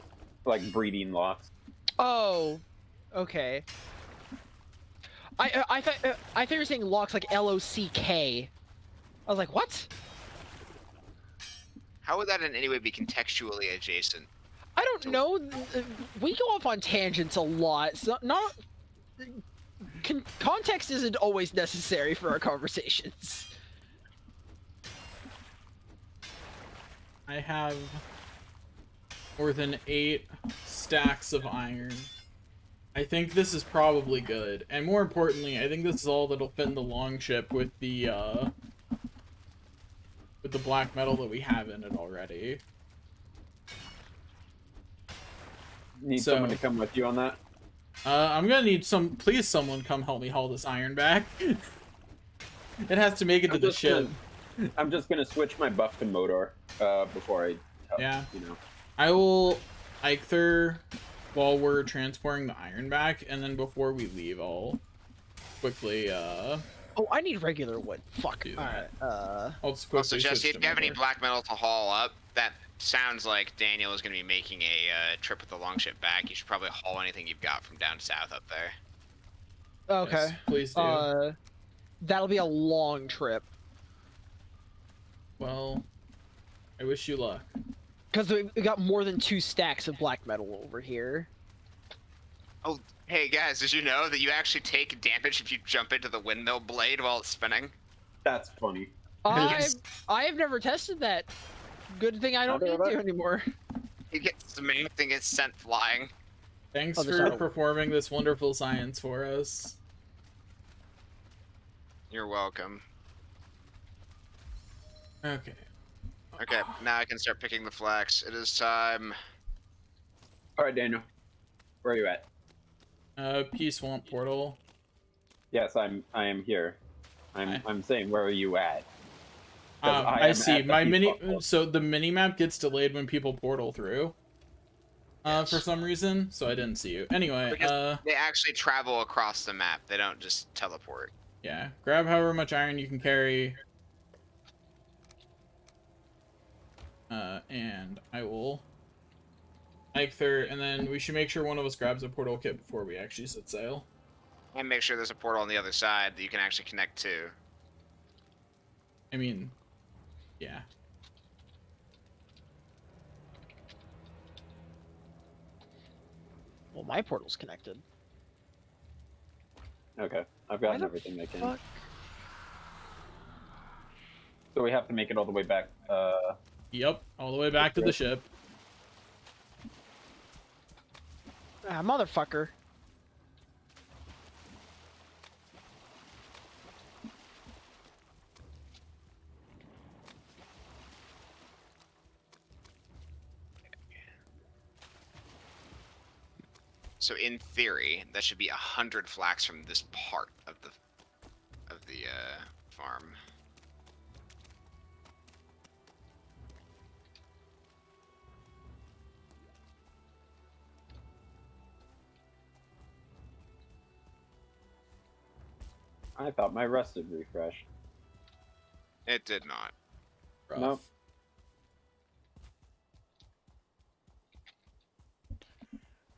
like breeding locks. Oh, okay. I thought you were saying locks like L-O-C-K. I was like, what? How would that in any way be contextually adjacent? I don't know. We go off on tangents a lot. So not context isn't always necessary for our conversations. I have more than 8 stacks of iron. I think this is probably good. And more importantly, I think this is all that'll fit in the longship with the black metal that we have in it already. Need So- someone to come with you on that? I'm gonna need please someone come help me haul this iron back. It has to make it to I'm the just ship. I'm just gonna switch my buff to motor before I help, Yeah. you know. I will Eikther while we're transporting the iron back, and then before we leave, I'll quickly Oh, I need regular wood. Fuck. Do All right. I'll just quickly Also, Jesse, switch if to you have any motor. black metal to haul up, that sounds like Daniel is going to be making a trip with the longship back. You should probably haul anything you've got from down south up there. Okay. Yes, please do. That'll be a long trip Well, I wish you luck. because we got more than 2 stacks of black metal over here. Oh, hey guys, did you know that you actually take damage if you jump into the windmill blade while it's spinning? That's funny. I've never tested that. Good thing I don't Neither need have to I. anymore. You get smacked and gets sent flying. Thanks Oh, there's for another- performing this wonderful science for us. You're welcome. Okay. Okay, now I can start picking the flax. It is time. All right, Daniel, where are you at? Peace Swamp Portal. Yes, I am here. Hi. I'm saying, where are you at? 'Cause I I am see. at the My Peace mini. Swamp Portal. So the mini map gets delayed when people portal through. Yes. For some reason, so I didn't see you. Anyway, Because they actually travel across the map. They don't just teleport. yeah. Grab however much iron you can carry. And I will Eikther, and then we should make sure one of us grabs a portal kit before we actually set sail. And make sure there's a portal on the other side that you can actually connect to. I mean, yeah. Well, my portal's connected. Okay, I've Why gotten the everything I can. fuck? So we have to make it all the way back. Yep, all the way back to the ship. Ah, motherfucker. So in theory, that should be 100 flax from this part of the farm. I thought my rusted refreshed. It did not. Rough. Nope.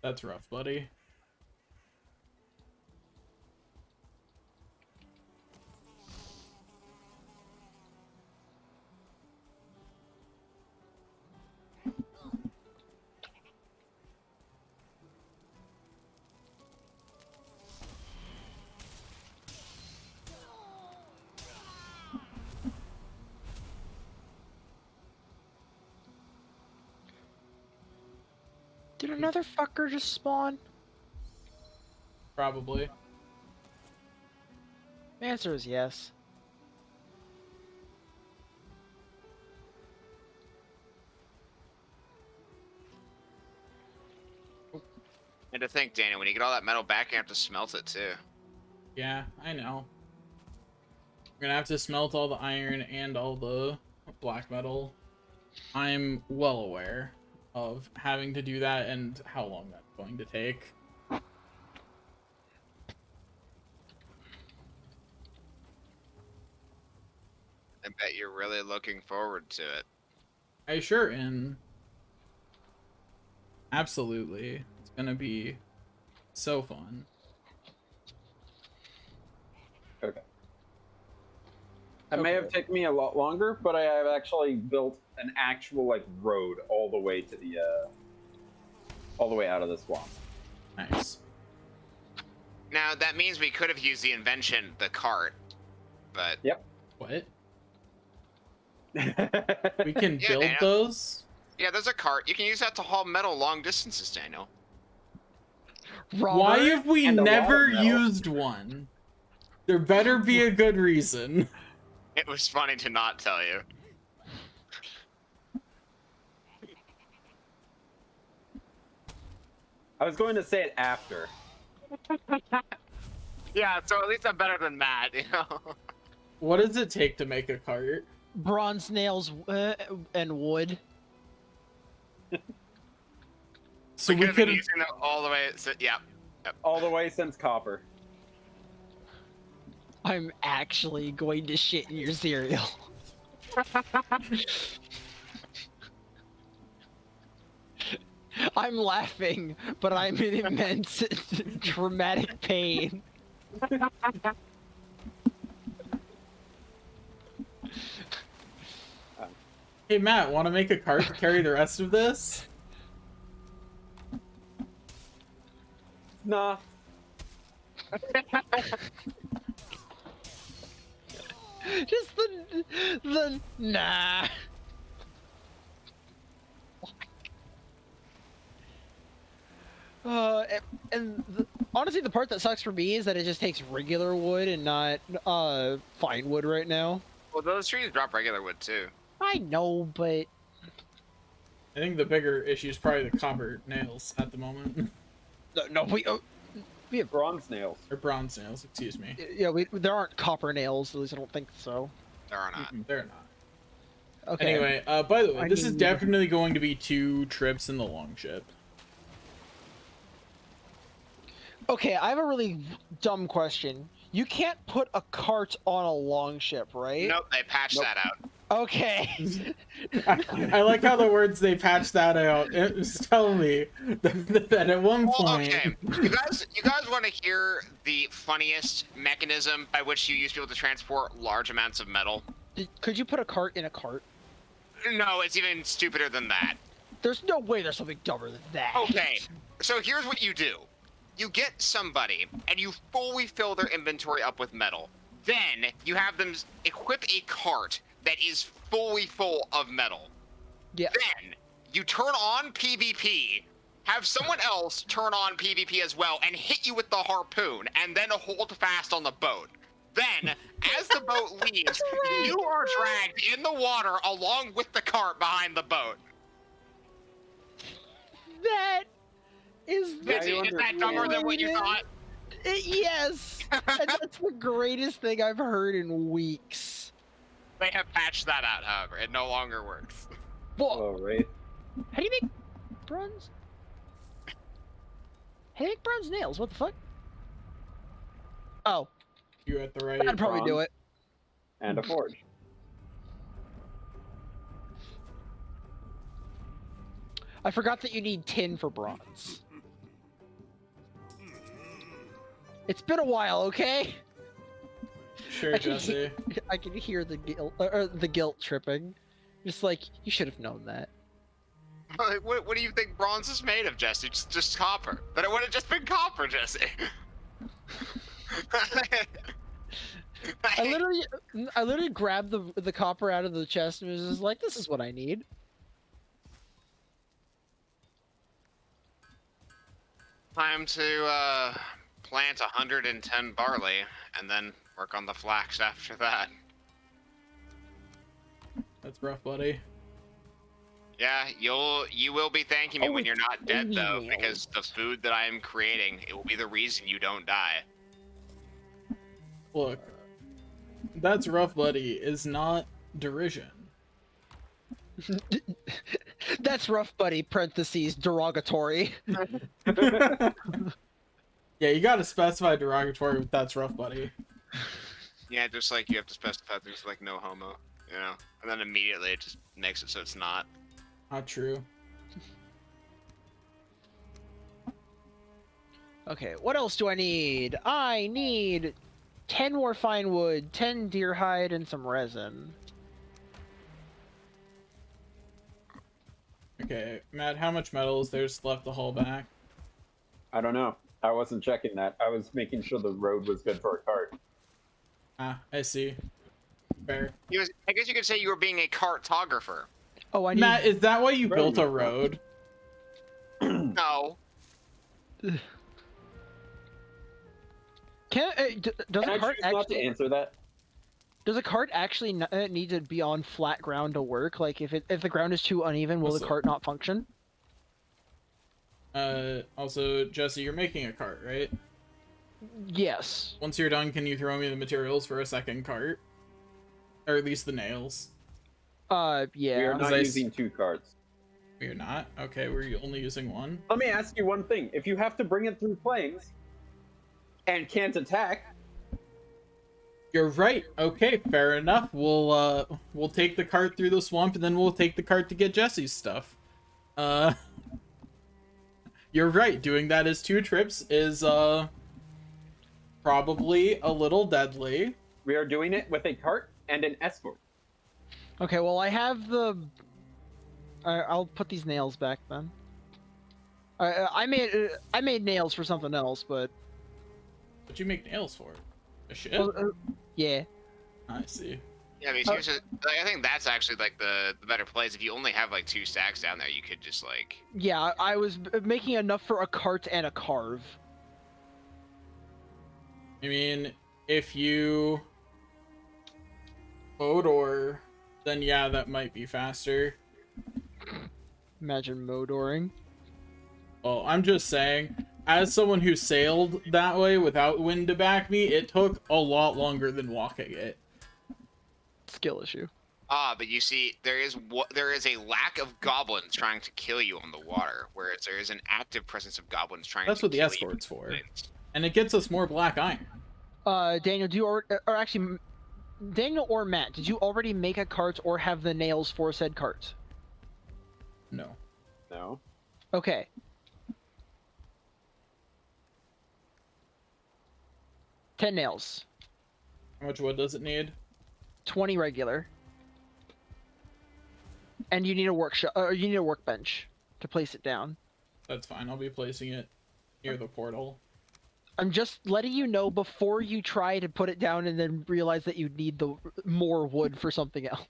That's rough, buddy. Did another fucker just spawn? Probably. The answer is yes. And to think, Daniel, when you get all that metal back, you have to smelt it too. Yeah, I know. I'm gonna have to smelt all the iron and all the black metal. I'm well aware of having to do that and how long that's going to take. I bet you're really looking forward to it. I sure am. Absolutely. It's gonna be so fun. Okay. That may have taken me a lot longer, but I have actually built an actual like road all the way to the all the way out of the swamp. Nice. Now, that means we could have used the invention, the cart, but... Yep. What? We can Yeah, build Daniel. those? Yeah, there's a cart. You can use that to haul metal long distances, Daniel. Why have we And a lot of never metal. used one? There better be a good reason. It was funny to not tell you. I was going to say it after. Yeah, so at least I'm better than Matt, you know? What does it take to make a cart? Bronze nails and wood. So we we could have been could. using that all the way... So, yeah. All the way since copper. I'm actually going to shit in your cereal. I'm laughing, but I'm in immense traumatic pain. Hey Matt, want to make a cart to carry the rest of this? Nah. Just the nah. Honestly, the part that sucks for me is that it just takes regular wood and not fine wood right now. Well, those trees drop regular wood, too. I know, but I think the bigger issue is probably the copper nails at the moment. no, we have Bronze nails. Or bronze nails, excuse me. yeah, there aren't copper nails. At least I don't think so. There are not. They're not. Okay. Anyway, by the way, I this is mean- definitely going to be 2 trips in the longship. Okay, I have a really dumb question. You can't put a cart on a longship, right? Nope, they patched that out. Okay. I like how the words they patched that out. It was telling me that at one Well, point. okay. You guys want to hear the funniest mechanism by which you use people to transport large amounts of metal? Could you put a cart in a cart? No, it's even stupider than that. There's no way there's something dumber than that. Okay, so here's what you do. You get somebody, and you fully fill their inventory up with metal. Then, you have them equip a cart that is fully full of metal. Yeah. Then, you turn on PvP, have someone else turn on PvP as well, and hit you with the harpoon, and then hold fast on the boat. Then, as the boat leaves, you are dragged in the water along with the cart behind the boat. That is Yeah, the Is that dumber than what you thought? Yes. And that's the greatest thing I've heard in weeks. They have patched that out, however. It no longer works. Whoa. Oh, right. How do you make bronze? How do you make bronze nails? What the fuck? Oh. You at the right. I'd probably do bronze. it. And a forge. I forgot that you need tin for bronze. It's been a while, okay? Sure, I can Jesse. I can hear the guilt tripping. Just like, you should have known that. What do you think bronze is made of, Jesse? Just copper. But it would have just been copper, Jesse. I literally grabbed the copper out of the chest and was just like, this is what I need. Time to plant 110 barley and then work on the flax after that. That's rough, buddy. Yeah, you will be thanking me Oh, when you're not dead though, nails. because the food that I am creating, it will be the reason you don't die. Look, that's rough, buddy. Is not derision. That's rough, buddy. Parentheses derogatory. Yeah, you gotta specify derogatory with that's rough, buddy. Yeah, just like you have to specify things like no homo, you know, and then immediately it just makes it so it's not. Not true. Okay, what else do I need? I need 10 more fine wood, 10 deer hide, and some resin. Okay, Matt, how much metal is there left to haul back? I don't know. I wasn't checking that. I was making sure the road was good for a cart. Ah, I see. Fair. I guess you could say you were being a cartographer. Oh, I need. Matt, is that why you Road built a movement. road? No. Does Can a I cart choose not to actually answer that? does a cart actually need to be on flat ground to work? Like, if the ground is too uneven, will What's the up? cart not function? Also, Jesse, you're making a cart, right? Yes. Once you're done, can you throw me the materials for a second cart? Or at least the nails. We are Yeah. not I using 2 carts. You're not? Okay, we're only using one? Let me ask you one thing. If you have to bring it through plains and can't attack, You're right. Okay, fair enough. We'll take the cart through the swamp, and then we'll take the cart to get Jesse's stuff. You're right. Doing that as 2 trips is, probably a little deadly. we are doing it with a cart and an escort. Okay. Well, I have the. I'll put these nails back then. I made nails for something else, but What you make nails for? A ship? yeah. I see. Yeah, I mean, seriously, like, I think that's actually like the better place. If you only have like 2 stacks down there, you could just like. Yeah, I was making enough for a cart and a carve. I mean, if you Odor, then yeah, that might be faster. Imagine modoring. Well, I'm just saying, as someone who sailed that way without wind to back me, it took a lot longer than walking it. Skill issue. Ah, but you see, there is a lack of goblins trying to kill you on the water, whereas there is an active presence of goblins trying That's to what the kill escort's you. for. And it gets us more black iron. Daniel, or actually, Daniel or Matt, did you already make a cart or have the nails for said cart? No. No. Okay. Ten nails. How much wood does it need? 20 regular. And you need a workshop, or you need a workbench to place it down. That's fine. I'll be placing it near the portal. I'm just letting you know before you try to put it down and then realize that you need the more wood for something else.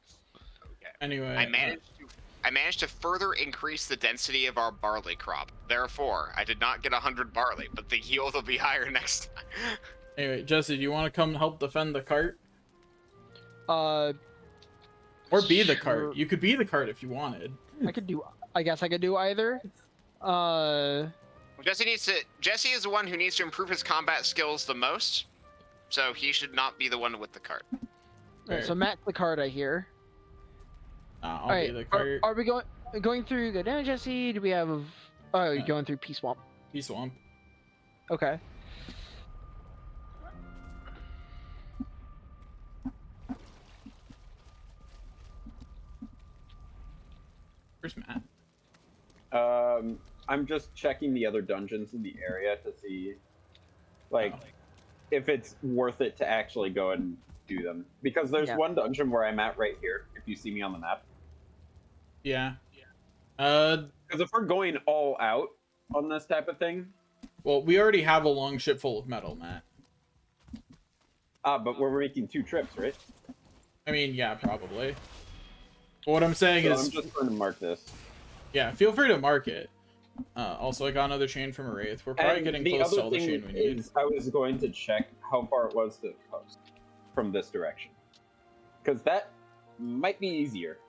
Okay. Anyway, I managed to further increase the density of our barley crop. Therefore, I did not get 100 barley, but the yield will be higher next time. anyway, Jesse, do you want to come help defend the cart? Uh, Or be the Sure. cart? You could be the cart if you wanted. I guess I could do either. Jesse is the one who needs to improve his combat skills the most, so he should not be the one with the cart. Fair. So Matt's the cart, I hear. I'll All right, be the cart. are we going through Go Down, Jesse? Do we have? Oh, you're going through Pea Swamp. Pea swamp. Okay. Where's Matt? I'm just checking the other dungeons in the area to see, like, Oh. if it's worth it to actually go and do them. Because there's Yeah. one dungeon where I'm at right here, if you see me on the map. Yeah. Because if we're going all out on this type of thing, Well, we already have a long ship full of metal, Matt. but we're making 2 trips, right? I mean, yeah, probably. But what I'm saying So is, I'm just going to mark this. yeah, feel free to mark it. Also, I got another chain from a Wraith. We're probably And getting the close to other all the thing chain we need. is, I was going to check how far it was to the coast from this direction, because that might be easier.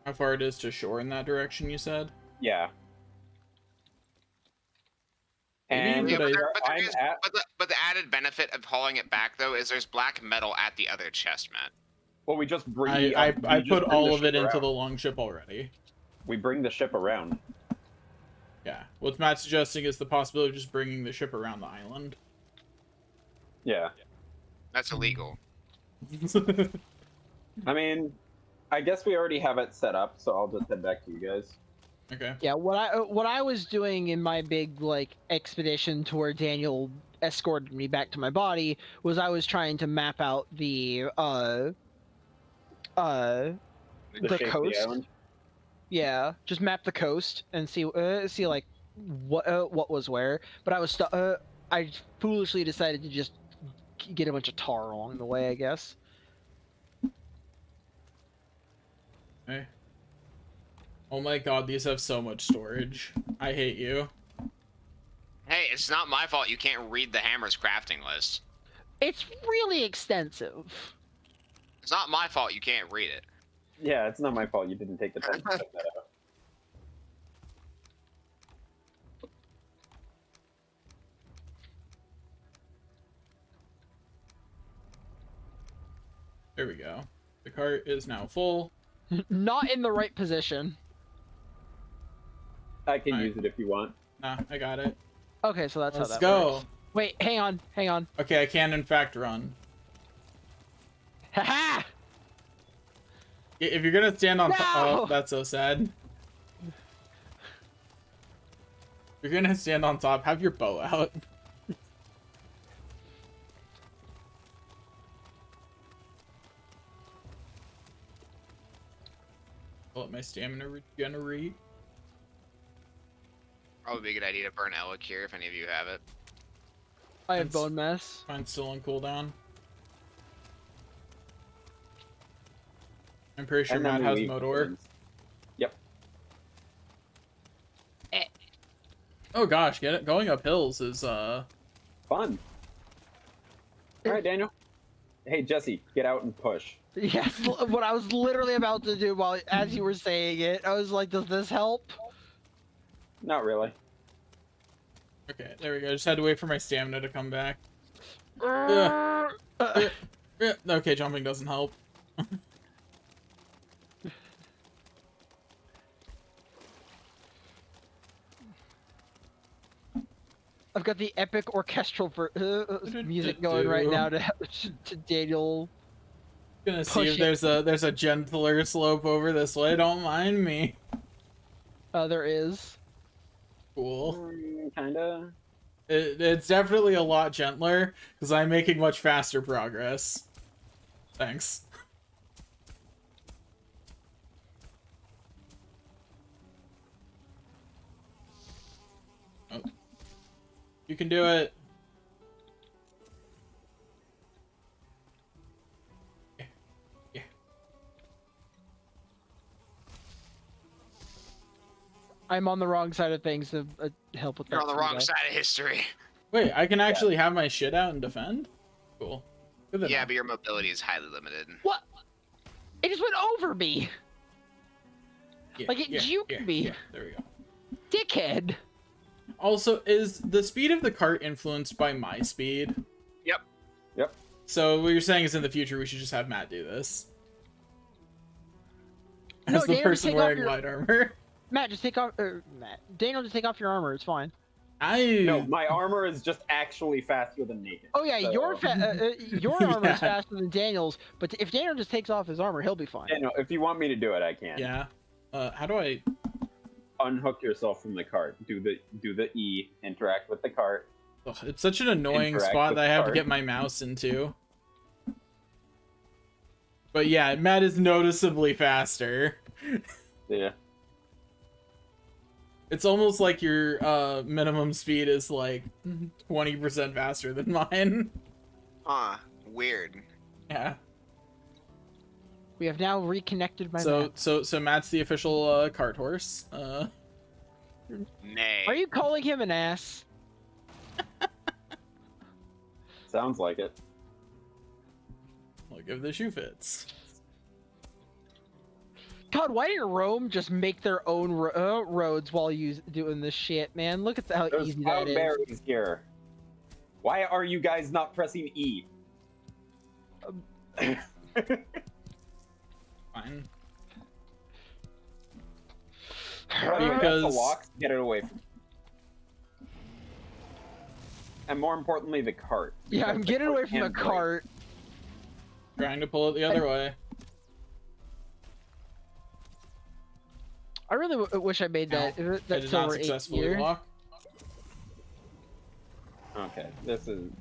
How far it is to shore in that direction, you said? Yeah. Maybe, And but I- where but, there I'm is, at, but the added benefit of hauling it back though is there's black metal at the other chest, Matt. well, we just bring. I we just put bring all the of it ship into around. the long ship already. We bring the ship around. Yeah. What Matt's suggesting is the possibility of just bringing the ship around the island. Yeah. That's illegal. I mean, I guess we already have it set up, so I'll just head back to you guys. Okay. Yeah, what I was doing in my big like expedition to where Daniel escorted me back to my body was I was trying to map out the The shape of the coast. island. Yeah, just map the coast and see like what was where. But I foolishly decided to just get a bunch of tar along the way, I guess. Okay. Oh my god, these have so much storage. I hate you. Hey, it's not my fault you can't read the hammer's crafting list. It's really extensive. It's not my fault you can't read it. Yeah, it's not my fault you didn't take the time to check that out. There we go. The cart is now full. Not in the right position. I can Alright. use it if you want. Nah, I got it. Okay, so that's Let's how that go. works. Wait, hang on. Okay, I can in fact run. Haha! If you're gonna stand on top, No! oh, that's so sad. If you're gonna stand on top, have your bow out. I'll let my stamina regenerate. Probably be a good idea to burn Elixir if any of you have it. I have That's- bone mess. Mine's still on cooldown. I'm pretty sure And then Matt we has leave Modor. the Yep. Oh gosh, going up hills is Fun. All right, Daniel. Hey, Jesse, get out and push. Yes, what I was literally about to do while as you were saying it, I was like, "Does this help?" Not really. okay. There we go. Just had to wait for my stamina to come back. Uh, Yeah, okay, jumping doesn't help. I've got the epic orchestral music going right now to Daniel. Gonna see if Pushing. there's a gentler slope over this way. Don't mind me. There is. Cool. Kinda. It's definitely a lot gentler because I'm making much faster progress. Thanks. Oh. You can do it. Yeah. Yeah. I'm on the wrong side of things to help with that. You're on the for you wrong guys. side of history. Wait, I can actually have my shit out and defend? Cool. Good to Yeah, know. but your mobility is highly limited. What? It just went over me, Yeah, like it juked me. Yeah, there we go. dickhead. Also, is the speed of the cart influenced by my speed? Yep. Yep. So what you're saying is in the future we should just have Matt do this? No, As the Daniel, just person take off wearing your- light armor. Matt, just take off. Matt, Daniel, just take off your armor. It's fine. No, my armor is just actually faster than naked. Oh yeah, so- your armor Yeah. is faster than Daniel's. But if Daniel just takes off his armor, he'll be fine. Daniel, if you want me to do it, I can. Yeah. How do I... Unhook yourself from the cart. Do the E. Interact with the cart. Ugh, it's such an annoying Interact spot with that I have to cart. get my mouse into. But yeah, Matt is noticeably faster. Yeah. It's almost like your minimum speed is like 20% faster than mine. Huh. Weird. Yeah. We have now reconnected my So map. so Matt's the official cart horse. Nay. Are you calling him an ass? Sounds like it. Look if the shoe fits. God, why didn't Rome just make their own roads while you doing this shit, man? Look at how There's easy that is. berries here. Why are you guys not pressing E? Fine. Because the Because- locks, get it away from me. And more importantly, the cart. Yeah, I'm Because the getting cart away from the can break. cart. Trying to pull it the other way. I really wish I made that. I That did not silver 8 successfully here. lock. Okay, this is.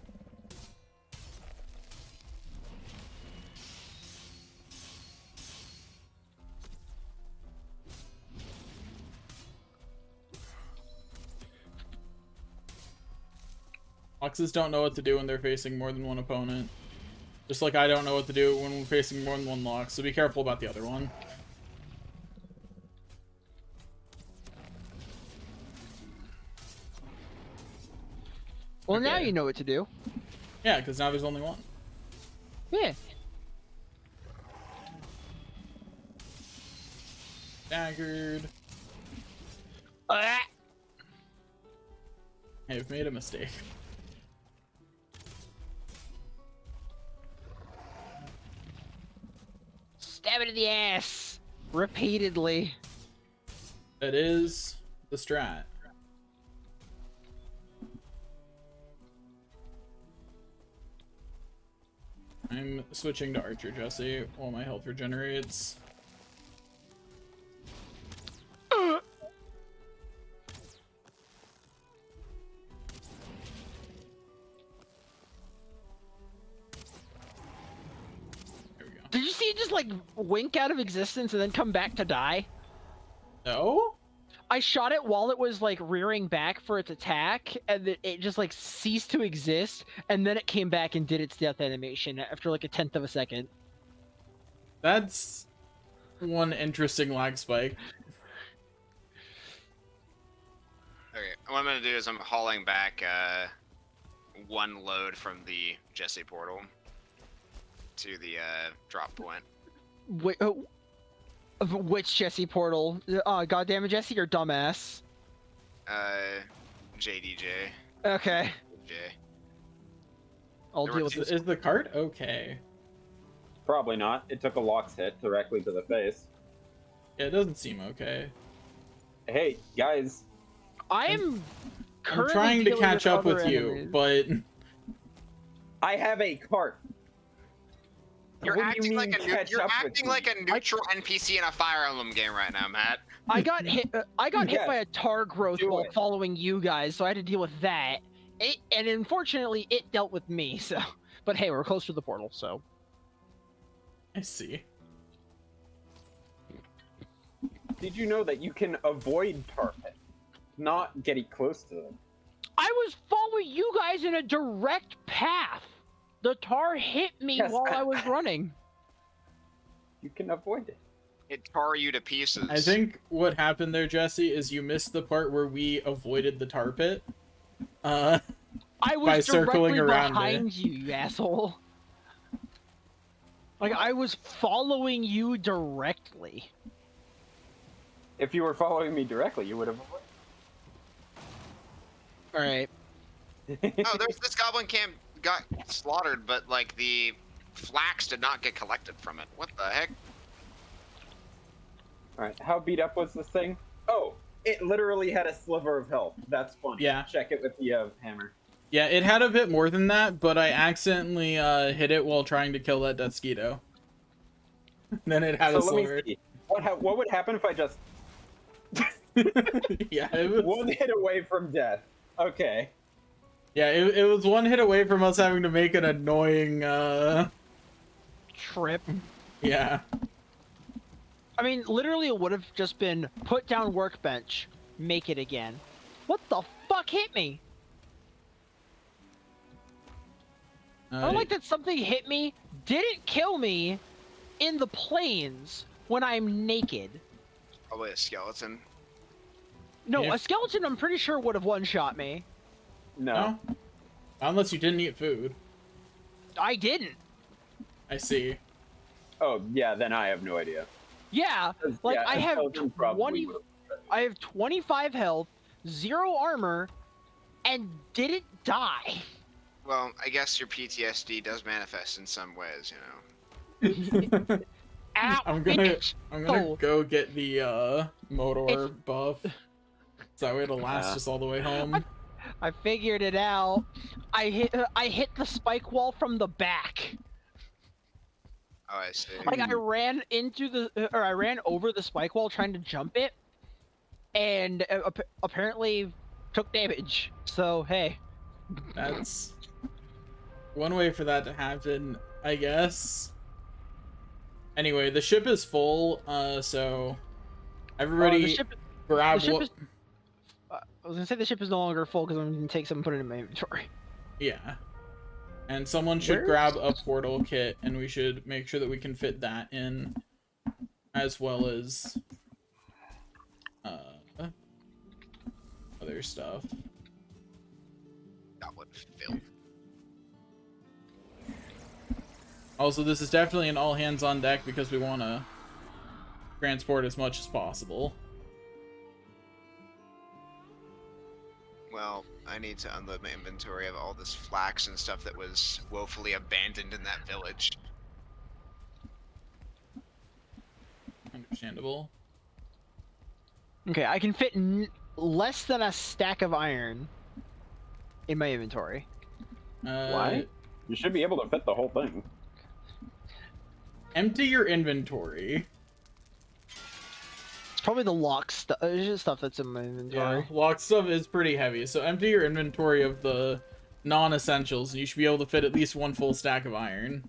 Foxes don't know what to do when they're facing more than one opponent. Just like I don't know what to do when we're facing more than one lock, so be careful about the other one. Well, now Okay. you know what to do. Yeah, because now there's only one. Yeah. Staggered. Ah! I've made a mistake. Stab it in the ass repeatedly. That is the strat. I'm switching to Archer Jesse while my health regenerates. There we go. Did you see it just like wink out of existence and then come back to die? No? I shot it while it was like rearing back for its attack, and it just like ceased to exist, and then it came back and did its death animation after like a 1/10 of a second. That's one interesting lag spike. Okay, what I'm gonna do is I'm hauling back one load from the Jesse portal to the drop point. Wait, which Jesse portal? Goddamn it, Jesse, you're dumbass. JDJ. Okay, J. I'll There deal were with Is, this. is the cart okay? Probably not. It took a locks hit directly to the face. Yeah, it doesn't seem okay. Hey, guys. I am I'm currently trying to dealing catch up other with you, enemies. but I have a cart. You're What do you acting like mean a catch you're up with acting me? like a neutral NPC in a Fire Emblem game right now, Matt. I got hit. I got hit Yes, by a tar growth do while it. following you guys, so I had to deal with that. And unfortunately, it dealt with me. So, but hey, we're close to the portal, so. I see. Did you know that you can avoid tar pit, not getting close to them? I was following you guys in a direct path. The tar hit me Yes, while I was running. You can avoid it. It tore you to pieces. I think what happened there, Jesse, is you missed the part where we avoided the tar pit. I By was circling directly around it. behind you, you asshole. Like I was following you directly. If you were following me directly, you would have All right. avoided. Oh, there's this goblin camp got slaughtered, but like the flax did not get collected from it. What the heck? Alright, how beat up was this thing? Oh, it literally had a sliver of health. That's funny. Yeah. Check it with the hammer. Yeah, it had a bit more than that, but I accidentally hit it while trying to kill that Deathsquito. Then it had So a let me sliver. see. What would happen if I just Yeah, it was, one hit away from death? Okay. yeah, it was one hit away from us having to make an annoying, Trip. yeah. I mean, literally, it would have just been put down workbench, make it again. What the fuck hit me? I don't like that something hit me, didn't kill me in the plains when I'm naked. Probably a skeleton. No, Yeah. a skeleton I'm pretty sure would have one-shot me. No. No? Unless you didn't eat food. I didn't. I see. Oh yeah, then I have no idea. Yeah, like Yeah, I a have skeleton probably 20, would've- I have 25 health, 0 armor, and didn't die. Well, I guess your PTSD does manifest in some ways, you know. Ow, I'm gonna bitch. Oh. go get the motor buff. So that way it'll last us all the way home. I figured it out. I hit the spike wall from the back. Oh, I see. Like I ran I ran over the spike wall trying to jump it, and apparently took damage. So hey, That's one way for that to happen, I guess. Anyway, the ship is full, so everybody the ship grab the ship what. is- I was gonna say the ship is no longer full because I'm gonna take some and put it in my inventory. Yeah. And someone should Where's- grab a portal kit, and we should make sure that we can fit that in, as well as other stuff. Goblet filled. Also, this is definitely an all hands on deck because we want to transport as much as possible. Well, I need to unload my inventory of all this flax and stuff that was woefully abandoned in that village. Understandable. Okay, I can fit less than a stack of iron in my inventory. Why? You should be able to fit the whole thing. Empty your inventory. It's probably the lock stuff that's in my inventory. Yeah, locked stuff is pretty heavy, so empty your inventory of the non-essentials, and you should be able to fit at least one full stack of iron.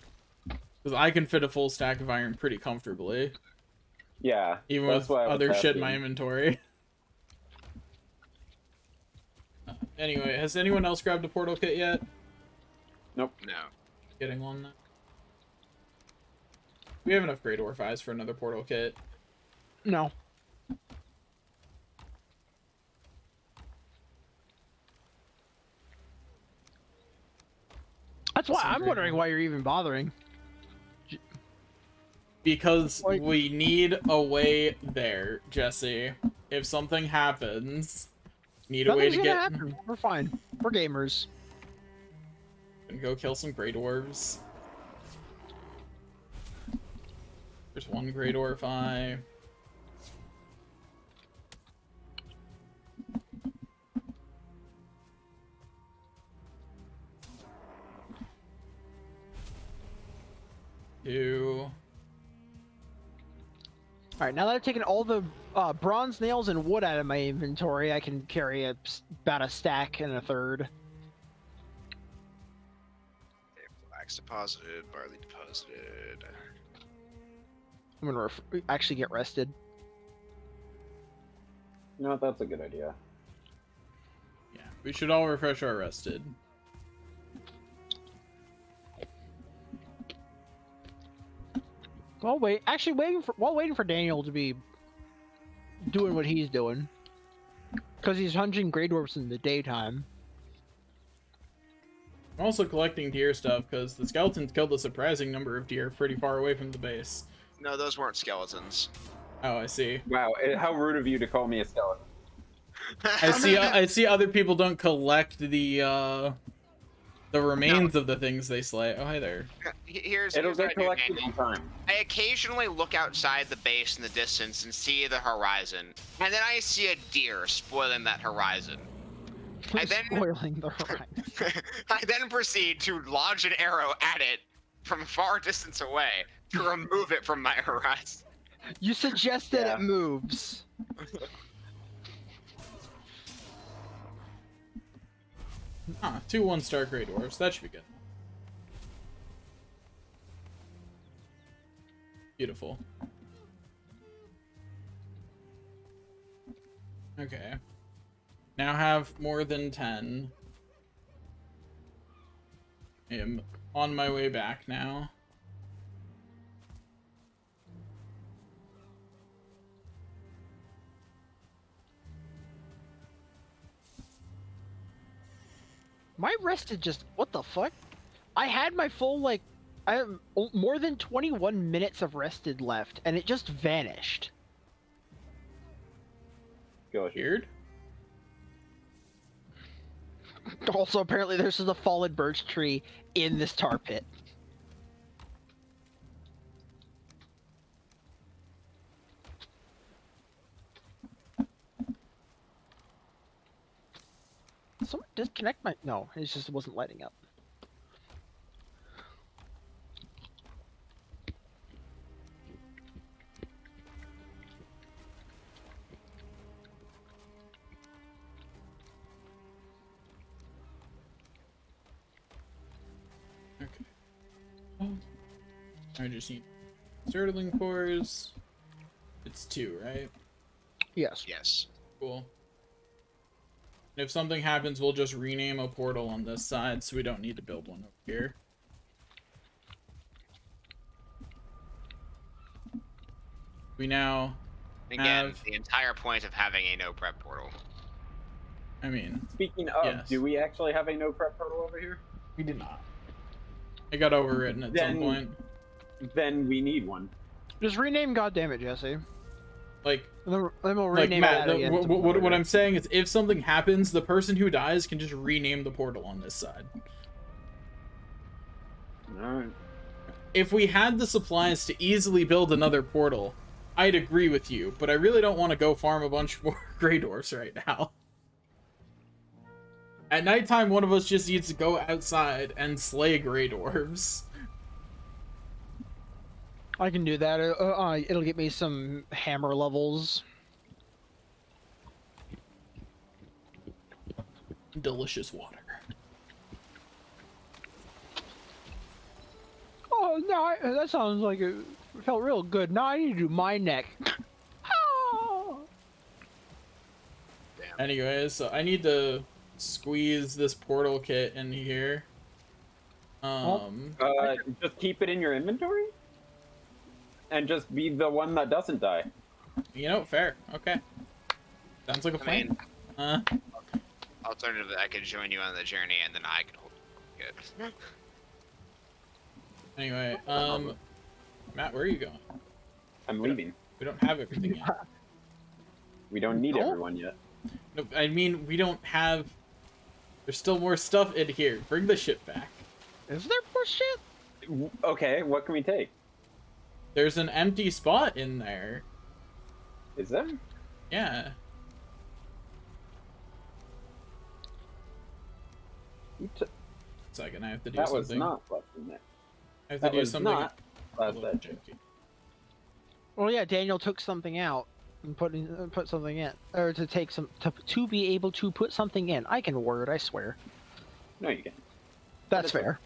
Because I can fit a full stack of iron pretty comfortably, Yeah. even that's with why I was other shit in my asking. inventory. Anyway, has anyone else grabbed a portal kit yet? No. Getting one now. We have enough Great Orphies for another portal kit. No. That's why I'm wondering why you're even bothering. Because Like- we need a way there, Jesse. If something happens, need a way Nothing's to gonna get happen. We're fine. We're gamers. and go kill some Grey Dwarves. There's one Grey Dwarfy. Two. All right, now that I've taken all the bronze nails and wood out of my inventory, I can carry about a stack and a third. Okay, flax deposited, barley deposited. I'm gonna actually get rested. You know what? That's a good idea. Yeah, we should all refresh our rested. While waiting for Daniel to be doing what he's doing, because he's hunting Grey Dwarfs in the daytime. I'm also collecting deer stuff because the skeletons killed a surprising number of deer pretty far away from the base. No, those weren't skeletons. Oh, I see. Wow, how rude of you to call me a skeleton. I see other people don't collect the remains of the things they slay. Oh, hi there. Here's It'll what I get do, collected Daniel. in time. I occasionally look outside the base in the distance and see the horizon, and then I see a deer spoiling that horizon. I then- Spoiling the horizon. I then proceed to launch an arrow at it from a far distance away to remove it from my horizon. You suggest that Yeah. it moves. Ah, 2 1-star Grey Dwarfs. That should be good. Beautiful. Okay. Now have more than 10. I am on my way back now. My rested just what the fuck? I had my full like I have more than 21 minutes of rested left and it just vanished. Go ahead. Weird. Also apparently there's just a fallen birch tree in this tar pit. Someone disconnect my no, it just wasn't lighting up. Okay. I just need Sterling cores. It's 2, right? Yes. Yes. Cool. And if something happens, we'll just rename a portal on this side, so we don't need to build one over here. We now Again, have... the entire point of having a no prep portal. I mean, Speaking of, Yes. do we actually have a no prep portal over here? we did not. It got overwritten at some Then- point. Then we need one. Just rename goddammit, Jesse. Like, Then we'll like rename Matt, that again. what I'm saying is, if something happens, the person who dies can just rename the portal on this side. Alright. If we had the supplies to easily build another portal, I'd agree with you, but I really don't want to go farm a bunch more Grey Dwarfs right now. At nighttime, one of us just needs to go outside and slay Grey Dwarves. I can do that. It'll get me some hammer levels. Delicious water. Oh no, that sounds like it felt real good. Now I need to do my neck. Oh. Anyways, so I need to squeeze this portal kit in here. Just keep it in your inventory? And just be the one that doesn't die. You know, fair. Okay. Sounds like a I plan. mean, alternatively, I could join you on the journey, and then I could hold good. Anyway, Matt, where are you going? I'm leaving. We don't have everything yet. We don't need No? everyone yet. No, I mean, we don't have... There's still more stuff in here. Bring the ship back. Is there more shit? Okay, what can we take? There's an empty spot in there. Is there? Yeah. You took- Second, I have to do that was something. not left in there. I have to That do was something. not a last little session. janky. Well, yeah, Daniel took something out and put something in, or to take some to be able to put something in. I can word, I swear. No, you can't. That's is fair.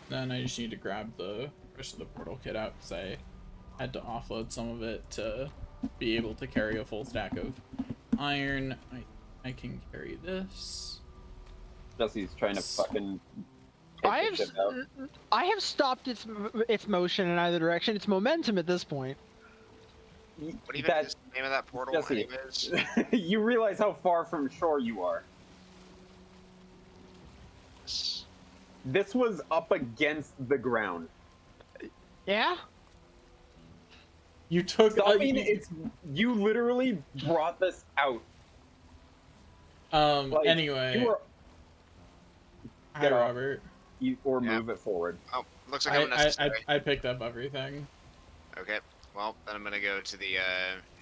Then I just need to grab the rest of the portal kit out because I had to offload some of it to be able to carry a full stack of iron. I can carry this. Jesse's trying to fucking. I take the have ship out. I have stopped its motion in either direction. Its momentum at this point. What even That- is the name of that portal, Jesse, anyways? you realize how far from shore you are. This was up against the ground. Yeah. You took. I mean, you literally brought this out. Like, Anyway. You were, Hi, get off. Robert. or Yeah. move it forward. Oh, looks like I'm necessary. I picked up everything. Okay, well, then I'm gonna go to the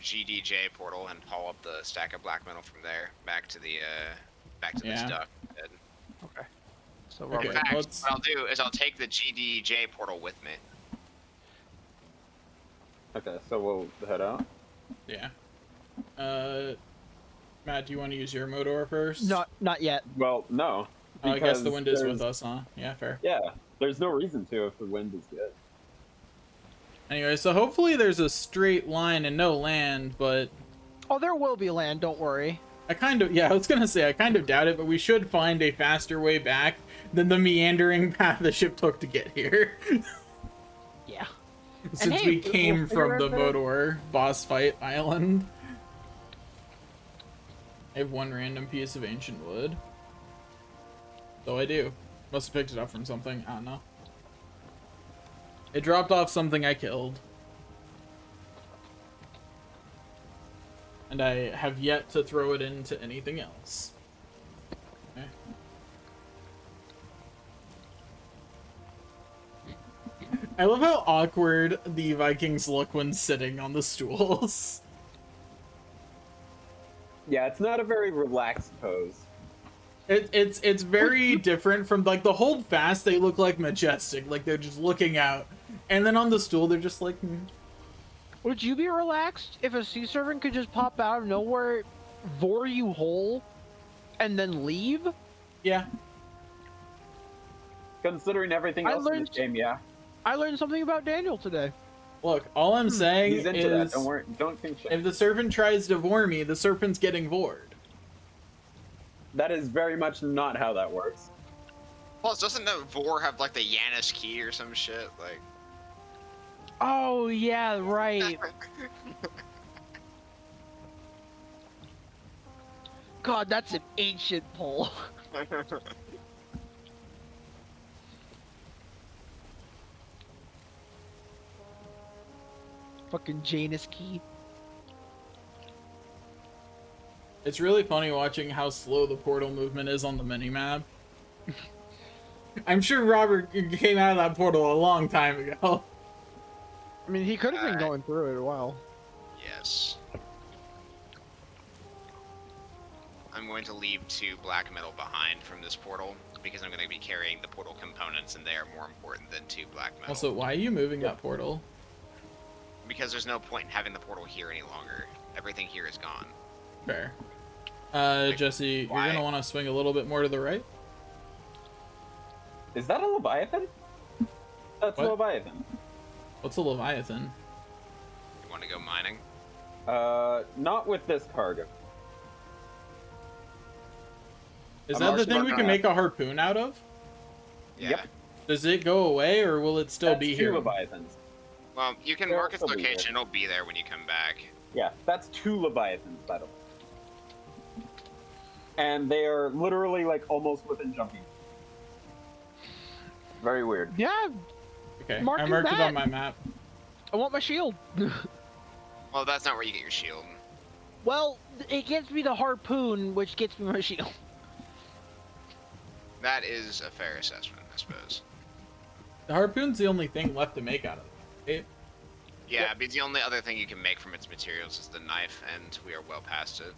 GDJ portal and haul up the stack of black metal from there back to the Yeah. this dock. And So Okay. In Robert, fact, let's- what I'll do is I'll take the GDJ portal with me. Okay, so we'll head out. Yeah. Matt, do you want to use your motor first? not yet. Well, no. Oh, I guess the because wind is with there's- us, huh? Yeah, fair. Yeah, there's no reason to if the wind is good. Anyway, so hopefully there's a straight line and no land, but Oh, there will be land. Don't worry. I kind of doubt it, but we should find a faster way back than the meandering path the ship took to get here. Yeah. Since hey, we we'll came figure from it the out. Modor boss fight island. I have one random piece of ancient wood. Though I do. Must have picked it up from something. I don't know. It dropped off something I killed. And I have yet to throw it into anything else. Okay. I love how awkward the Vikings look when sitting on the stools. Yeah, it's not a very relaxed pose. It's very different from like the hold fast. They look like majestic, like they're just looking out, and then on the stool they're just like. Would you be relaxed if a sea serpent could just pop out of nowhere, vor you whole, and then leave? Yeah. Considering everything I else in learned- this game, yeah. I learned something about Daniel today. Look, all I'm saying He's into is, that. Don't worry. Don't think so. if the serpent tries to vor me, the serpent's getting vored. That is very much not how that works. Plus, doesn't the Vor have like the Yanis key or some shit? Like, Oh yeah, right. God, that's an ancient pull. Fucking Janus key. It's really funny watching how slow the portal movement is on the minimap. I'm sure Robert came out of that portal a long time ago. I mean, he could have been going through it a while. yes. I'm going to leave 2 black metal behind from this portal because I'm going to be carrying the portal components, and they are more important than 2 black metal. Also, why are you moving that portal? Because there's no point in having the portal here any longer. Everything here is gone. Fair. Jesse, why? you're gonna want to swing a little bit more to the right. Is that a Leviathan? That's a What? Leviathan. What's a Leviathan? You want to go mining? Not with this cargo. Is I'm that the already thing we working can on make a harpoon out of? Yeah. Yep. Does it go away, or will it still That's be 2 here? Leviathans. Well, you can They'll mark its still be there. location. It'll be there when you come back. Yeah, that's 2 Leviathans, by the way. And they are literally like almost within jumping. Very weird. Yeah, Okay, Mark I is marked it that. on my map. I want my shield. Well, that's not where you get your shield. Well, it gets me the harpoon, which gets me my shield. That is a fair assessment, I suppose. The harpoon's the only thing left to make out of it. Right? Yeah, but the only other thing you can make from its materials is the knife, and we are well past it.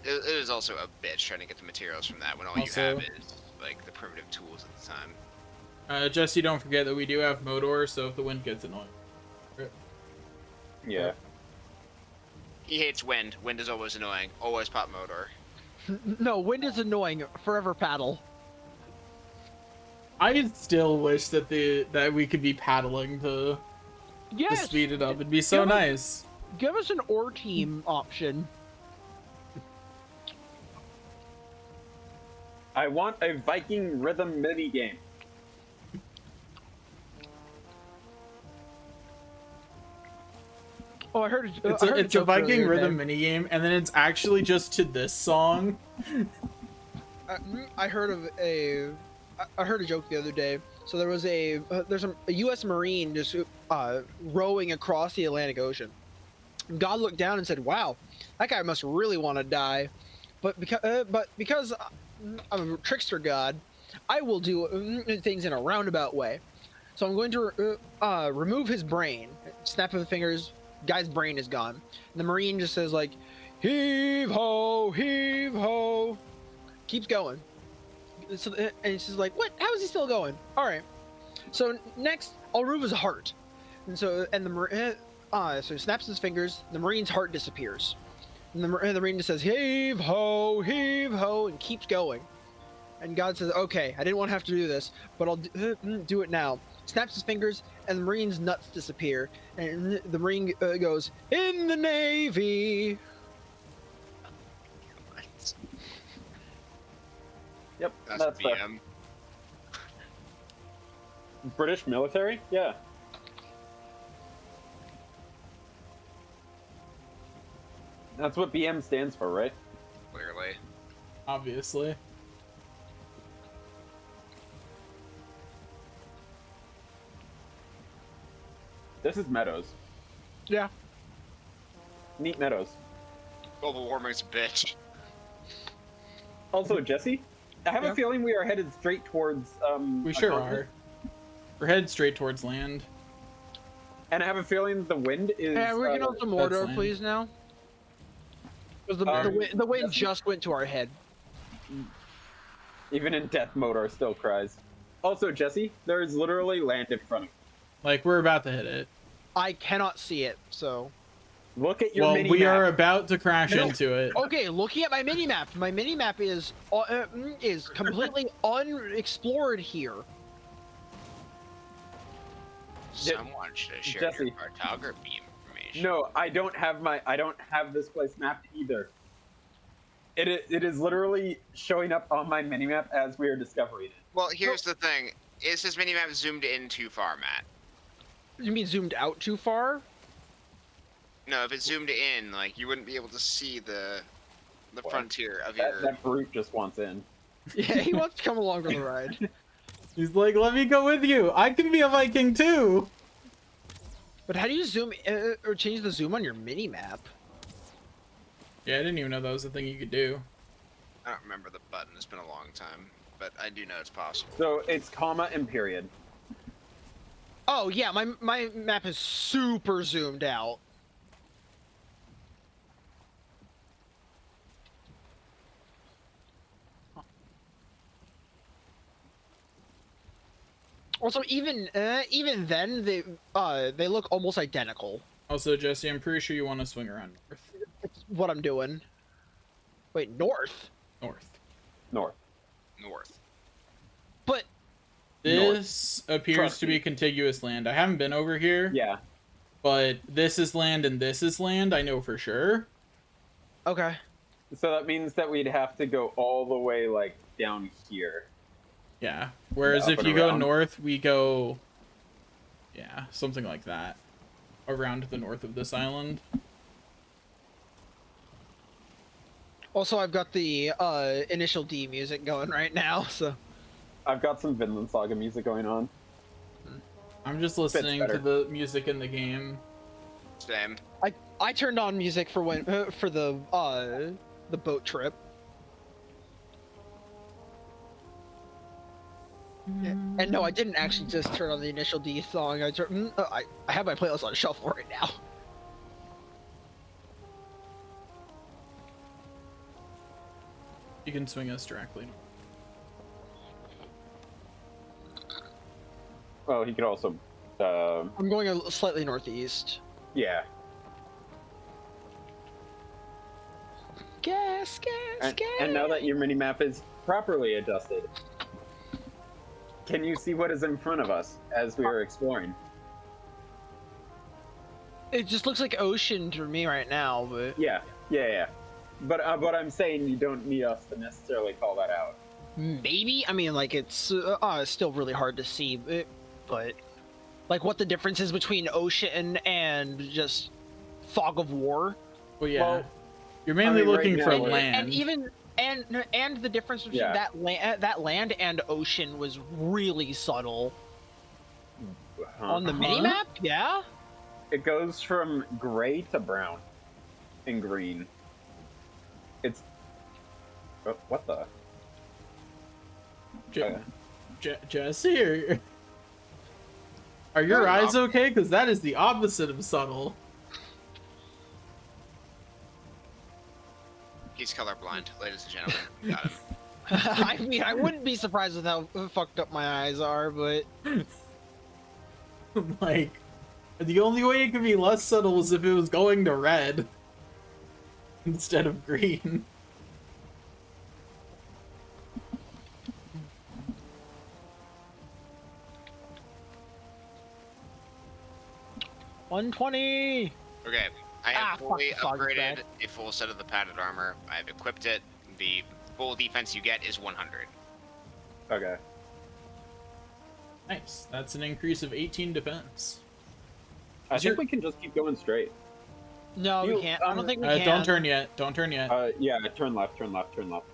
It is also a bitch trying to get the materials from that when all Also- you have is like the primitive tools at the time. Jesse, don't forget that we do have Modor, so if the wind gets annoying. Yeah. He hates wind. Wind is always annoying. Always pop motor. No, wind is annoying. Forever paddle. I still wish that that we could be paddling to Yes. speed it up. It'd be so Give us- nice. Give us an ore team option. I want a Viking rhythm mini game. Oh, I heard. It's a Viking rhythm minigame, and then it's actually just to this song. I heard of I heard a joke the other day. So there was there's a U.S. Marine just rowing across the Atlantic Ocean. God looked down and said, "Wow, that guy must really want to die," but because I'm a trickster god, I will do things in a roundabout way. So I'm going to remove his brain. Snap of the fingers, guy's brain is gone. And the Marine just says like, heave ho, heave ho. Keeps going. So, and it's just like, what? How is he still going? All right. So next, Alruva's heart, and so so he snaps his fingers. The Marine's heart disappears, and the Marine just says, heave ho, and keeps going. And God says, okay, I didn't want to have to do this, but I'll do it now. Snaps his fingers, and the Marine's nuts disappear, and the Marine goes, in the Navy. Yep, That's that's fair. BM. British military? Yeah. That's what BM stands for, right? Clearly. Obviously. This is Meadows. Yeah. Neat Meadows. Global warming's a bitch. Also, Jesse, I have Yeah? a feeling we are headed straight towards We a sure continent. are. We're headed straight towards land. And I have a feeling the wind is Hey, we can open Mordor, land. please, now. Because Um, the wind just went to our head. even in death mode our still cries. Also, Jesse, there is literally land in front of you. Like, we're about to hit it. I cannot see it, so. Look at your Well, mini we map. are about to crash No. into it. Okay, looking at my mini map is completely unexplored here. Someone should have shared Jesse. your cartography information. No, I don't have this place mapped either. It is literally showing up on my minimap as we are discovering it. Well, here's the thing. Is his minimap zoomed in too far, Matt? You mean zoomed out too far? No, if it's zoomed in, like, you wouldn't be able to see the What? frontier of That, your... that brute just wants in. Yeah, he wants to come along for the ride. He's like, let me go with you. I can be a Viking too. But how do you zoom or change the zoom on your mini map? Yeah, I didn't even know that was a thing you could do. I don't remember the button. It's been a long time. But I do know it's possible. So it's comma and period. Oh yeah, my map is super zoomed out. Also, even then, they look almost identical. Also, Jesse, I'm pretty sure you want to swing around north. It's what I'm doing. Wait, north? North. North. North. But This appears Trust to me. be contiguous land. I haven't been over here, Yeah. but this is land and this is land. I know for sure. okay. So that means that we'd have to go all the way like down here. Yeah. Whereas Up if and you go around. north, we go, yeah, something like that, around the north of this island. Also, I've got the initial D music going right now, so. I've got some Vinland Saga music going on. I'm just listening to better. the music in the game. Same. I turned on music for when for the boat trip. And no, I didn't actually just turn on the initial D song. I have my playlist on shuffle right now. You can swing us directly. Well, he could also, I'm going slightly northeast. yeah. Gas, gas, gas. And now that your minimap is properly adjusted, can you see what is in front of us as we are exploring? It just looks like ocean to me right now, but Yeah. But what I'm saying, you don't need us to necessarily call that out. maybe. I mean, like it's still really hard to see, but like what the difference is between ocean and just fog of war. Well, yeah. Well, You're mainly I mean, right looking now for we're- land. And even and the difference between Yeah. that land and ocean was really subtle on the Uh-huh. mini map. Yeah. It goes from gray to brown and green. It's oh, what the? Jesse, are your Fair eyes enough. okay? Because that is the opposite of subtle. blind, ladies and gentlemen. We got him. I mean, I wouldn't be surprised with how fucked up my eyes are, but Like, the only way it could be less subtle is if it was going to red instead of green. $120. Okay, I have fuck, fully the fog is upgraded bad. a full set of the padded armor. I've equipped it. The full defense you get is 100. Okay. Nice. That's an increase of 18 defense. I Is think your- we can just keep going straight. No, we You- can't. I don't think we can. Don't turn yet. Don't turn yet. Yeah, turn left, turn left, turn left.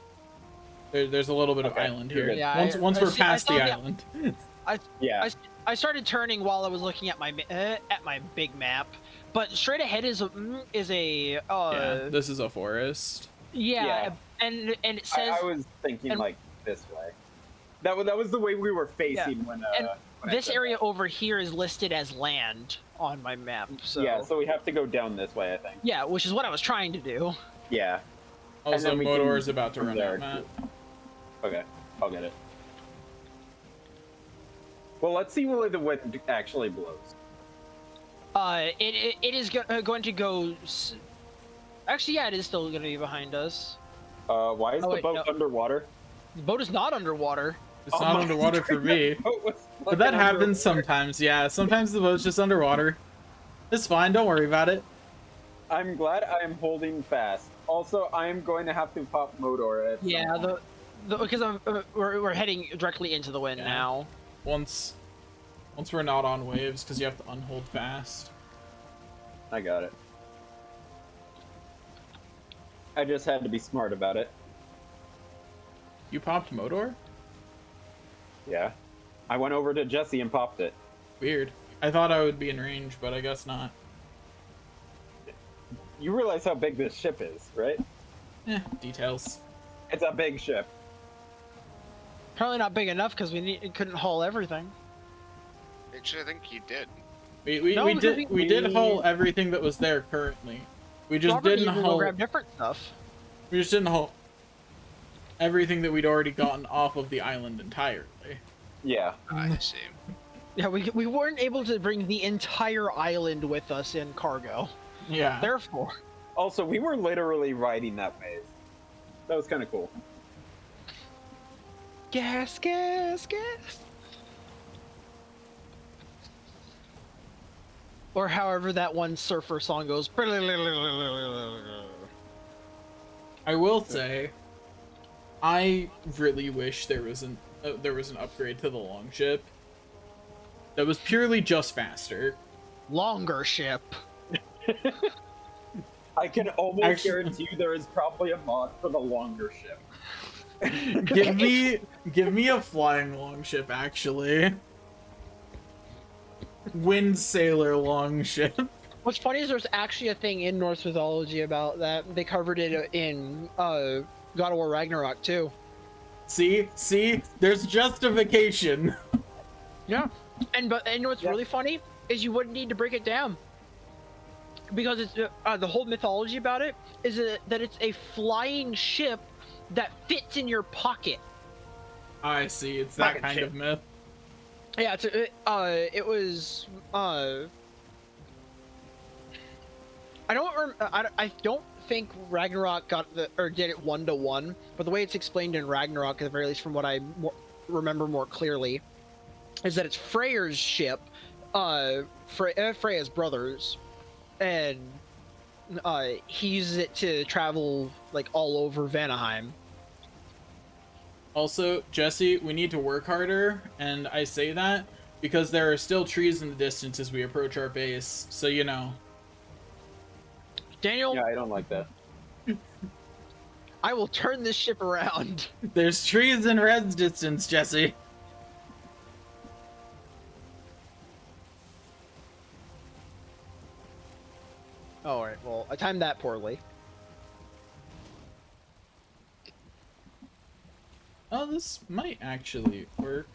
There's a little bit of Okay, island you're here. good. Yeah, Once I we're see- I past saw the the- island. Yeah. I started turning while I was looking at my big map, but straight ahead is a Yeah, this is a forest. yeah, and it says I was thinking and- like this way. That was the way we were facing when. and when I this said area that. over here is listed as land on my map. So Yeah, so we have to go down this way, I think. yeah, which is what I was trying to do. Yeah. Also, then we Modor can- is about to from run there out, Matt. Okay, I'll get it. Well, let's see where the wind actually blows. It is going to go. Actually, yeah, it is still going to be behind us. Why is Oh, the wait, boat no. underwater? The boat is not underwater. It's Oh not my underwater for God, me. the boat was But that fucking happens underwater. sometimes, yeah. Sometimes the boat's just underwater. It's fine, don't worry about it. I'm glad I am holding fast. Also, I am going to have to pop Modor at some Yeah, point. because we're heading directly into the wind Yeah. now. Once we're not on waves, because you have to unhold fast. I got it. I just had to be smart about it. You popped Modor? Yeah. I went over to Jesse and popped it. Weird. I thought I would be in range, but I guess not. You realize how big this ship is, right? Details. It's a big ship. Probably not big enough because couldn't haul everything. Actually, I think you did. No, We because did haul everything that was there currently. We just Robert didn't needed to go haul. grab different stuff. We just didn't haul everything that we'd already gotten off of the island entirely. Yeah. I see. Yeah, we weren't able to bring the entire island with us in cargo. Yeah. Therefore, Also, we were literally riding that wave. That was kind of cool. gas. Or however that one surfer song goes. I will say, I really wish there was an upgrade to the longship that was purely just faster. Longer ship. I can almost Actually- guarantee you there is probably a mod for the longer ship. Give me a flying longship, actually. Wind sailor longship. What's funny is there's actually a thing in Norse mythology about that. They covered it in God of War Ragnarok too. See, there's justification. Yeah. And you know what's Yeah. really funny is you wouldn't need to break it down. Because it's the whole mythology about it is that it's a flying ship that fits in your pocket. I see. It's that Pocket kind ship. of myth. Yeah, it was I don't think Ragnarok got did it 1-to-1, but the way it's explained in Ragnarok, at the very least from what I remember more clearly, is that it's Freyr's ship, Freya's brothers, and he uses it to travel like all over Vanaheim. Also, Jesse, we need to work harder, and I say that because there are still trees in the distance as we approach our base, so you know. Daniel, Yeah, I don't like that. I will turn this ship around. There's trees in Red's distance, Jesse. Oh, alright, well, I timed that poorly. Oh, this might actually work.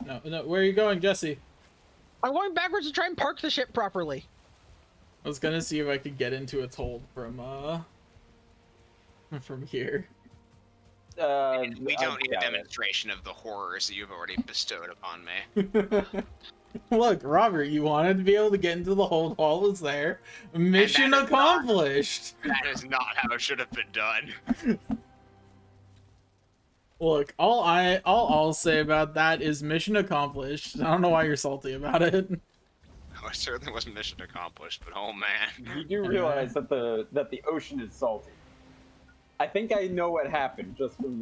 No, where are you going, Jesse? I'm going backwards to try and park the ship properly. I was gonna see if I could get into its hold from here. We don't need a doubt it. demonstration of the horrors that you've already bestowed upon me. Look, Robert, you wanted to be able to get into the hold while it was there. Mission that is accomplished. That is not how it should have been done. Look, all I'll say about that is mission accomplished. I don't know why you're salty about it. Oh, it certainly wasn't mission accomplished, but oh man. You do realize that the ocean is salty. I think I know what happened just from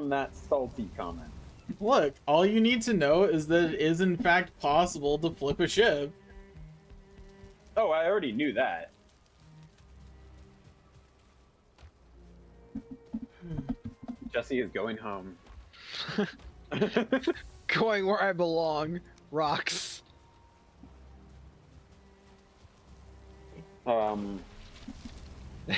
that salty comment. Look, all you need to know is that it is in fact possible to flip a ship. Oh, I already knew that. Jesse is going home. Going where I belong. Rocks. I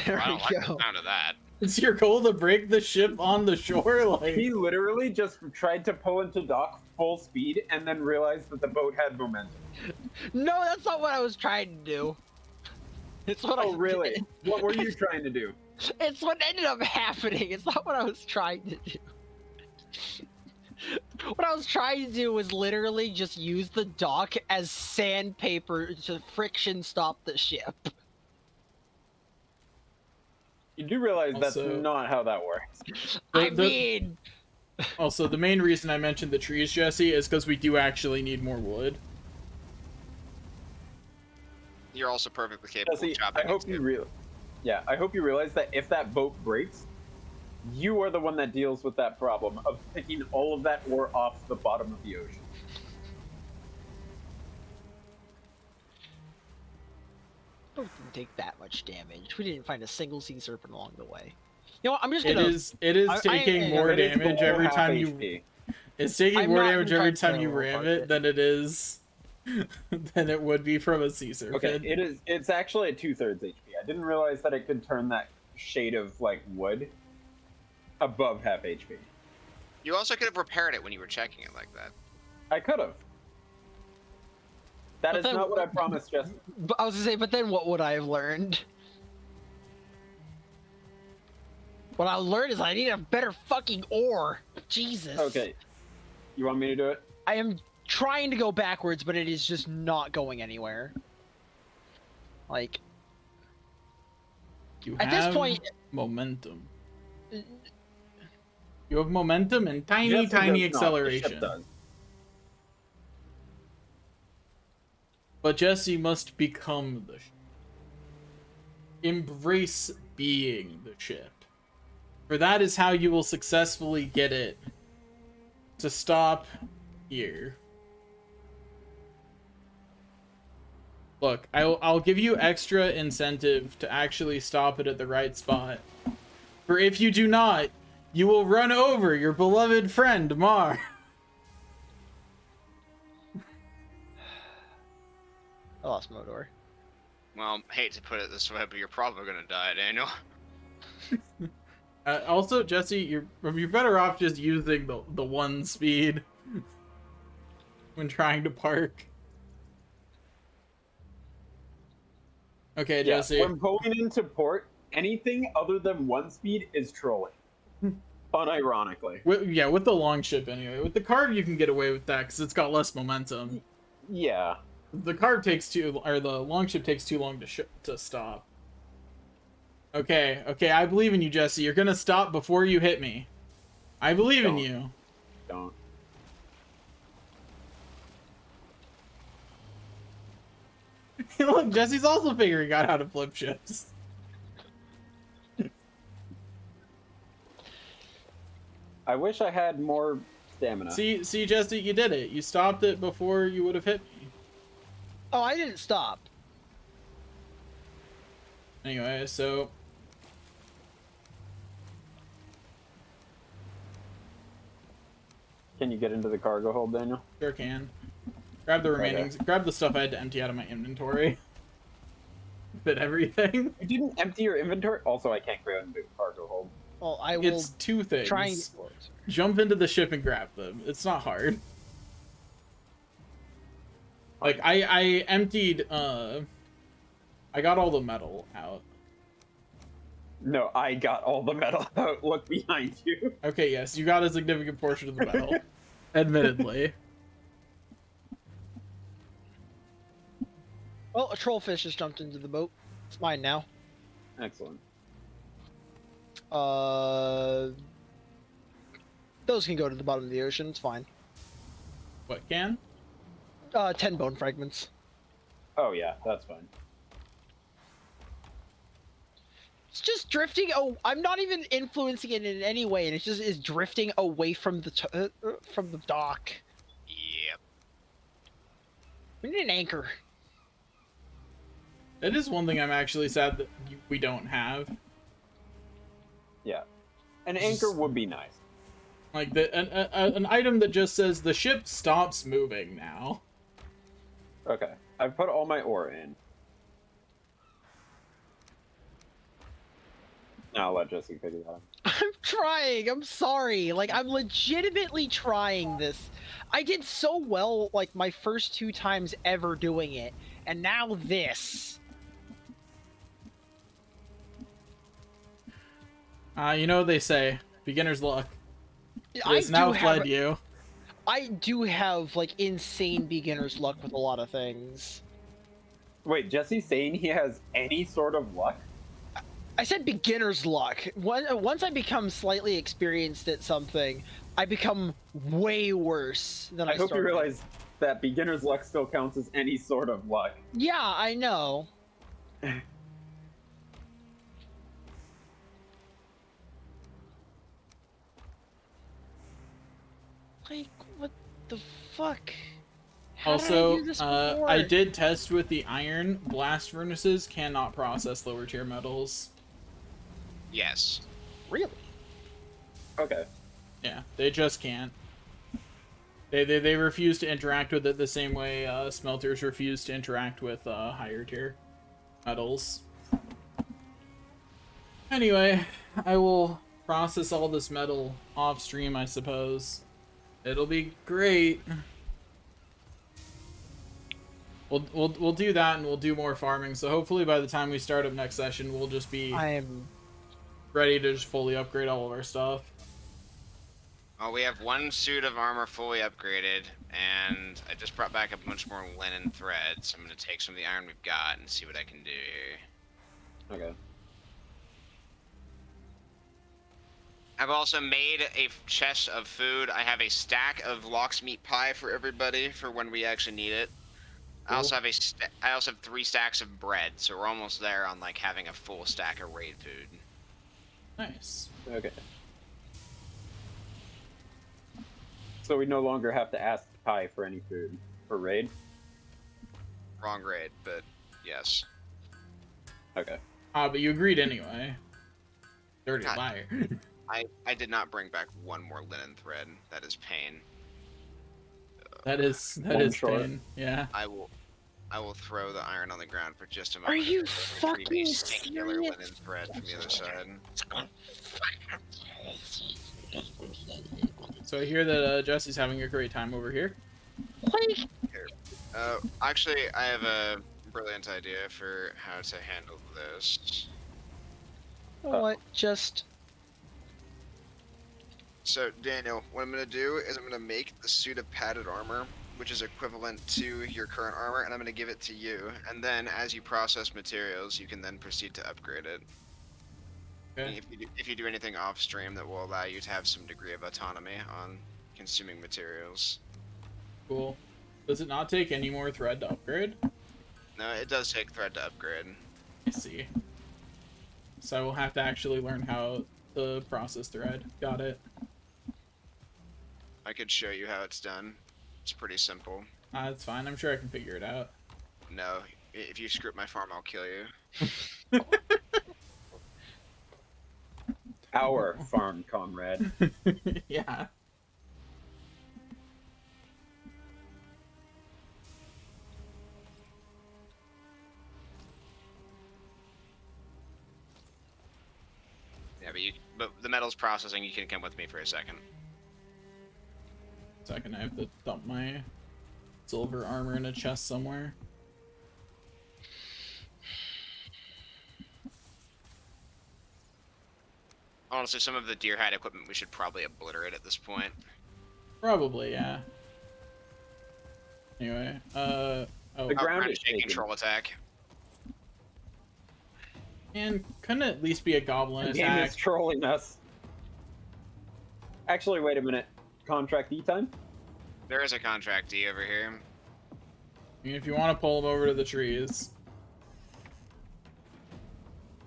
There don't we like the go. sound of that. It's your goal to break the ship on the shore? Like, He literally just tried to pull into dock full speed and then realized that the boat had momentum. No, that's not what I was trying to do. It's what I Oh, really? did. What were you trying to do? It's what ended up happening. It's not what I was trying to do. What I was trying to do was literally just use the dock as sandpaper to friction stop the ship. You do realize Also- that's not how that works. I mean, also, the main reason I mentioned the trees, Jesse, is because we do actually need more wood. You're also perfectly capable Jesse, of chopping I hope it, you too. I hope you realize that if that boat breaks, you are the one that deals with that problem of picking all of that ore off the bottom of the ocean. boat didn't take that much damage. We didn't find a single sea serpent along the way. You know what? I'm just It gonna. is I- taking I- more It is damage below every half time you. HP. It's taking I'm more not damage gonna every try to time you tear ram apart it it. than it is than it would be from a sea Okay, serpent. it's actually at 2/3 HP. I didn't realize that it could turn that shade of like wood above half HP. You also could have repaired it when you were checking it like that. I could have. That But is then- not what I promised, Jesse. But I was gonna say, but then what would I have learned? What I learned is I need a better fucking ore. Jesus. Okay. You want me to do it? I am trying to go backwards, but it is just not going anywhere. Like, You at this have point, momentum. You have momentum and tiny, Jesse tiny does not, the ship acceleration. does. But Jesse must become the ship. Embrace being the ship. For that is how you will successfully get it to stop here. Look, I'll give you extra incentive to actually stop it at the right spot. For if you do not, you will run over your beloved friend, Mar. I lost Modor. Well, hate to put it this way, but you're probably gonna die, Daniel. Also, Jesse, you're better off just using the one speed when trying to park. Okay, Yeah, Jesse. when pulling into port, anything other than one speed is trolling. Unironically. With the long ship anyway. With the card, you can get away with that because it's got less momentum. Yeah. The card takes the long ship takes too long to stop. Okay, I believe in you, Jesse. You're gonna stop before you hit me. I believe in Don't. you. Don't. Look, Jesse's also figuring out how to flip ships. I wish I had more stamina. See, Jesse, you did it. You stopped it before you would have hit me. Oh, I didn't stop. Anyway, so Can you get into the cargo hold, Daniel? sure can. Grab the remaining. Grab the stuff I had to empty out of my inventory. Fit everything. You didn't empty your inventory? Also, I can't go into the cargo hold. Well, I will It's two things. try and. Jump into the ship and grab them. It's not hard. Like I emptied I got all the metal out. No, I got all the metal out. Look behind you. Okay, yes, you got a significant portion of the metal. Admittedly. Well, a trollfish has jumped into the boat. It's mine now. Excellent. Those can go to the bottom of the ocean. It's fine. What can? 10 bone fragments. Oh yeah, that's fine. It's just drifting. Oh, I'm not even influencing it in any way, and it just is drifting away from the dock. Yep. We need an anchor. That is one thing I'm actually sad that we don't have. Yeah, an anchor would be nice. Like an item that just says the ship stops moving now. Okay, I've put all my ore in. Now I'll let Jesse figure that out. I'm trying. I'm sorry. Like, I'm legitimately trying this. I did so well, like, my first 2 times ever doing it, and now this. You know what they say, beginner's luck. It I has now do fled have, you. I do have, like, insane beginner's luck with a lot of things. Wait, Jesse's saying he has any sort of luck? I said beginner's luck. Once I become slightly experienced at something, I become way worse than I I hope you started. realize that beginner's luck still counts as any sort of luck. Yeah, I know. Like, what the fuck? How did I Also, do this I before? did test with the iron. Blast furnaces cannot process lower tier metals. Yes. Really? Okay. Yeah, they just can't. They refuse to interact with it the same way smelters refuse to interact with higher tier metals. Anyway, I will process all this metal off stream, I suppose. It'll be great. We'll do that, and we'll do more farming. So hopefully by the time we start up next session, we'll just be I am. ready to just fully upgrade all of our stuff. Well, we have 1 suit of armor fully upgraded, and I just brought back a bunch more linen thread, so I'm going to take some of the iron we've got and see what I can do here. Okay. I've also made a chest of food. I have a stack of Lox meat pie for everybody for when we actually need it. I also have I also have 3 stacks of bread, so we're almost there on like having a full stack of raid food. Nice. Okay. So we no longer have to ask Pi for any food for raid? Wrong raid, but yes. Okay. But you agreed anyway. Dirty God. liar. I did not bring back 1 more linen thread. That is pain. that is One short. pain. Yeah. I will throw the iron on the ground for just a Are moment. you There's a pretty fucking singular serious? linen thread from the other side. So I hear that Jesse's having a great time over here. Like, Actually, I have a brilliant idea for how to handle this. you know what? Just. So, Daniel, what I'm going to do is I'm going to make the suit of padded armor, which is equivalent to your current armor, and I'm going to give it to you. And then, as you process materials, you can then proceed to upgrade it. Okay. If you do anything off stream that will allow you to have some degree of autonomy on consuming materials. Cool. Does it not take any more thread to upgrade? No, it does take thread to upgrade. I see. So I will have to actually learn how to process thread. Got it. I could show you how it's done. It's pretty simple. That's fine. I'm sure I can figure it out. No, if you screw up my farm, I'll kill you. Our farm, comrade. Yeah. Yeah, but the metals processing, you can come with me for a second. Second, I have to dump my silver armor in a chest somewhere. Honestly, some of the deer hide equipment we should probably obliterate at this point. Probably, yeah. Anyway, The Oh, ground round is shaking shaking. troll attack. and couldn't at least be a goblin The game attack. is trolling us. Actually, wait a minute. Contract E-time? There is a contractee over here. I mean, if you want to pull him over to the trees.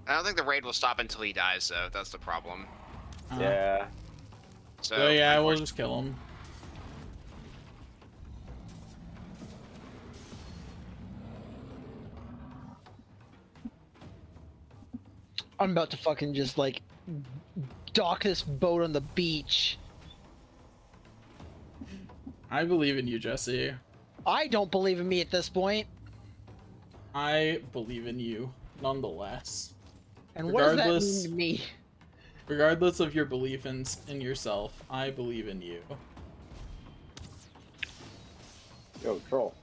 I don't think the raid will stop until he dies, though. That's the problem. Yeah. So yeah, we'll unfortunately- just kill him. I'm about to fucking just like dock this boat on the beach. I believe in you, Jesse. I don't believe in me at this point. I believe in you, nonetheless. And what does that Regardless- mean to me? Regardless of your belief in yourself, I believe in you. Yo, troll.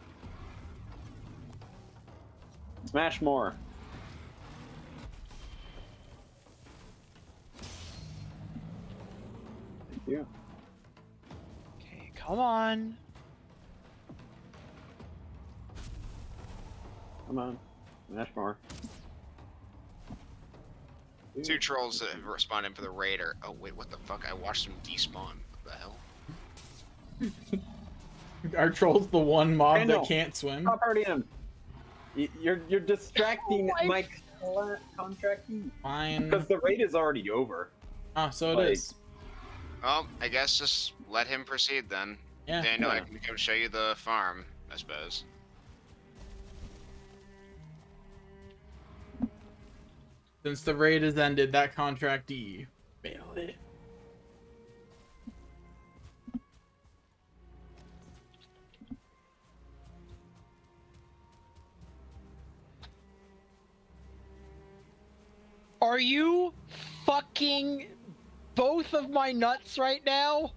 Smash more. Thank you. Okay, come on. Come on. Smash more. Two trolls that have responded for the raid are. Oh wait, what the fuck? I watched them despawn. What the hell? Our troll's the one mob I know. that can't swim. Stop hurting him. You're distracting Oh, my contractee. Fine. Because the raid is already over. Ah, so like- it is. Well, I guess just let him proceed then. Yeah. Daniel, I Yeah. can come show you the farm, I suppose. Since the raid has ended, that contractee bailed it. Are you fucking both of my nuts right now?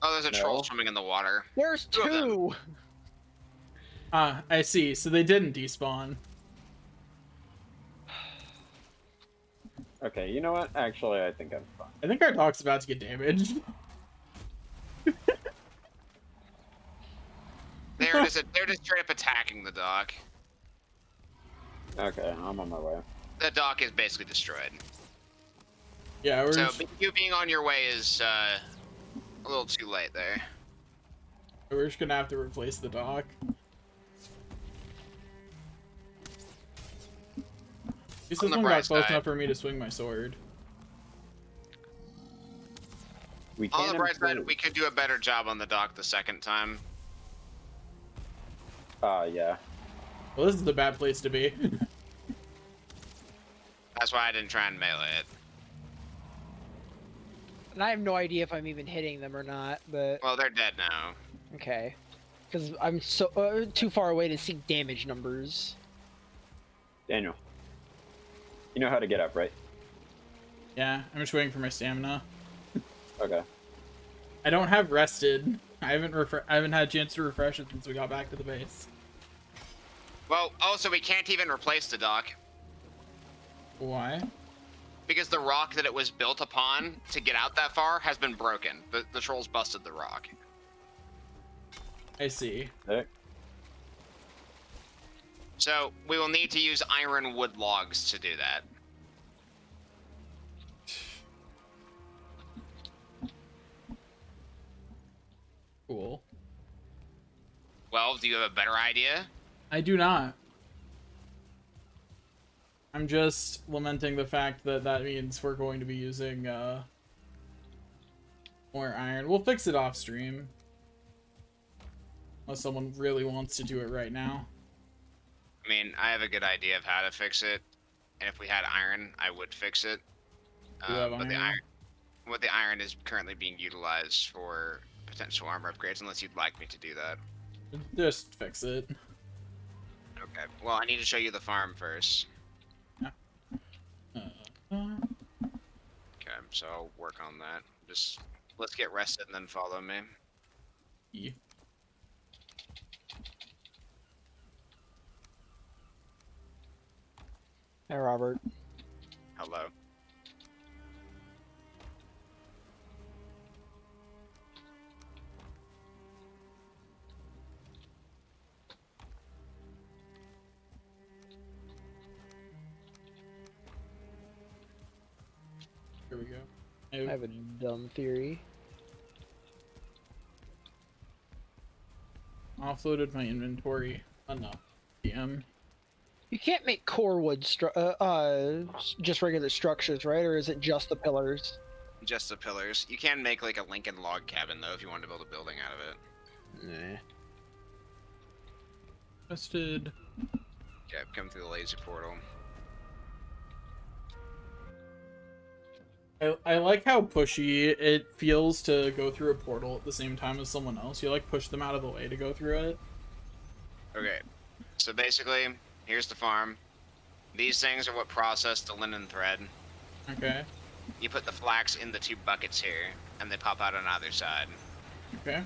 Oh, there's a troll No. swimming in the water. There's Two of them. two. Ah, I see. So they didn't despawn. Okay, you know what? Actually, I think I'm fine. I think our dock's about to get damaged. They're just straight up attacking the dock. Okay, I'm on my way. The dock is basically destroyed. Yeah, we're So just, you being on your way is a little too late there. we're just gonna have to replace the dock. This On is the one bright got close side. enough for me to swing my sword. We On can't the bright side, improve. we could do a better job on the dock the second time. Yeah. Well, this is a bad place to be. That's why I didn't try and melee it. And I have no idea if I'm even hitting them or not, but Well, they're dead now. okay. Because I'm so too far away to see damage numbers. Daniel. You know how to get up, right? Yeah, I'm just waiting for my stamina. Okay. I don't have rested. I haven't had a chance to refresh it since we got back to the base. Well, also we can't even replace the dock Why? because the rock that it was built upon to get out that far has been broken. The trolls busted the rock. I see. There. So we will need to use iron wood logs to do that. Cool. Well, do you have a better idea? I do not. I'm just lamenting the fact that that means we're going to be using more iron. We'll fix it off stream. Unless someone really wants to do it right now. I mean, I have a good idea of how to fix it, and if we had iron, I would fix it. Do you have But the iron? iron is currently being utilized for potential armor upgrades, unless you'd like me to do that. Just fix it. Okay. Well, I need to show you the farm first. Okay, so I'll work on that. Just let's get rested and then follow me. Yeah. Hey, Robert. Hello. we go. I have a dumb theory. Offloaded my inventory enough. DM. You can't make core wood just regular structures, right? Or is it just the pillars? Just the pillars. You can make like a Lincoln log cabin though if you wanted to build a building out of it. Nah. Tested. Yeah, come through the laser portal. I like how pushy it feels to go through a portal at the same time as someone else. You like push them out of the way to go through it. Okay, so basically, here's the farm. These things are what process the linen thread. Okay. You put the flax in the 2 buckets here, and they pop out on either side. Okay.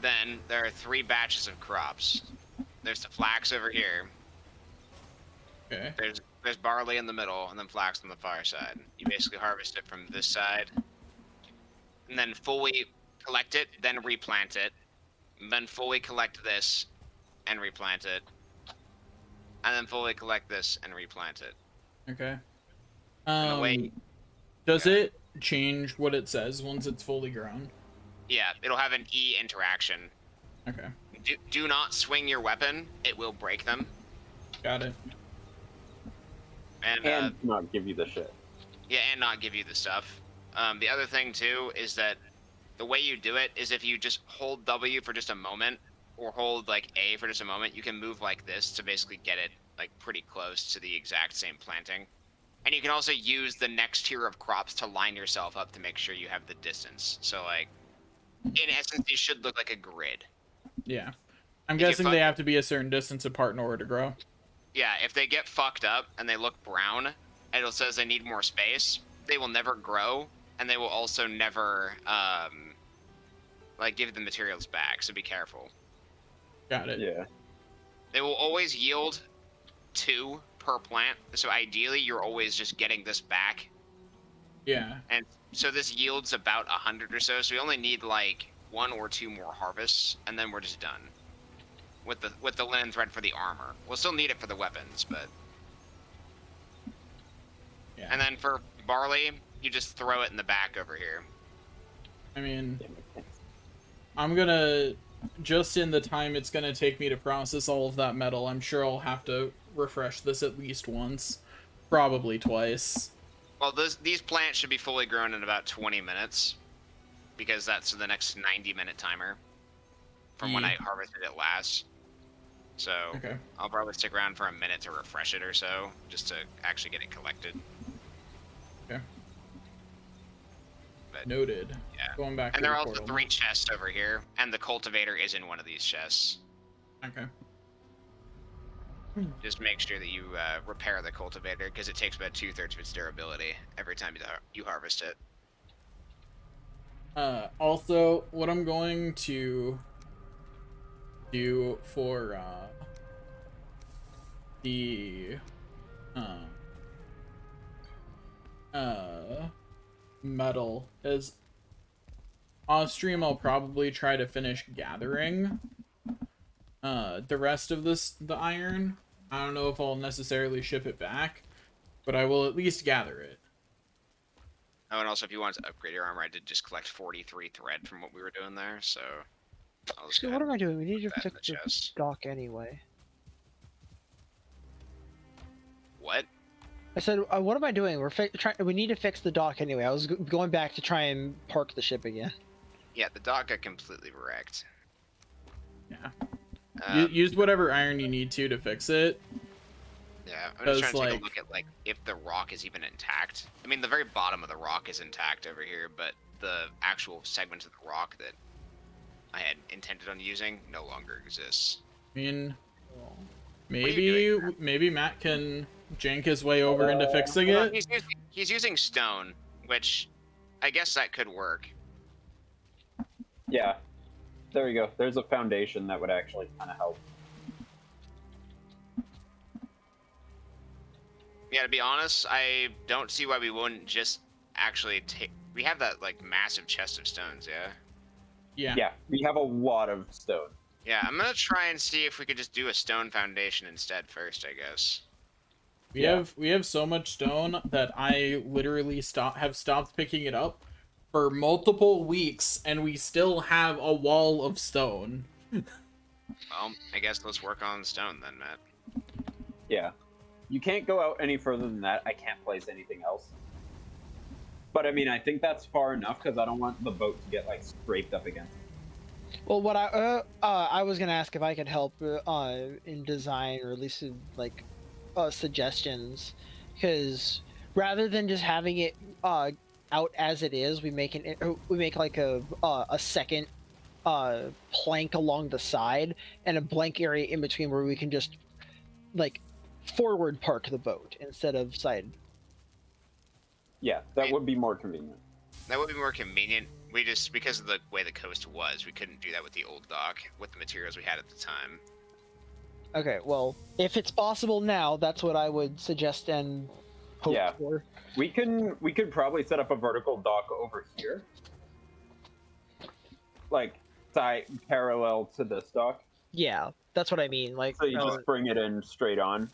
Then there are 3 batches of crops. There's the flax over here. Okay. There's barley in the middle, and then flax on the far side. You basically harvest it from this side, and then fully collect it, then replant it, and then fully collect this, and replant it, and then fully collect this and replant it. Okay. the way- Does it change what it says once it's fully grown? Yeah, it'll have an E interaction. Okay. Do not swing your weapon; it will break them. Got it. And not give you the shit. yeah, and not give you the stuff. The other thing too is that the way you do it is if you just hold W for just a moment, or hold like A for just a moment, you can move like this to basically get it like pretty close to the exact same planting. And you can also use the next tier of crops to line yourself up to make sure you have the distance. So like, in essence, it should look like a grid. Yeah. I'm If you guessing fuck- they have to be a certain distance apart in order to grow. Yeah, if they get fucked up and they look brown, and it says they need more space, they will never grow, and they will also never like give the materials back. So be careful. Got it. Yeah. They will always yield 2 per plant. So ideally, you're always just getting this back, Yeah. and so this yields about 100 or so. So we only need like 1 or 2 more harvests, and then we're just done with the linen thread for the armor. We'll still need it for the weapons, but. Yeah. And then for barley, you just throw it in the back over here. I mean, I'm gonna, just in the time it's gonna take me to process all of that metal, I'm sure I'll have to refresh this at least once. Probably twice. Well, these plants should be fully grown in about 20 minutes, because that's the next 90-minute timer from when I harvested it last. So Okay. I'll probably stick around for a minute to refresh it or so, just to actually get it collected. Okay. But, Noted. yeah. Going back And to there the are also portal. 3 chests over here, and the cultivator is in one of these chests. Okay. Just make sure that you repair the cultivator, because it takes about 2/3 of its durability every time you harvest it. Also, what I'm going to do for the metal is off stream I'll probably try to finish gathering the rest of the iron. I don't know if I'll necessarily ship it back, but I will at least gather it. Oh, and also, if you want to upgrade your armor, I did just collect 43 thread from what we were doing there, so I'll just So go what ahead am I doing? We need to and put that in fix the the chest. dock anyway. What? I said, what am I doing? We need to fix the dock anyway. I was going back to try and park the ship again. Yeah, the dock got completely wrecked. Yeah. Um, Use whatever iron you need to fix it. yeah, I'm just trying to take like- a look at like if the rock is even intact. I mean, the very bottom of the rock is intact over here, but the actual segment of the rock that I had intended on using no longer exists. I mean, are you maybe Matt can jank his way over into fixing Well, it. he's using stone, which I guess that could work. Yeah. There you go. There's a foundation that would actually kind of help. Yeah, to be honest, I don't see why we wouldn't just actually take. We have that like massive chest of stones, yeah. Yeah. Yeah, we have a lot of stone. Yeah, I'm gonna try and see if we could just do a stone foundation instead first, I guess. We have so much stone that I literally have stopped picking it up for multiple weeks, and we still have a wall of stone. Well, I guess let's work on stone then, Matt. Yeah. You can't go out any further than that. I can't place anything else. But I mean, I think that's far enough because I don't want the boat to get like scraped up against. Well, what I was gonna ask if I could help in design or at least in, like suggestions, because rather than just having it out as it is, we make like a second plank along the side and a blank area in between where we can just like forward park the boat instead of side. Yeah, that would be more convenient. That would be more convenient. We just, because of the way the coast was, we couldn't do that with the old dock with the materials we had at the time. Okay, well, if it's possible now, that's what I would suggest and hope for. We could probably set up a vertical dock over here, like parallel to this dock. Yeah, that's what I mean. Like, So you just bring it in straight on.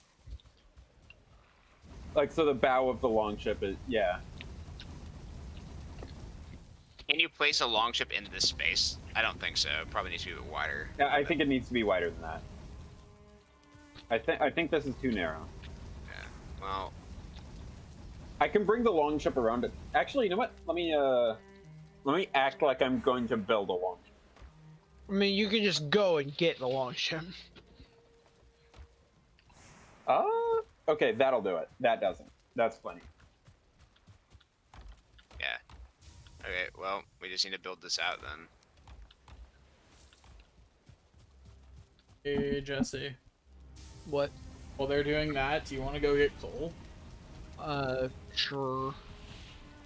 Like, so the bow of the longship is, yeah. Can you place a longship in this space? I don't think so. Probably needs to be a bit wider. Yeah, I think it needs to be wider than that. I think this is too narrow. Yeah. Well, I can bring the longship around it. Actually, you know what? Let me act like I'm going to build a longship. I mean, you can just go and get the longship. Okay, that'll do it. That doesn't. That's plenty. yeah. Okay, well, we just need to build this out then. Hey, Jesse. What? While they're doing that, do you want to go get coal? Sure.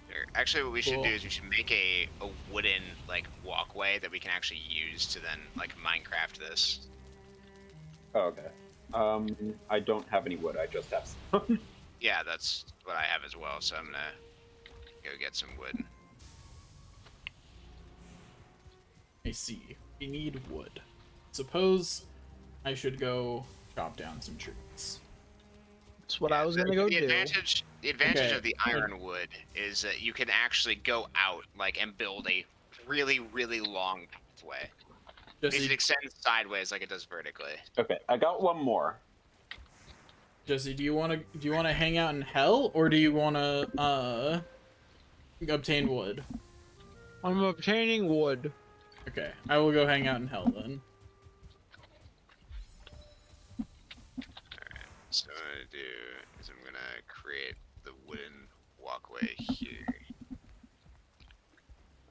Here, actually, what we should Cool. do is we should make a wooden, like, walkway that we can actually use to then, like, Minecraft this. Oh, okay. I don't have any wood. I just have some. Yeah, that's what I have as well, so I'm gonna go get some wood. I see. We need wood. Suppose I should go chop down some trees. That's what I was gonna go the do. The advantage Okay. of the ironwood is that you can actually go out, like, and build a really, really long pathway. Because it Jesse, extends sideways like it does vertically. Okay, I got one more. Jesse, do you want to hang out in hell, or do you want to obtain wood? I'm obtaining wood. Okay, I will go hang out in hell then. So what I'm gonna do is I'm gonna create the wooden walkway here.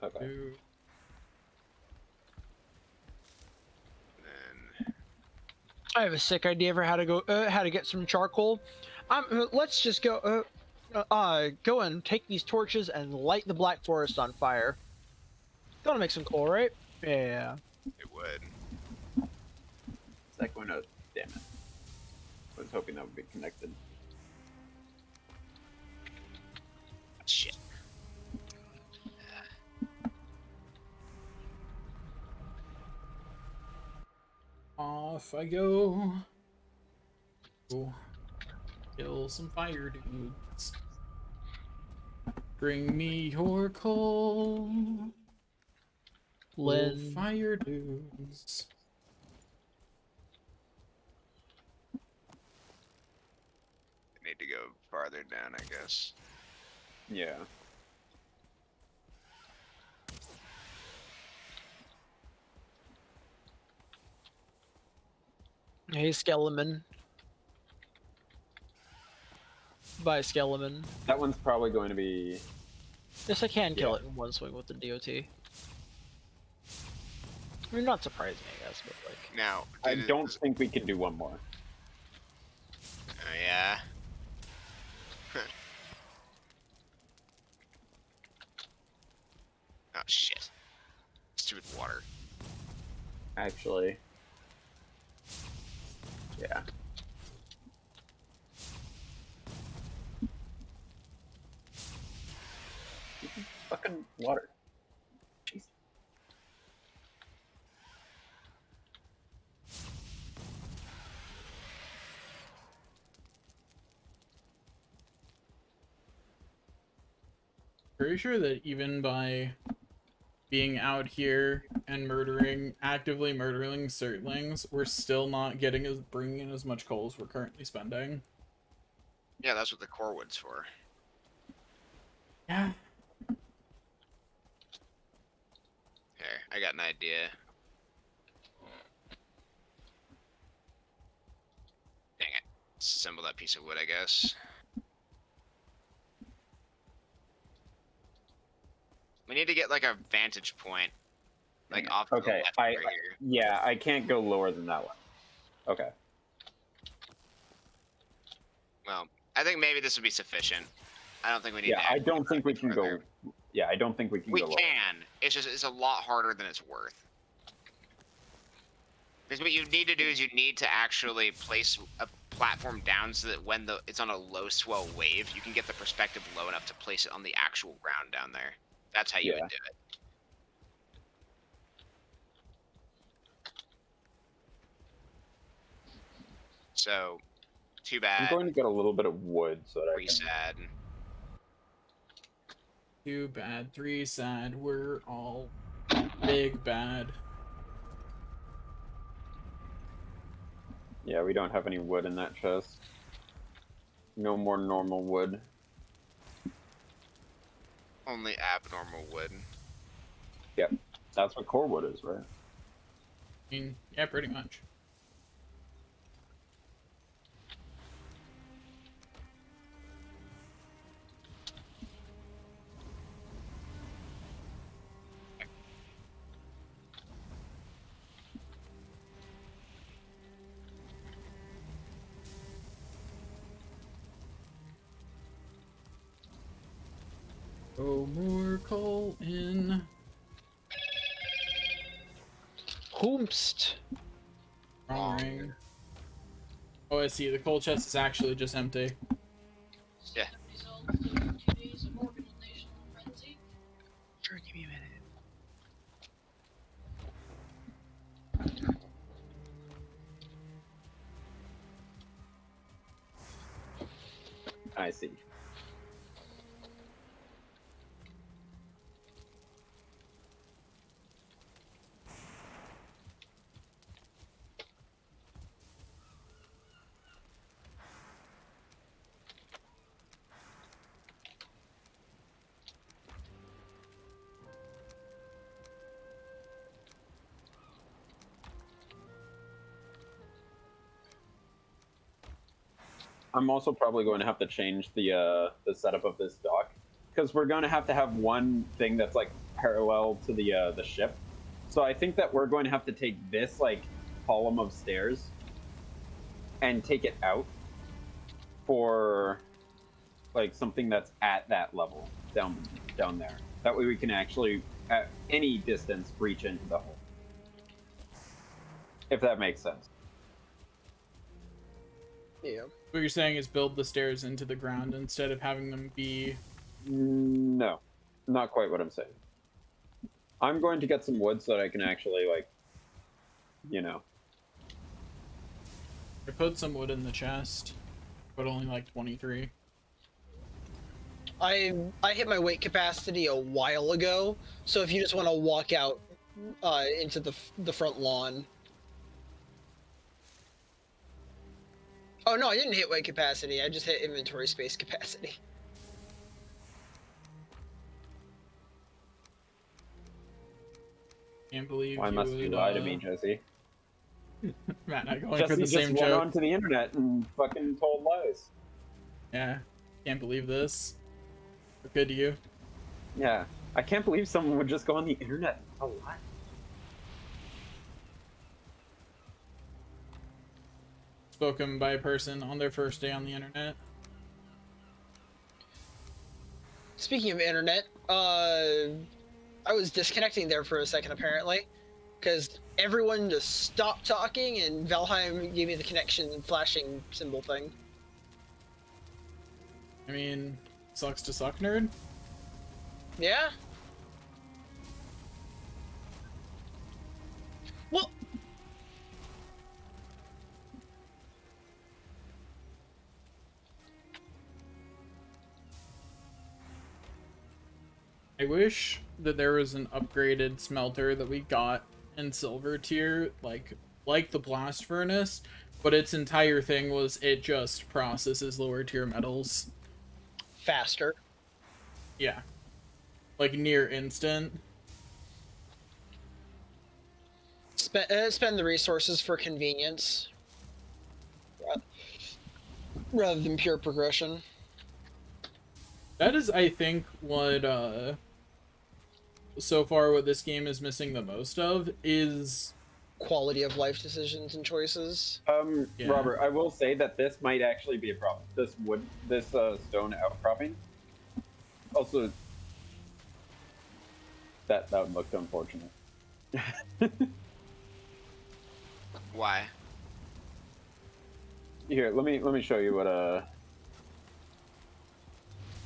Okay. Then I have a sick idea for how to get some charcoal. Let's just go and take these torches and light the Black Forest on fire. Gonna make some coal, right? Yeah. it would. Is that going to? Damn it. I was hoping that would be connected. Shit. Off I go. Go kill some fire dudes. Bring me your coal. Lynn. Oh, fire dudes. I need to go farther down, I guess. Yeah. Hey, Skeleton. Bye, Skeleton. That one's probably going to be. Yes, I can kill it in one swing with the DOT. I mean, not surprising, I guess, but like. Now, I don't think we can do one more. Oh yeah. Oh shit. Stupid water. Actually. Yeah. Fucking water. Jeez. pretty sure that even by being out here and actively murdering Certlings, we're still not bringing in as much coal as we're currently spending. Yeah, that's what the core wood's for. Yeah. Here, I got an idea. Dang it. Assemble that piece of wood, I guess. We need to get like a vantage point, like off to the Okay, left right here. yeah, I can't go lower than that one. Okay. Well, I think maybe this would be sufficient. I don't think we need. Yeah, to I don't think we can further. go. Yeah, I don't think we can We go lower. can. It's just it's a lot harder than it's worth. Because what you need to do is you need to actually place a platform down so that when it's on a low swell wave, you can get the perspective low enough to place it on the actual ground down there. That's how you Yeah. would do it. So, too I'm bad. going to get a little bit of wood so that I Pretty can. sad. Too bad, 3 sad. We're all big bad. Yeah, we don't have any wood in that chest. No more normal wood. Only abnormal wood. Yep, that's what core wood is, right? I mean, yeah, pretty much. Oh, more coal in. Hoomst. Wrong ring. Oh, I see. The coal chest is actually just empty. Yeah. Sure, give me a minute. I see. I'm also probably going to have to change the setup of this dock because we're going to have one thing that's like parallel to the ship. So I think that we're going to have to take this like column of stairs and take it out for like something that's at that level down there. That way we can actually at any distance reach into the hole. If that makes sense. Yeah. What you're saying is build the stairs into the ground instead of having them be... No, not quite what I'm saying. I'm going to get some wood so that I can actually, like, you know. I put some wood in the chest, but only like 23. I hit my weight capacity a while ago, so if you just want to walk out into the front lawn. Oh no, I didn't hit weight capacity. I just hit inventory space capacity. Can't believe Why must you would, lie to me, Jesse? Matt, not going Jesse for the just same went joke. onto the internet and fucking told lies. Yeah, can't believe this. What good to you? Yeah, I can't believe someone would just go on the internet and tell lies. Spoken by a person on their first day on the internet. Speaking of internet, I was disconnecting there for a second apparently, because everyone just stopped talking and Valheim gave me the connection flashing symbol thing. I mean, sucks to suck, nerd. Yeah? Well, I wish that there was an upgraded smelter that we got in silver tier, like the blast furnace, but its entire thing was it just processes lower tier metals. Faster. Yeah. Like near instant. Spend the resources for convenience rather than pure progression. That is, I think, what so far what this game is missing the most of is quality of life decisions and choices. Yeah. Robert, I will say that this might actually be a problem. This stone outcropping. Also, that looked unfortunate. Why? Here, let me show you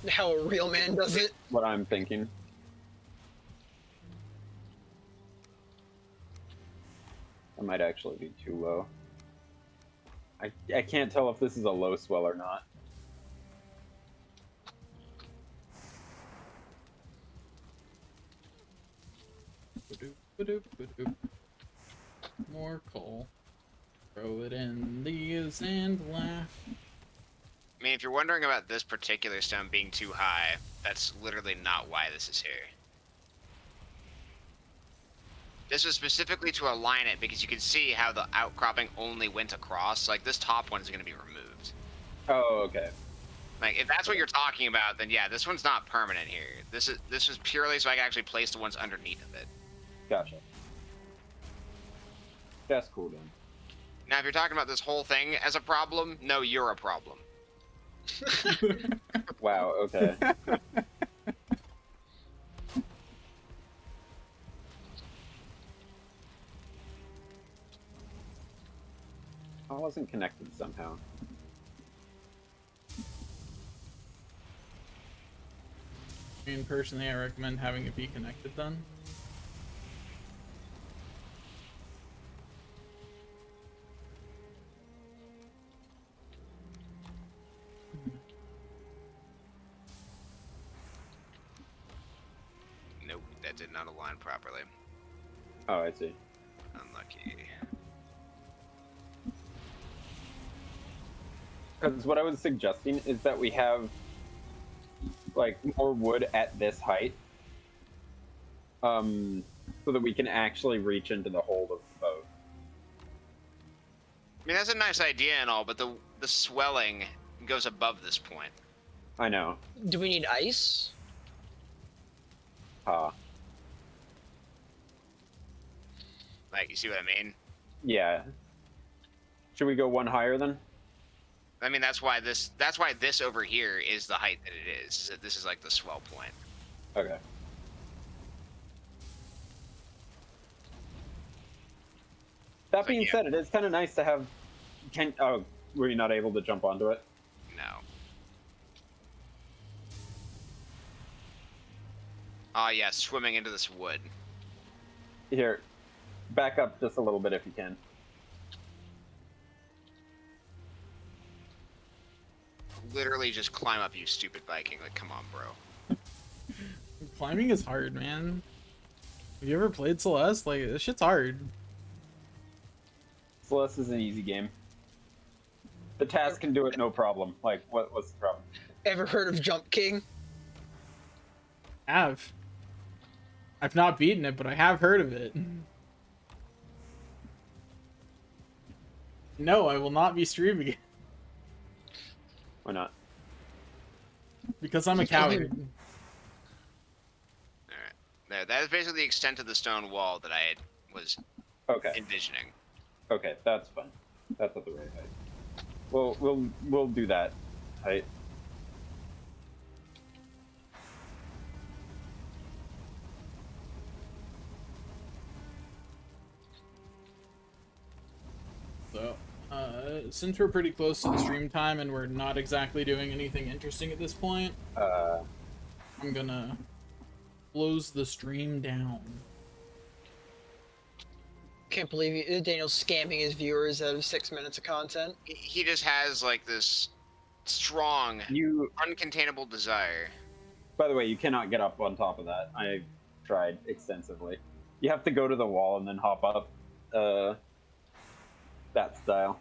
How a real man does it. what I'm thinking. That might actually be too low. I can't tell if this is a low swell or not. More coal. Throw it in these and laugh. I mean, if you're wondering about this particular stone being too high, that's literally not why this is here. This was specifically to align it because you can see how the outcropping only went across. Like, this top one is going to be removed. Oh, okay. Like, if that's what you're talking about, then yeah, this one's not permanent here. This is purely so I can actually place the ones underneath of it. Gotcha. That's cool then. Now, if you're talking about this whole thing as a problem, no, you're a problem. Wow, okay. I wasn't connected somehow. I mean, personally, I recommend having it be connected then. Nope, that did not align properly. Oh, I see. Unlucky. Because what I was suggesting is that we have like more wood at this height, so that we can actually reach into the hold of the boat. I mean, that's a nice idea and all, but the swelling goes above this point. I know. Do we need ice? Like, you see what I mean? Yeah. Should we go one higher then? I mean, that's why this over here is the height that it is. This is like the swell point. Okay. That being yeah. said, it is kind of nice to have. Oh, were you not able to jump onto it? No. Ah, yeah, swimming into this wood. Here, back up just a little bit if you can. literally just climb up, you stupid Viking. Like, come on, bro. Climbing is hard, man. Have you ever played Celeste? Like, this shit's hard. Celeste is an easy game. The task can do it no problem. Like, what's the problem? Ever heard of Jump King? I've not beaten it, but I have heard of it. No, I will not be streaming it. Why not? Because I'm a coward. Alright. There, that is basically the extent of the stone wall that I was Okay. envisioning. Okay, that's fine. That's at the right height. We'll do that height. So, since we're pretty close to the stream time and we're not exactly doing anything interesting at this point, I'm gonna close the stream down. Can't believe Daniel's scamming his viewers out of 6 minutes of content. He just has like this strong, uncontainable desire. By the way, you cannot get up on top of that. I tried extensively. You have to go to the wall and then hop up. That style.